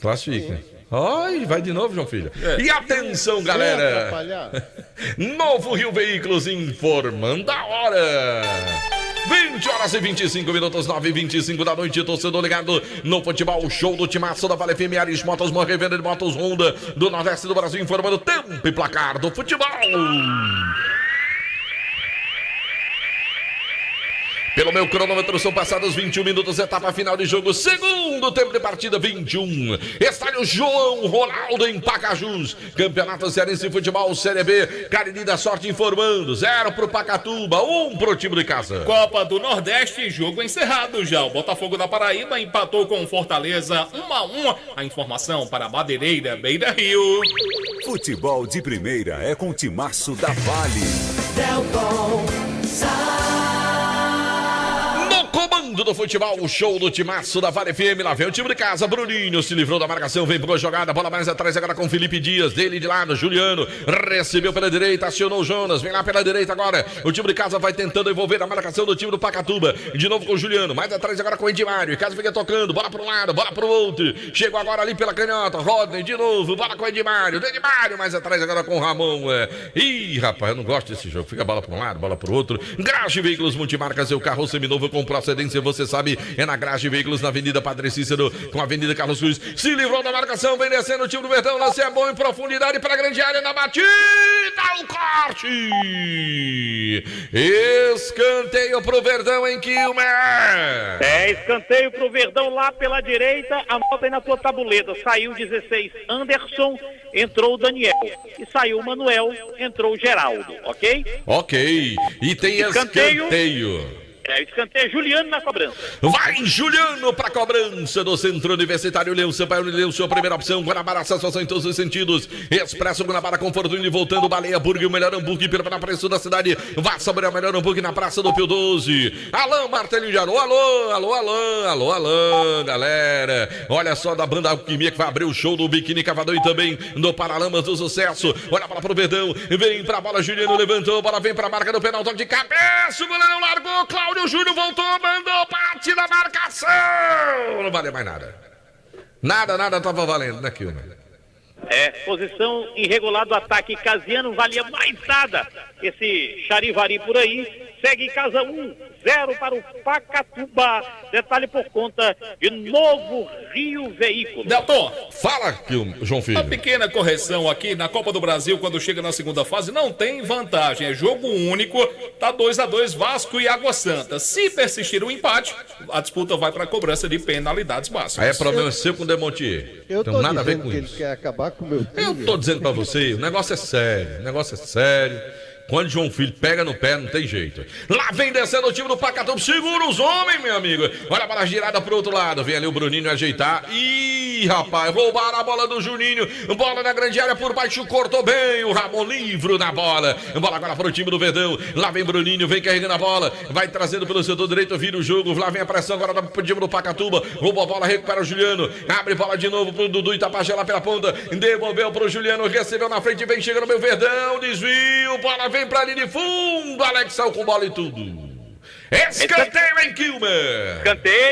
Classifica. Ai, vai de novo, João Filho. E atenção, galera. Novo Rio Veículos informando a hora. 20 horas e 25 minutos, 9h25 da noite, torcedor ligado no futebol show do Timaço da Vale FM, Ares Motos, uma revenda de motos Honda do Nordeste do Brasil, informando tempo e placar do futebol. Pelo meu cronômetro são passados 21 minutos, etapa final de jogo, segundo tempo de partida, 21. Estádio João Ronaldo em Pacajus. Campeonato Cearense de Futebol, Série B, Cariri da Sorte informando. 0 pro Pacatuba, 1 pro time de casa. Copa do Nordeste, jogo encerrado já. O Botafogo da Paraíba empatou com Fortaleza 1-1. A informação para Madeireira, Beira Rio. Futebol de primeira é com o Timaço da Vale. Delton Comando do futebol, o show do Timaço da Vale FM. Lá vem o time de casa, Bruninho se livrou da marcação, vem boa jogada, bola mais atrás agora com Felipe Dias, dele de lado, Juliano, recebeu pela direita, acionou o Jonas, vem lá pela direita agora, o time de casa vai tentando envolver a marcação do time do Pacatuba, de novo com o Juliano, mais atrás agora com o Edmário, Casa fica tocando, bola para um lado, bola para o outro, chegou agora ali pela canhota, Rodney de novo, bola com o Edmário, mais atrás agora com o Ramon. Ih, rapaz, eu não gosto desse jogo, fica bola para um lado, bola para o outro. Garage Veículos Multimarcas, seu carro seminovo com procedência, você sabe, é na Garage Veículos, na Avenida Padre Cícero, com a Avenida Carlos Cruz. Se livrou da marcação, vem descendo o time do Verdão, lance é bom em profundidade para a grande área, na batida, o corte! Escanteio pro Verdão em Kilmer. Escanteio pro Verdão lá pela direita, anota aí na tua tabuleta, saiu 16 Anderson, entrou o Daniel, e saiu o Manuel, entrou o Geraldo, ok? Ok, e tem escanteio. Escanteio, Juliano na cobrança. Vai Juliano pra cobrança do Centro Universitário Leão Sampaio. Leão, sua primeira opção. Guanabara, satisfação em todos os sentidos. Expresso Guanabara, conforto indo e voltando. Baleia Burger, o melhor hambúrguer pelo preço da cidade. Vá saborear o melhor hambúrguer na Praça do Pio 12. Alain Martelinho de Alô, alô, galera. Olha só da banda Alquimia que vai abrir o show do Biquíni Cavadão e também do Paralamas do Sucesso. Olha a bola pro Verdão. Vem pra bola, Juliano levantou. Bola vem pra marca do penal. Toque de cabeça. O goleirão largou. Cláudio Júnior voltou, mandou parte da marcação. Não vale mais nada. Nada tava valendo, né, Kilmer? Posição irregular do ataque. Casiano valia mais nada. Esse charivari por aí. Segue em casa 1-0 para o Pacatuba. Detalhe por conta de Novo Rio Veículos. Delton, fala, João Filho. Uma pequena correção aqui na Copa do Brasil, quando chega na segunda fase, não tem vantagem. É jogo único, tá 2-2 Vasco e Água Santa. Se persistir o empate, a disputa vai para a cobrança de penalidades máximas. Aí é problema seu com o Demontier. Eu tem nada a ver com que isso. Ele quer acabar com o meu time. Eu tô dizendo pra você, o negócio é sério. Quando João Filho pega no pé, não tem jeito. Lá vem descendo o time do Pacatuba. Segura os homens, meu amigo. Olha a bola girada pro outro lado. Vem ali o Bruninho ajeitar. Ih, rapaz, roubaram a bola do Juninho. Bola na grande área por baixo, cortou bem. O Ramon livre na bola. Bola agora pro time do Verdão. Lá vem Bruninho, vem carregando a bola. Vai trazendo pelo setor direito, vira o jogo. Lá vem a pressão agora pro time do Pacatuba. Roubou a bola, recupera o Juliano. Abre bola de novo pro Dudu Itapajé lá pela ponta. Devolveu pro Juliano, recebeu na frente, vem chegando meu Verdão. Desvio, bola vem pra linha de fundo. Alexão com bola e tudo. Escanteio em Quilmer.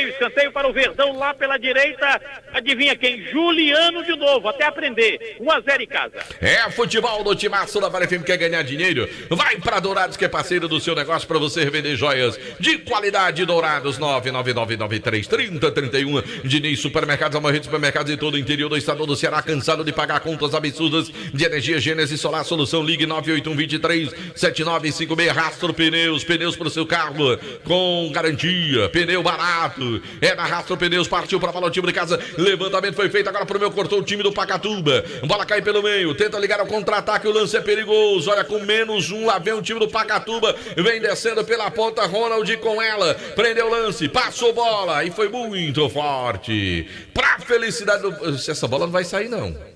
Escanteio para o Verdão lá pela direita. Adivinha quem? Juliano de novo, até aprender. 1-0 em casa. É futebol do Timaço da Vale FM. Quer ganhar dinheiro? Vai para Dourados, que é parceiro do seu negócio, para você revender joias de qualidade. Dourados 999933031. Diniz Supermercados, a maior rede de supermercados em todo o interior do estado do Ceará. Cansado de pagar contas absurdas de energia? Gênesis Solar Solução. Ligue 981237956. Rastro Pneus para o seu carro com garantia, pneu barato, é na Rastro Pneus. Partiu para falar o time de casa, levantamento foi feito, agora pro meu, cortou o time do Pacatuba, bola cai pelo meio, tenta ligar ao contra-ataque, o lance é perigoso, olha, com -1, lá vem o time do Pacatuba, vem descendo pela ponta, Ronald com ela, prendeu o lance, passou bola, e foi muito forte, pra felicidade do... Essa bola não vai sair não.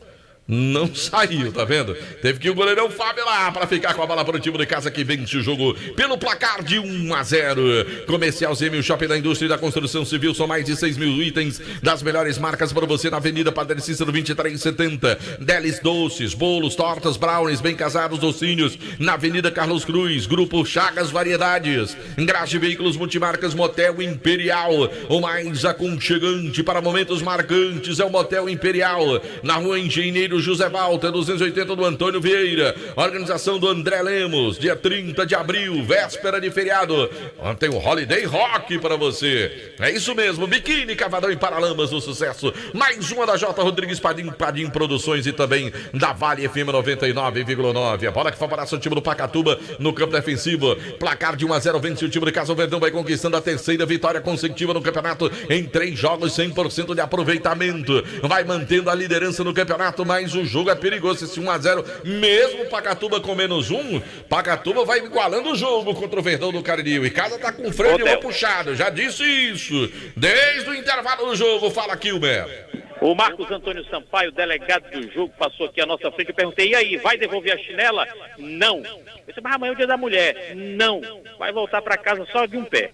Não saiu, tá vendo? Teve que ir o goleirão Fábio lá para ficar com a bola para o time de casa que vence o jogo pelo placar de 1-0. Comercial Zêmio, Shopping da Indústria e da Construção Civil. São mais de 6 mil itens das melhores marcas para você na Avenida Padre Cícero 2370. Delis Doces, bolos, tortas, brownies, bem casados, docinhos. Na Avenida Carlos Cruz, Grupo Chagas Variedades. Engraxe Veículos Multimarcas, Motel Imperial. O mais aconchegante para momentos marcantes é o Motel Imperial. Na Rua Engenheiro José Walter, 280 do Antônio Vieira. Organização do André Lemos, dia 30 de abril, véspera de feriado. Ontem o Holiday Rock para você. É isso mesmo, Biquíni, Cavadão e Paralamas do Sucesso. Mais uma da J. Rodrigues Padim Produções e também da Vale FM 99,9. A bola que favorece o time do Pacatuba no campo defensivo. Placar de 1-0 vence o time de casa. O Verdão vai conquistando a terceira vitória consecutiva no campeonato em 3 jogos, 100% de aproveitamento. Vai mantendo a liderança no campeonato, mas o jogo é perigoso, esse 1-0, mesmo Pacatuba com -1, Pacatuba vai igualando o jogo contra o Verdão do Cariri. O Icasa tá com freio de mão puxado, já disse isso, desde o intervalo do jogo. Fala, Quilmer. O Marcos Antônio Sampaio, delegado do jogo, passou aqui à nossa frente. Eu perguntei, e aí, vai devolver a chinela? Não. Eu disse, mas amanhã é o dia da mulher. Não. Vai voltar para casa só de um pé.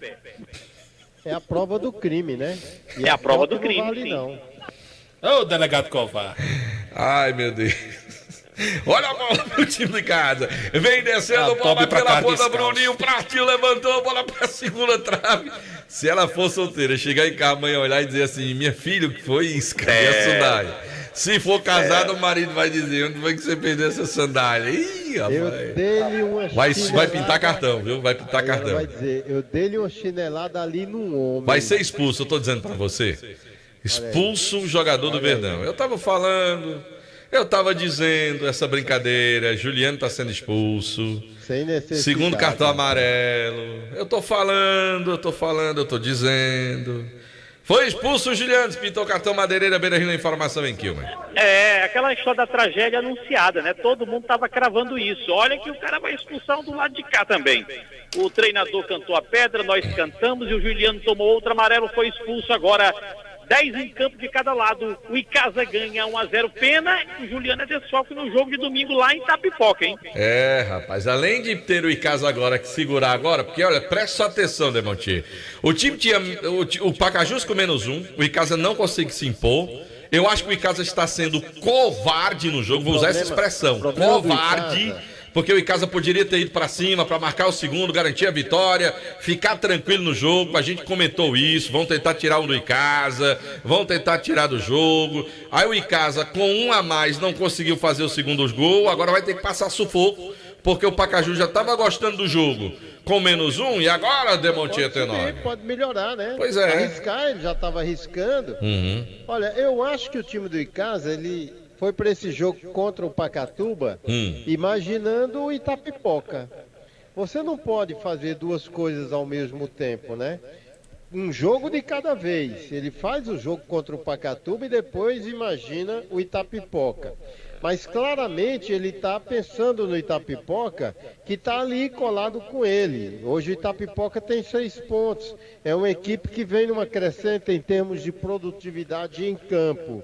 É a prova do crime, né? E é a prova do crime, vale, sim. Não. Ô, delegado Covar. Ai, meu Deus. Olha a bola pro time de casa. Vem descendo, bola pela ponta, Bruninho partiu, levantou a bola pra segunda trave. Se ela for solteira, chegar em casa amanhã, olhar e dizer assim, minha filha, o que foi isso, cara? E a sandália? Se for casado, o marido vai dizer, onde foi que você perdeu essa sandália? Ih, rapaz. Eu dei-lhe uma vai pintar cartão, viu? Vai pintar cartão. Vai dizer, eu dei-lhe uma chinelada ali no ombro. Vai ser expulso, eu tô dizendo pra você. Expulso o jogador do Verdão. Eu tava falando, eu tava dizendo essa brincadeira, Juliano tá sendo expulso. Sem necessidade. Segundo cartão amarelo. Eu tô falando, eu tô dizendo. Foi expulso o Juliano, pintou o cartão madeireira, Beira-Rio na informação em Quilmer. É, aquela história da tragédia anunciada, né? Todo mundo tava cravando isso. Olha que o cara vai expulsar do lado de cá também. O treinador cantou a pedra, nós cantamos e o Juliano tomou outro amarelo, foi expulso agora. 10 em campo de cada lado. O Icasa ganha 1-0. Pena que o Juliano é desfalque no jogo de domingo lá em Itapipoca, hein? É, rapaz, além de ter o Icasa agora que segurar agora, porque olha, presta só atenção, Demontier. O time tinha o Pacajus com -1, o Icasa não consegue se impor. Eu acho que o Icasa está sendo covarde no jogo, vou usar essa expressão, covarde. Porque o Icasa poderia ter ido para cima para marcar o segundo, garantir a vitória, ficar tranquilo no jogo. A gente comentou isso, vão tentar tirar um do Icasa, vão tentar tirar do jogo. Aí o Icasa, com um a mais, não conseguiu fazer o segundo gol, agora vai ter que passar sufoco, porque o Pacaju já estava gostando do jogo com -1 e agora Demontier Tenório. Pode melhorar, né? Pois é. Arriscar, ele já estava arriscando. Olha, eu acho que o time do Icasa, ele foi para esse jogo contra o Pacatuba, imaginando o Itapipoca. Você não pode fazer duas coisas ao mesmo tempo, né? Um jogo de cada vez. Ele faz o jogo contra o Pacatuba e depois imagina o Itapipoca. mas claramente ele está pensando no Itapipoca, que está ali colado com ele. Hoje o Itapipoca tem 6 pontos, é uma equipe que vem numa crescente em termos de produtividade em campo.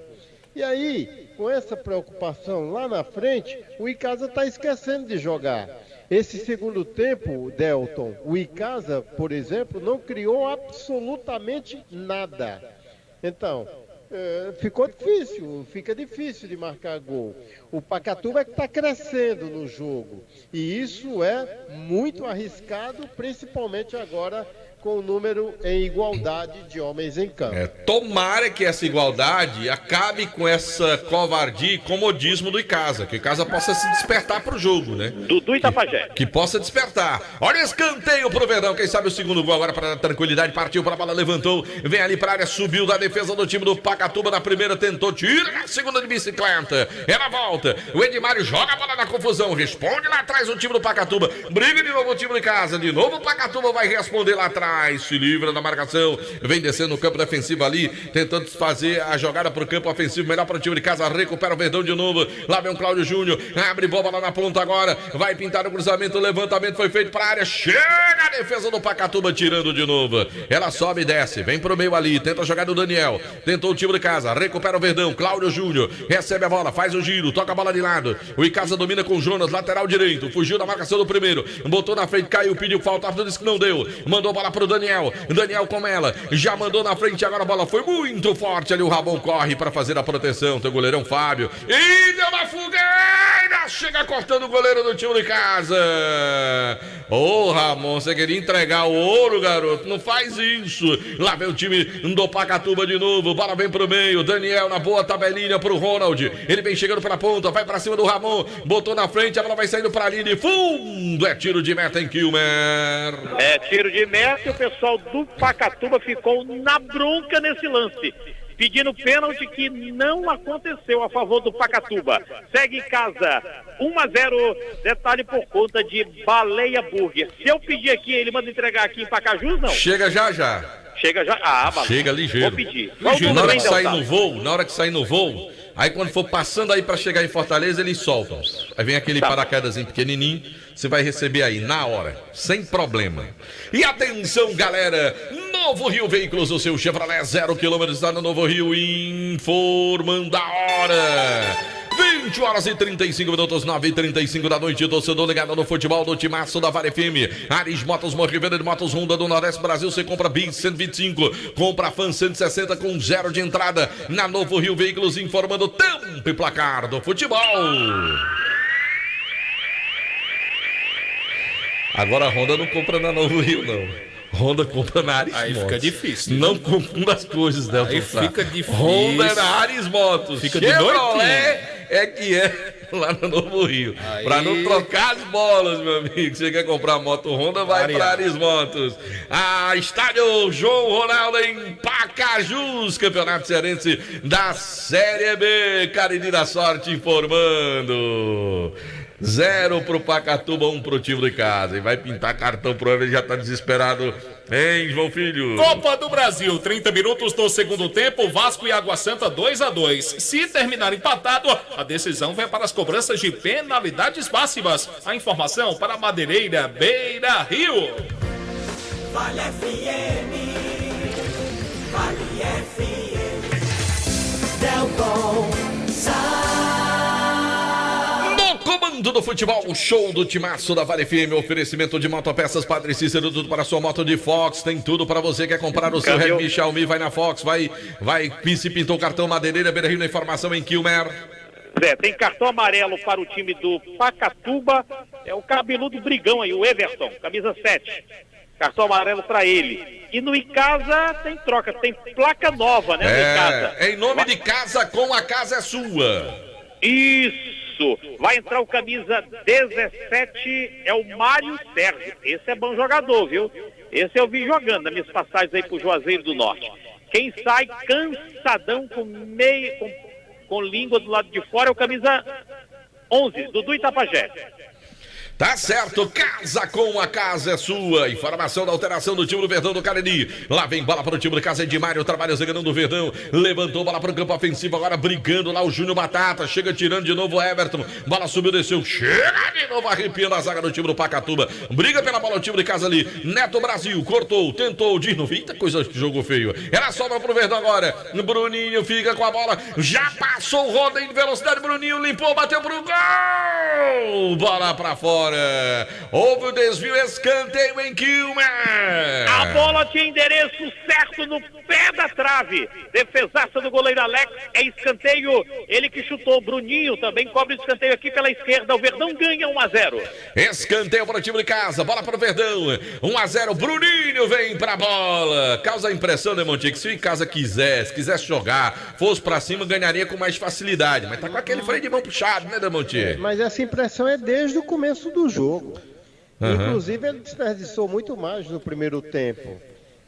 E aí, com essa preocupação lá na frente, o Icasa está esquecendo de jogar. Esse segundo tempo, Delton, o Icasa, por exemplo, não criou absolutamente nada. Então, fica difícil de marcar gol. O Pacatuba é que está crescendo no jogo. E isso é muito arriscado, principalmente agora com o número em igualdade de homens em campo. Tomara que essa igualdade acabe com essa covardia e comodismo do Icasa, que o Icasa possa se despertar pro jogo, né? Dudu Itapajé. Que possa despertar. Olha o escanteio pro Verdão, quem sabe o segundo gol agora para tranquilidade, partiu pra bola, levantou, vem ali pra área, subiu da defesa do time do Pacatuba, na primeira tentou, tira na segunda de bicicleta, ela volta, o Edmário joga a bola na confusão, responde lá atrás o time do Pacatuba, briga de novo o time do Icasa, de novo o Pacatuba vai responder lá atrás, se livra da marcação, vem descendo no campo defensivo ali, tentando fazer a jogada pro campo ofensivo, melhor para o time de Casa, recupera o Verdão de novo, lá vem o Cláudio Júnior, abre bola lá na ponta agora, vai pintar o cruzamento, o levantamento foi feito para a área, chega a defesa do Pacatuba tirando de novo, ela sobe e desce, vem pro meio ali, tenta jogar do Daniel, tentou o time de Casa, recupera o Verdão, Cláudio Júnior, recebe a bola, faz o giro, toca a bola de lado, o Icasa domina com o Jonas, lateral direito, fugiu da marcação do primeiro, botou na frente, caiu, pediu falta, o árbitro disse que não deu, mandou bola pro Daniel com ela, já mandou na frente, agora a bola foi muito forte ali, o Ramon corre para fazer a proteção, tem o goleirão Fábio, e deu uma fogueira, chega cortando o goleiro do time de Casa. Ô Ramon, você queria entregar o ouro, garoto, não faz isso. Lá vem o time do Pacatuba de novo, bola vem pro meio, Daniel na boa tabelinha pro Ronald, ele vem chegando pela ponta, vai pra cima do Ramon, botou na frente, a bola vai saindo pra linha de fundo, é tiro de meta em Quilmer. É tiro de meta e o pessoal do Pacatuba ficou na bronca nesse lance, pedindo pênalti que não aconteceu a favor do Pacatuba. Segue Casa 1-0, detalhe por conta de Baleia Burger. Se eu pedir aqui, ele manda entregar aqui em Pacajus, não? Chega já. Chega já? Ah, Baleia. Chega ligeiro. Vou pedir. Na hora que sair no voo, aí quando for passando aí pra chegar em Fortaleza, eles soltam. Aí vem aquele paraquedazinho pequenininho, você vai receber aí na hora, sem problema. E atenção, galera, Novo Rio Veículos, o seu Chevrolet 0 km está no Novo Rio, informando a hora. 20 horas e 35 minutos, 9h35 da noite, torcedor ligado no futebol do Timaço da Vale FM. Ares Motos, Morrivenda de Motos Honda do Nordeste Brasil, você compra BIS 125, compra Fan 160 com 0 de entrada na Novo Rio Veículos, informando o tempo e placar do futebol. Agora a Honda não compra na Novo Rio, não. Honda compra na Ares Motos. Aí fica difícil. Não confunda as coisas, Delton. Aí fica difícil. Honda é na Ares Motos. Fica de noite. É que é lá no Novo Rio. Aí... Pra não trocar as bolas, meu amigo. Você quer comprar moto Honda, vai pra Ares Motos. Estádio João Ronaldo em Pacajus, Campeonato Cearense da Série B. Cariri da Sorte informando. 0 pro Pacatuba, 1 pro time de Casa. E vai pintar cartão pro ele, já tá desesperado, hein, João Filho? Copa do Brasil, 30 minutos do segundo tempo, Vasco e Água Santa 2-2. Se terminar empatado, a decisão vai para as cobranças de penalidades máximas. A informação para Madeireira, Beira Rio. Vale FM, Vale FM, Delton, Comando do futebol, o show do Timaço da Vale FM, oferecimento de motopeças Padre Cícero, tudo para a sua moto de Fox, tem tudo para você, quer comprar o seu Redmi Xiaomi, vai na Fox, vai, se pintou o cartão Madeireira, Beira Rio, na informação em Quilmer. Tem cartão amarelo para o time do Pacatuba, é o cabeludo brigão aí, o Everton, camisa 7. Cartão amarelo para ele. E no Icasa tem troca, tem placa nova, né? No Icasa. É em nome de Casa, com a casa é sua. Isso. Vai entrar o camisa 17, é o Mário Sérgio. Esse é bom jogador, viu? Esse eu vi jogando nas minhas passagens aí pro Juazeiro do Norte. Quem sai cansadão com língua do lado de fora é o camisa 11, Dudu Itapajé. Tá certo, casa com a casa é sua. Informação da alteração do time do Verdão do Cariri. Lá vem bola para o time do Casa Edmário, trabalha zagueirão do Verdão. Levantou bola para o campo ofensivo, agora brigando lá o Júnior Batata. Chega tirando de novo o Everton. Bola subiu, desceu. Chega de novo arrepiando a zaga do time do Pacatuba. Briga pela bola o time de casa ali. Neto Brasil, cortou, tentou de novo. Eita coisa que jogo feio. Era só para o Verdão agora. Bruninho fica com a bola. Já passou o roda em velocidade. Bruninho limpou, bateu pro gol. Bola para fora. Houve o desvio, escanteio em Quilmer. A bola tinha endereço certo no pé da trave. Defesaça do goleiro Alex, é escanteio. Ele que chutou, Bruninho também cobre o escanteio aqui pela esquerda. O Verdão ganha 1-0. Escanteio para o time de casa, bola para o Verdão. 1-0, Bruninho vem para a bola. Causa a impressão, né, Montinho, que se o casa quisesse jogar, fosse para cima, ganharia com mais facilidade. Mas tá com aquele freio de mão puxado, né, Montinho? Mas essa impressão é desde o começo do jogo. Inclusive ele desperdiçou muito mais no primeiro tempo.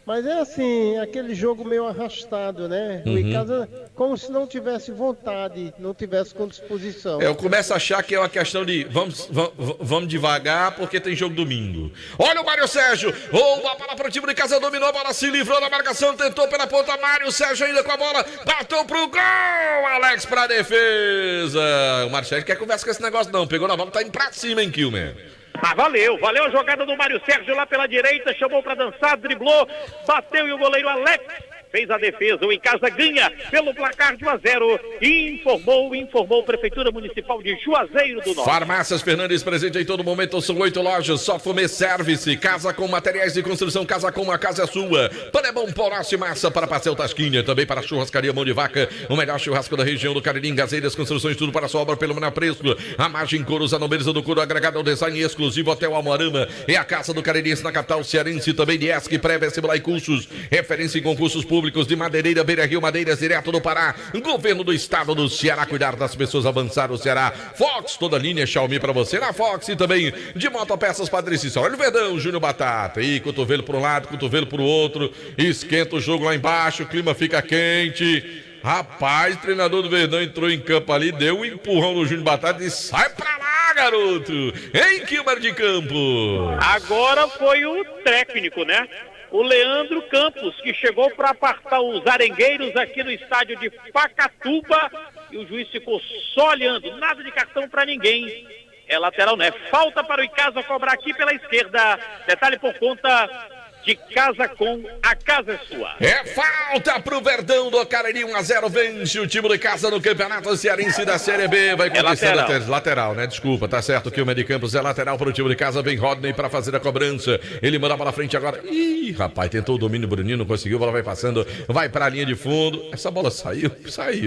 Mas é assim, aquele jogo meio arrastado, né? O Icasa como se não tivesse vontade, não tivesse com disposição. Eu começo a achar que é uma questão de vamos devagar porque tem jogo domingo. Olha o Mário Sérgio, a bola para o time de casa, dominou a bola, se livrou da marcação, tentou pela ponta, Mário Sérgio ainda com a bola, bateu pro gol, Alex pra defesa. O Mário Sérgio quer conversa com esse negócio não, pegou na bola, tá indo pra cima, hein, Quilmer? Ah, valeu a jogada do Mário Sérgio lá pela direita, chamou pra dançar, driblou, bateu e o goleiro Alex fez a defesa. O Icasa ganha pelo placar de 1-0 e informou Prefeitura Municipal de Juazeiro do Norte. Farmácias Fernandes, presente em todo momento, são 8 lojas, só Fumê Service, casa com materiais de construção, casa com a casa é sua. Panebão, Paulaço e Massa para Passeio Tasquinha, também para Churrascaria Mão de Vaca, o melhor churrasco da região do Cariri, Gazeiras, construções, tudo para sua obra pelo menor preço. A margem Coros, a nobreza do couro, agregado ao design exclusivo, Hotel Almoarama, é a casa do Caririense na capital cearense, também de ESC, pré-vestibular e cursos, referência em concursos públicos de Madeireira, Beira Rio, Madeiras, direto do Pará. Governo do Estado do Ceará, cuidar das pessoas, avançar o Ceará. Fox, toda linha Xiaomi pra você na Fox e também de motopeças Padre Cícero. Olha o Verdão, Júnior Batata. E cotovelo para um lado, cotovelo pro outro. Esquenta o jogo lá embaixo, o clima fica quente. Rapaz, o treinador do Verdão entrou em campo ali, deu um empurrão no Júnior Batata e sai pra lá, garoto. Hein, Quilmer de Campo? Agora foi o técnico, né? O Leandro Campos, que chegou para apartar os arengueiros aqui no estádio de Pacatuba, e o juiz ficou só olhando, nada de cartão para ninguém. É lateral, né? Falta para o Icasa cobrar aqui pela esquerda. Detalhe por conta de Casa com a casa é sua. É falta pro Verdão do Cariri, 1-0, vence o time de casa no Campeonato Cearense da Série B. Vai começar lateral, né? Desculpa, tá certo que o Meio de Campos é lateral pro time de casa. Vem Rodney pra fazer a cobrança. Ele manda a bola à frente agora. Ih, rapaz, tentou o domínio, Bruninho não conseguiu. A bola vai passando, vai pra linha de fundo. Essa bola saiu,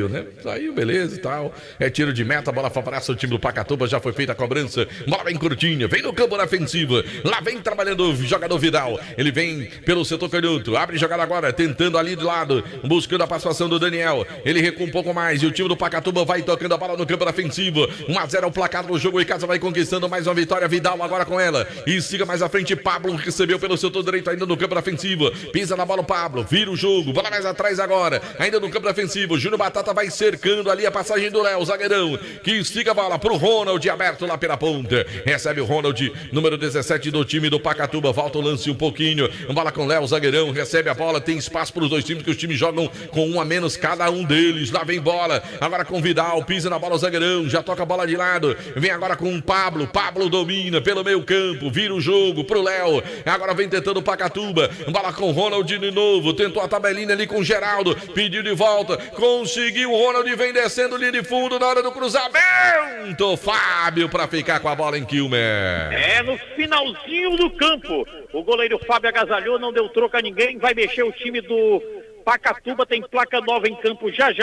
né? Saiu, beleza e tal. É tiro de meta, a bola favorece o time do Pacatuba. Já foi feita a cobrança. Bola bem curtinha, vem no campo na ofensiva. Lá vem trabalhando o jogador Vidal. Ele vem pelo setor canhoto, abre jogada agora, tentando ali do lado, buscando a participação do Daniel. Ele recua um pouco mais e o time do Pacatuba vai tocando a bola no campo defensivo. 1-0 é o placar do jogo e Casa vai conquistando mais uma vitória. Vidal agora com ela e siga mais à frente. Pablo recebeu pelo setor direito ainda no campo defensivo, pisa na bola o Pablo, vira o jogo, bola mais atrás agora, ainda no campo defensivo. Júnior Batata vai cercando ali a passagem do Léo, zagueirão, que estiga a bola pro Ronald, aberto lá pela ponta. Recebe o Ronald, número 17 do time do Pacatuba. Volta o lance um pouquinho. Bola com Léo, zagueirão, recebe a bola, tem espaço para os dois times, que os times jogam com um a menos cada um deles. Lá vem bola, agora com Vidal, pisa na bola o zagueirão, já toca a bola de lado, vem agora com o Pablo domina pelo meio campo, vira o jogo pro Léo, agora vem tentando o Pacatuba, bola com o Ronald de novo, tentou a tabelinha ali com o Geraldo, pediu de volta, conseguiu, o Ronald vem descendo linha de fundo na hora do cruzamento, Fábio para ficar com a bola em Quilmer. É no finalzinho do campo, o goleiro Fábio agasalhou, não deu troco a ninguém, vai mexer o time do Pacatuba, tem placa nova em campo já.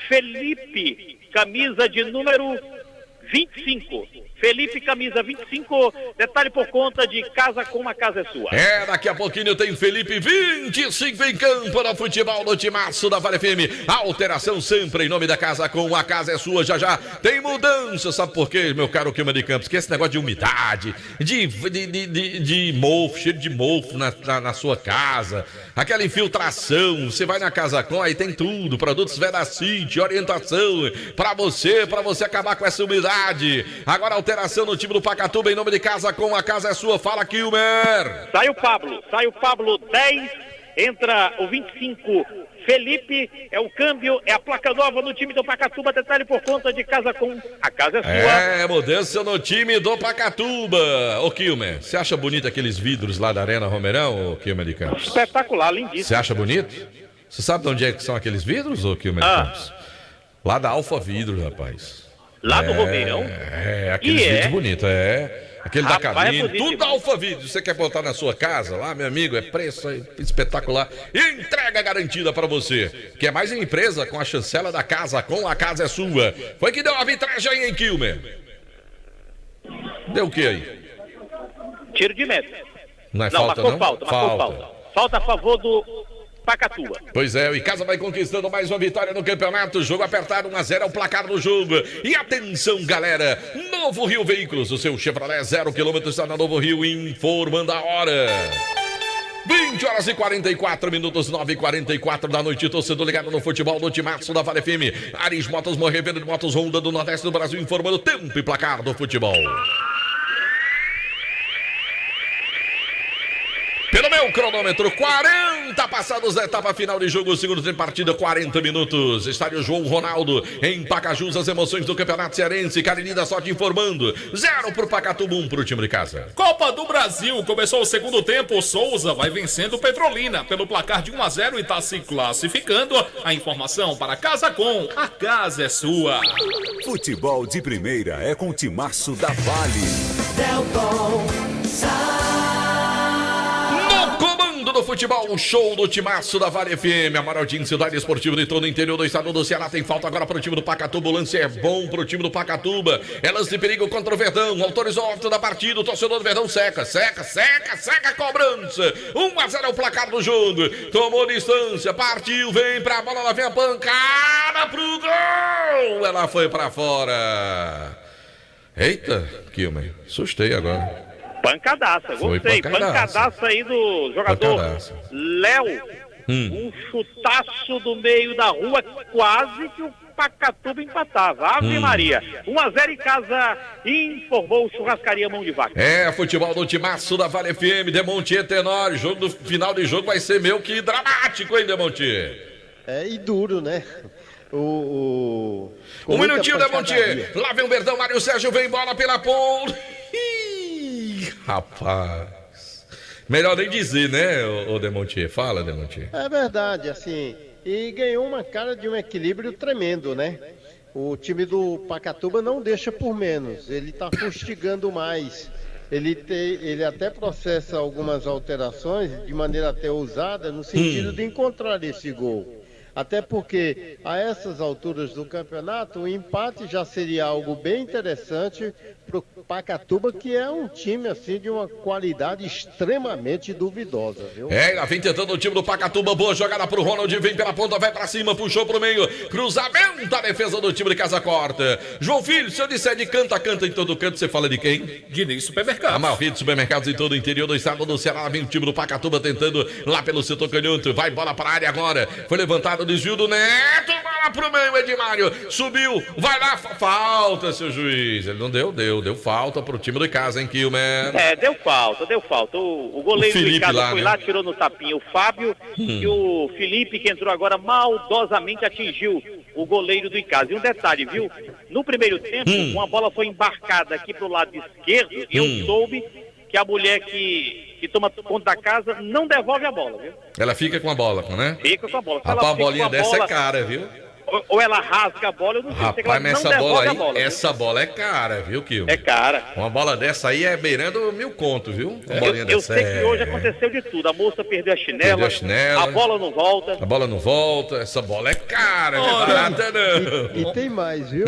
Felipe, camisa de número 25. Felipe, camisa 25, detalhe por conta de Casa com a casa é sua. É, daqui a pouquinho tem Felipe 25 em campo no futebol do Timaço da Vale FM. Alteração sempre em nome da Casa com a casa é sua. Já tem mudança, sabe por quê, meu caro Quilmer de Campos? Que esse negócio de umidade, de mofo, cheiro de mofo na sua casa, aquela infiltração, você vai na Casa com, aí tem tudo, produtos Veracity, orientação pra você acabar com essa umidade. qualidade. Agora alteração no time do Pacatuba em nome de Casa com a Casa é Sua. Fala, Kilmer. Sai o Pablo, 10, entra o 25, Felipe, é o câmbio, é a placa nova no time do Pacatuba, detalhe por conta de Casa com a Casa é Sua. É, mudança no time do Pacatuba. Ô, Kilmer, você acha bonito aqueles vidros lá da Arena Romeirão, ô, Kilmer de Campos? Espetacular, lindíssimo. Você acha bonito? Você sabe de onde é que são aqueles vidros, ô, Kilmer de Campos? Lá da Alfa Vidros, rapaz. Lá do Romeirão? É, aqueles vidros bonitos, aquele da cabine, tudo da Alfa Vidros. Você quer botar na sua casa lá, meu amigo? É preço espetacular. Entrega garantida pra você. Quer mais empresa com a chancela da Casa, com a Casa é Sua. Foi que deu a arbitragem aí, hein, Kilmer? Deu o que aí? Tiro de meta. Não é falta, não? Falta a favor do Pacatuba. Pois é, o Icasa vai conquistando mais uma vitória no campeonato. Jogo apertado, 1-0 é o placar do jogo. E atenção, galera, Novo Rio Veículos, o seu Chevrolet 0 km está na Novo Rio, informando a hora. 20h44, 9h44 da noite, torcedor ligado no futebol do Timaço da Vale FM. Aris Motos, revenda de motos Honda do Nordeste do Brasil, informando o tempo e placar do futebol. Pelo meu cronômetro, 40 passados da etapa final de jogo, segundo tempo de partida, 40 minutos. Estádio João Ronaldo, em Pacajus, as emoções do Campeonato Cearense. Cariri da Sorte informando, 0 pro Pacatuba, 1 pro time de casa. Copa do Brasil, começou o segundo tempo, o Souza vai vencendo o Petrolina pelo placar de 1-0 e está se classificando. A informação para Casa com, a Casa é Sua. Futebol de primeira é com o Timaço da Vale. Delton, Do futebol, um show do Timaço da Vale FM, a maior cidade esportiva de todo o interior do estado do Ceará. Tem falta agora para o time do Pacatuba, o lance é bom para o time do Pacatuba, é lance de perigo contra o Verdão, autorizou a da partida, o torcedor do Verdão seca a cobrança, 1-0 é o placar do jogo, tomou distância, partiu, vem pra bola, lá vem a pancada pro gol, ela foi pra fora. Eita, Kilmer, assustei agora. Pancadaça, gostei. Pancadaça aí do jogador Léo. Um chutaço do meio da rua, quase que o Pacatuba empatava. Ave Maria. 1-0 em Casa, informou o Churrascaria Mão de Vaca. É, futebol do Timaço da Vale FM, Demontier Tenório. Jogo do final de jogo vai ser meio que dramático, hein, Demontier? É, e duro, né? Um minutinho, Demontier. Lá vem o Verdão, Mário Sérgio, vem bola pela ponta. Rapaz, melhor nem dizer, né, o Demontier? Fala, Demontier. É verdade, assim, e ganhou uma cara de um equilíbrio tremendo, né? O time do Pacatuba não deixa por menos, ele tá fustigando mais. Ele até processa algumas alterações de maneira até ousada no sentido de encontrar esse gol. Até porque, a essas alturas do campeonato, o empate já seria algo bem interessante para o Pacatuba, que é um time assim de uma qualidade extremamente duvidosa, viu? É, lá vem tentando o time do Pacatuba, boa jogada pro Ronald, vem pela ponta, vai pra cima, puxou pro meio, cruzamento, a defesa do time de Casa Corta. João Filho, se eu disser de canta em todo canto, você fala de quem? Diniz Supermercados. A maior rede de supermercados em todo o interior do estado do Ceará, vem o time do Pacatuba tentando lá pelo setor canhoto, vai bola pra área agora, foi levantado o desvio do Neto, bola pro meio, Edmário, subiu, vai lá, falta, seu juiz. Ele não deu falta pro time de casa, hein, Kilmer? É, deu falta. O goleiro do Icasa foi lá, tirou no tapinha o Fábio, e o Felipe, que entrou agora, maldosamente atingiu o goleiro do Icasa. E um detalhe, viu? No primeiro tempo, uma bola foi embarcada aqui pro lado esquerdo, e eu soube que a mulher que toma conta da casa não devolve a bola, viu? Ela fica com a bola, né? Fica com a bola. Rapaz, a bolinha dessa é cara, viu? Ou ela rasga a bola, eu não sei. Rapaz, mas essa bola aí, essa bola é cara, viu, Kilmer? É cara. Uma bola dessa aí é beirando 1.000 conto, viu? Eu sei que hoje aconteceu de tudo. A moça perdeu a chinela, a bola não volta. Essa bola é cara, não é barata não. E tem mais, viu?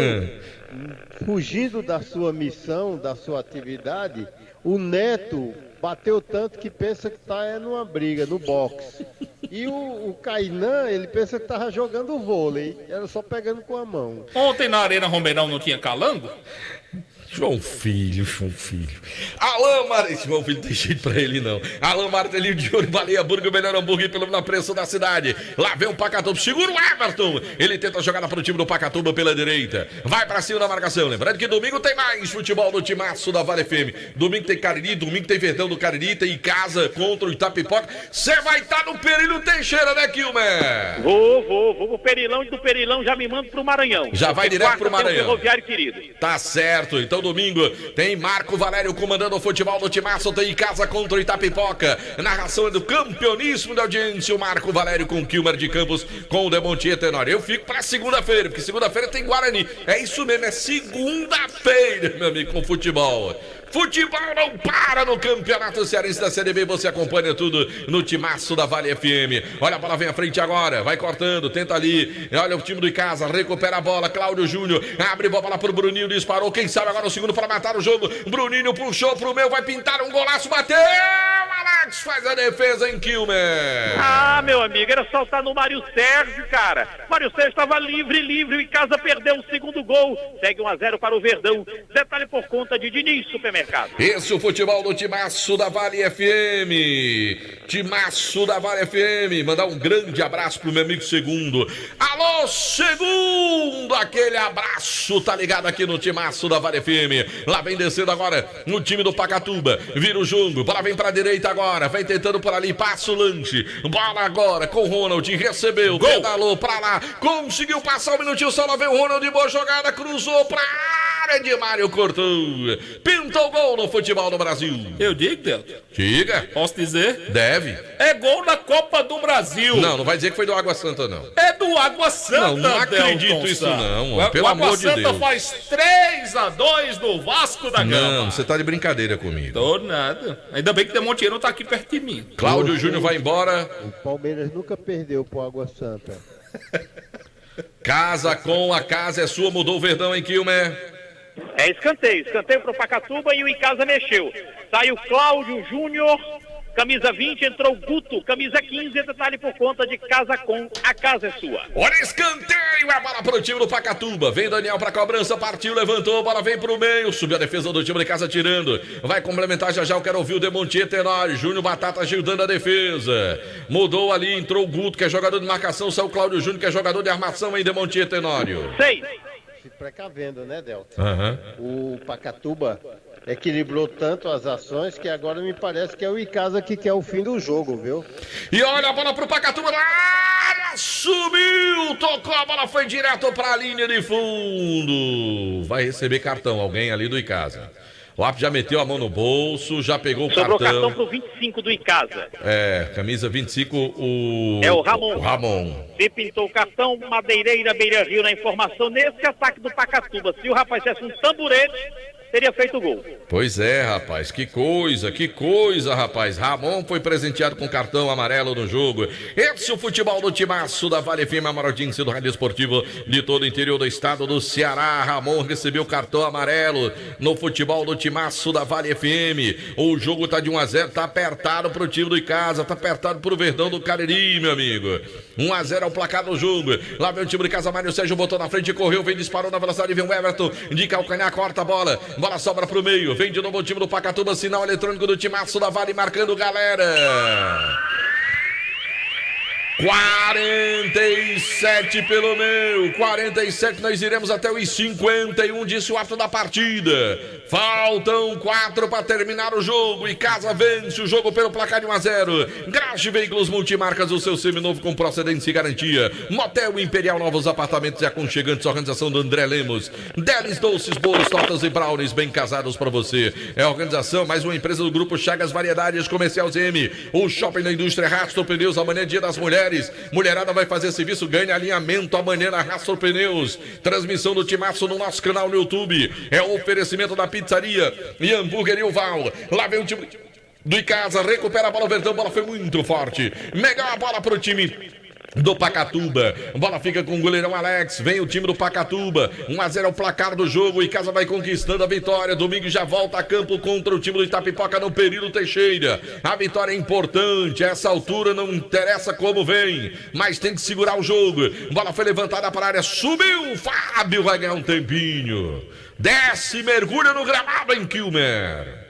Fugindo da sua missão, da sua atividade, o Neto bateu tanto que pensa que tá numa briga, no boxe. E o Kainan, ele pensa que tava jogando vôlei, era só pegando com a mão. Ontem na Arena Romeirão não tinha calango? João Filho. Alain Martins, João Filho tem jeito pra ele não. Alain Martelinho de Ouro, Baleia Burger, o melhor hambúrguer pelo menor preço da cidade. Lá vem o Pacatuba, segura o Everton. Ele tenta a jogada pro time do Pacatuba pela direita. Vai pra cima da marcação. Lembrando que domingo tem mais futebol no Timaço da Vale FM. Domingo tem Cariri, domingo tem Verdão do Cariri, tem Casa contra o Itapipoca. Você vai estar no Perilho Teixeira, né, Kilmer? Vou pro Perilão e do Perilão já me mando pro Maranhão. Já vai direto pro Maranhão. Ferroviário querido. Tá certo, então domingo tem Marco Valério comandando o futebol do Timaço, tem Casa contra o Itapipoca. Narração é do campeoníssimo da audiência, o Marco Valério com Kilmer de Campos, com o Demontier Tenório. Eu fico pra segunda-feira, porque segunda-feira tem Guarani. É isso mesmo, é segunda-feira, meu amigo, com futebol. Futebol não para no Campeonato Cearense da Série B, você acompanha tudo no Timaço da Vale FM. Olha a bola, vem à frente agora, vai cortando, tenta ali, olha o time do Casa, recupera a bola, Cláudio Júnior, abre a bola pro Bruninho, disparou, quem sabe agora o segundo para matar o jogo, Bruninho puxou pro meio, vai pintar um golaço, bateu, Alex faz a defesa em Kilmer. Ah, meu amigo, era soltar no Mário Sérgio, cara. Mário Sérgio estava livre, o Icasa perdeu o segundo gol, segue 1-0 para o Verdão, detalhe por conta de Diniz Supermercado. Esse é o futebol do Timaço da Vale FM. Timaço da Vale FM. Mandar um grande abraço pro meu amigo Segundo. Alô, Segundo! Aquele abraço, tá ligado aqui no Timaço da Vale FM. Lá vem descendo agora no time do Pacatuba. Vira o jogo, bola vem pra direita agora. Vem tentando por ali, passa o lanche. Bola agora com o Ronald, recebeu, gol. Pedalou pra lá. Conseguiu passar um minutinho, só lá vem o Ronald, boa jogada, cruzou pra área de Mário, cortou. Pintou o gol no futebol do Brasil. Eu digo, Delta. Diga. Posso dizer? Deve. É gol da Copa do Brasil. Não vai dizer que foi do Água Santa, não. É do Água Santa, não acredito isso não, pelo amor de Deus. O Água Santa faz 3-2 no Vasco da Gama. Não, você tá de brincadeira comigo. Tô nada. Ainda bem que o Demontier não tá aqui perto de mim. Cláudio Júnior vai embora. O Palmeiras nunca perdeu pro Água Santa. Casa com a casa é sua, mudou o Verdão em Kilmer. É escanteio pro Pacatuba e o Icasa mexeu. Saiu Cláudio Júnior, camisa 20, entrou Guto, camisa 15, detalhe por conta de Casa com a casa é sua. Olha escanteio, a bola pro time do Pacatuba, vem Daniel pra cobrança, partiu, levantou, a bola vem pro meio, subiu a defesa do time de Casa tirando, vai complementar já, eu quero ouvir o Demontier Tenório, Júnior Batata ajudando a defesa, mudou ali, entrou o Guto, que é jogador de marcação, saiu o Cláudio Júnior, que é jogador de armação em Demontier Tenório. 6. Se precavendo, né, Delta? Uhum. O Pacatuba equilibrou tanto as ações que agora me parece que é o Icasa que quer o fim do jogo, viu? E olha a bola pro Pacatuba na área, subiu, tocou, a bola foi direto pra linha de fundo. Vai receber cartão, alguém ali do Icasa. O árbitro já meteu a mão no bolso, já pegou o Sobrou cartão. Sobrou cartão pro 25 do Icasa. Camisa 25, é o Ramon. O Ramon. Se pintou o cartão, Madeireira, Beira Rio na informação nesse ataque do Pacatuba. Se o rapaz tivesse um tamborete, teria feito o gol. Pois é, rapaz, que coisa, rapaz. Ramon foi presenteado com cartão amarelo no jogo. Esse é o futebol do Timaço da Vale FM, a maior audiência do rádio esportivo de todo o interior do estado do Ceará. Ramon recebeu cartão amarelo no futebol do Timaço da Vale FM. O jogo tá de 1-0, tá apertado pro time do Icasa, tá apertado pro Verdão do Cariri, meu amigo. 1-0 é o placar do jogo. Lá vem o time de Casa, Mário Sérgio botou na frente, correu, vem, disparou na velocidade, vem o Everton de calcanhar, corta a bola. Bola sobra pro meio, vem de novo o time do Pacatuba, sinal eletrônico do Timaço da Vale marcando galera. 47 pelo meio, 47, nós iremos até os 51, disse o árbitro da partida. Faltam 4 para terminar o jogo e Casa vence o jogo pelo placar de 1-0. Garage Veículos Multimarcas, o seu seminovo com procedência e garantia. Motel Imperial, novos apartamentos e aconchegantes, organização do André Lemos. Delis Doces, bolos, tortas e brownies bem casados para você. É a organização, mais uma empresa do Grupo Chagas Variedades Comercial ZM. O Shopping da Indústria Rastro Pneus, amanhã é dia das mulheres. Mulherada vai fazer serviço, ganha alinhamento amanhã na Rastro Pneus. Transmissão do Timaço no nosso canal no YouTube. É o oferecimento da pizzaria e hambúrguer Val. Lá vem o time do Icasa, recupera a bola, o Verdão, bola foi muito forte. Melhor bola pro time do Pacatuba, bola fica com o goleirão Alex, vem o time do Pacatuba, 1-0 é o placar do jogo, e Casa vai conquistando a vitória. Domingo já volta a campo contra o time do Itapipoca no Perillo Teixeira. A vitória é importante, a essa altura não interessa como vem, mas tem que segurar o jogo. Bola foi levantada para a área, subiu, o Fábio vai ganhar um tempinho. Desce e mergulha no gramado, hein, Kilmer?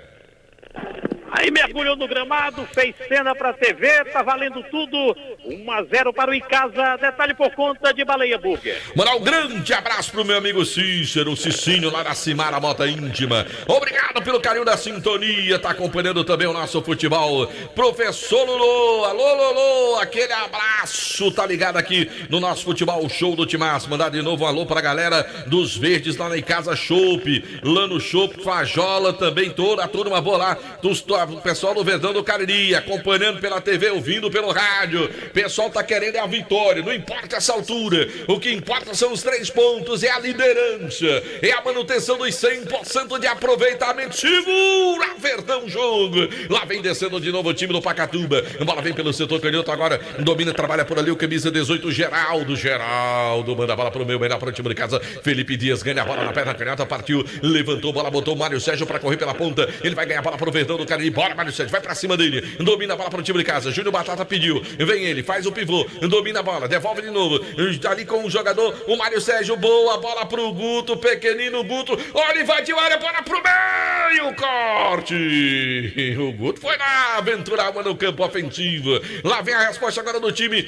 Aí mergulhou no gramado, fez cena para a TV, tá valendo tudo. 1-0 para o Icasa, detalhe por conta de Baleia Burger. Mandar um grande abraço pro meu amigo Cícero, Cicinho lá da Cimara Mota Íntima. Obrigado pelo carinho da sintonia, tá acompanhando também o nosso futebol. Professor Lulô, alô Lulô, aquele abraço, tá ligado aqui no nosso futebol show do Timaço. Mandar de novo um alô pra galera dos Verdes lá na Icasa Chopp, lá no Chopp, Fajola também, toda a turma boa lá, o pessoal do Verdão do Cariri, acompanhando pela TV, ouvindo pelo rádio. Pessoal tá querendo a vitória, não importa essa altura, o que importa são os 3 pontos, é a liderança, é a manutenção dos 100% de aproveitamento. Segura Verdão jogo, lá vem descendo de novo o time do Pacatuba, a bola vem pelo setor canhoto agora, domina, trabalha por ali o camisa 18, Geraldo, manda a bola pro meio, melhor para o time de casa, Felipe Dias ganha a bola na perna canhota, partiu, levantou, bola botou o Mário Sérgio para correr pela ponta, ele vai ganhar a bola pro Verdão do Cariri, bora Mário Sérgio, vai pra cima dele, domina a bola pro time de casa, Júnior Batata pediu, vem ele, faz o pivô, domina a bola, devolve de novo, ali com o jogador, o Mário Sérgio, boa bola pro Guto, pequenino Guto, olha, invadiu a área, bola pro meio, corte, o Guto foi lá, aventurar uma no campo ofensivo, lá vem a resposta agora do time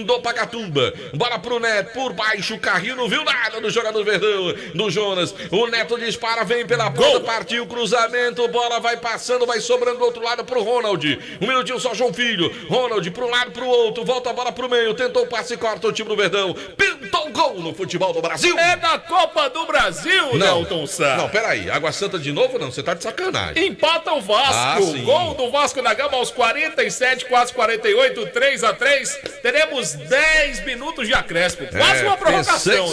do Pacatuba, bola pro Neto, por baixo, o Carrinho não viu nada do jogador Verdão, do Jonas, o Neto dispara, vem pela ponta, partiu o cruzamento, bola vai passando, vai sobrando do outro lado pro Ronald, um minutinho só João Filho, Ronald pro lado, pro outro, volta a bola pro meio, tentou o passe e corta o time do Verdão, pintou o gol no futebol do Brasil. É da Copa do Brasil, Nelton Sá. Não, peraí, Água Santa de novo não, você tá de sacanagem. Empata o Vasco, gol do Vasco da Gama aos 47, quase 48, 3-3, teremos 10 minutos de acréscimo, quase uma prorrogação.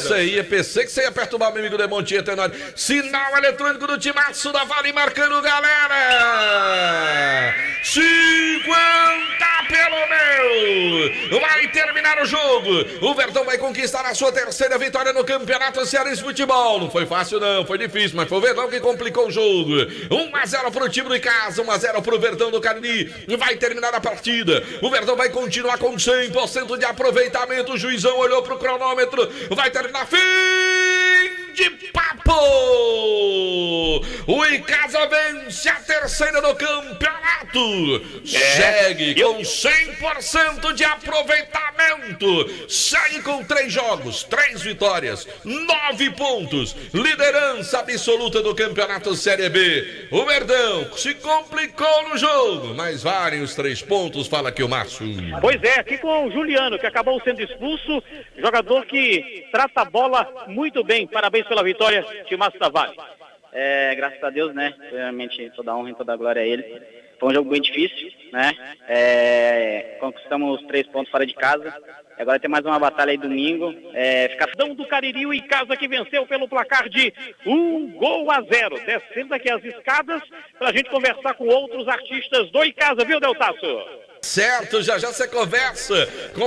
Pensei que você ia perturbar meu amigo Demontinha Tenório. Sinal eletrônico do Timaço da Vale marcando, galera. 50 pelo meu. Vai terminar o jogo. O Verdão vai conquistar a sua 3ª vitória no Campeonato Cearense de Futebol. Não foi fácil não, foi difícil, mas foi o Verdão que complicou o jogo. 1-0 pro time do Icasa, 1-0 pro Verdão do Cariri. Vai terminar a partida. O Verdão vai continuar com 100% de aproveitamento. O juizão olhou pro cronômetro. Vai terminar fim de papo. O Icasa vence a 3ª do campeonato. Segue com 100% de aproveitamento. Segue com 3 jogos, 3 vitórias, 9 pontos. Liderança absoluta do campeonato Série B. O Verdão se complicou no jogo, mas valem os 3 pontos, fala aqui o Márcio. Pois é, aqui com o Juliano, que acabou sendo expulso, jogador que trata a bola muito bem. Parabéns pela vitória, Timaço da Vale. Graças a Deus, né? Realmente toda a honra e toda a glória a ele. Foi um jogo bem difícil, né? Conquistamos 3 pontos fora de casa. Agora tem mais uma batalha aí domingo. Verdão do Cariri, o Icasa que venceu pelo placar de 1-0. Descendo aqui as escadas pra gente conversar com outros artistas do Icasa, viu, Deltaço? Certo, já você conversa com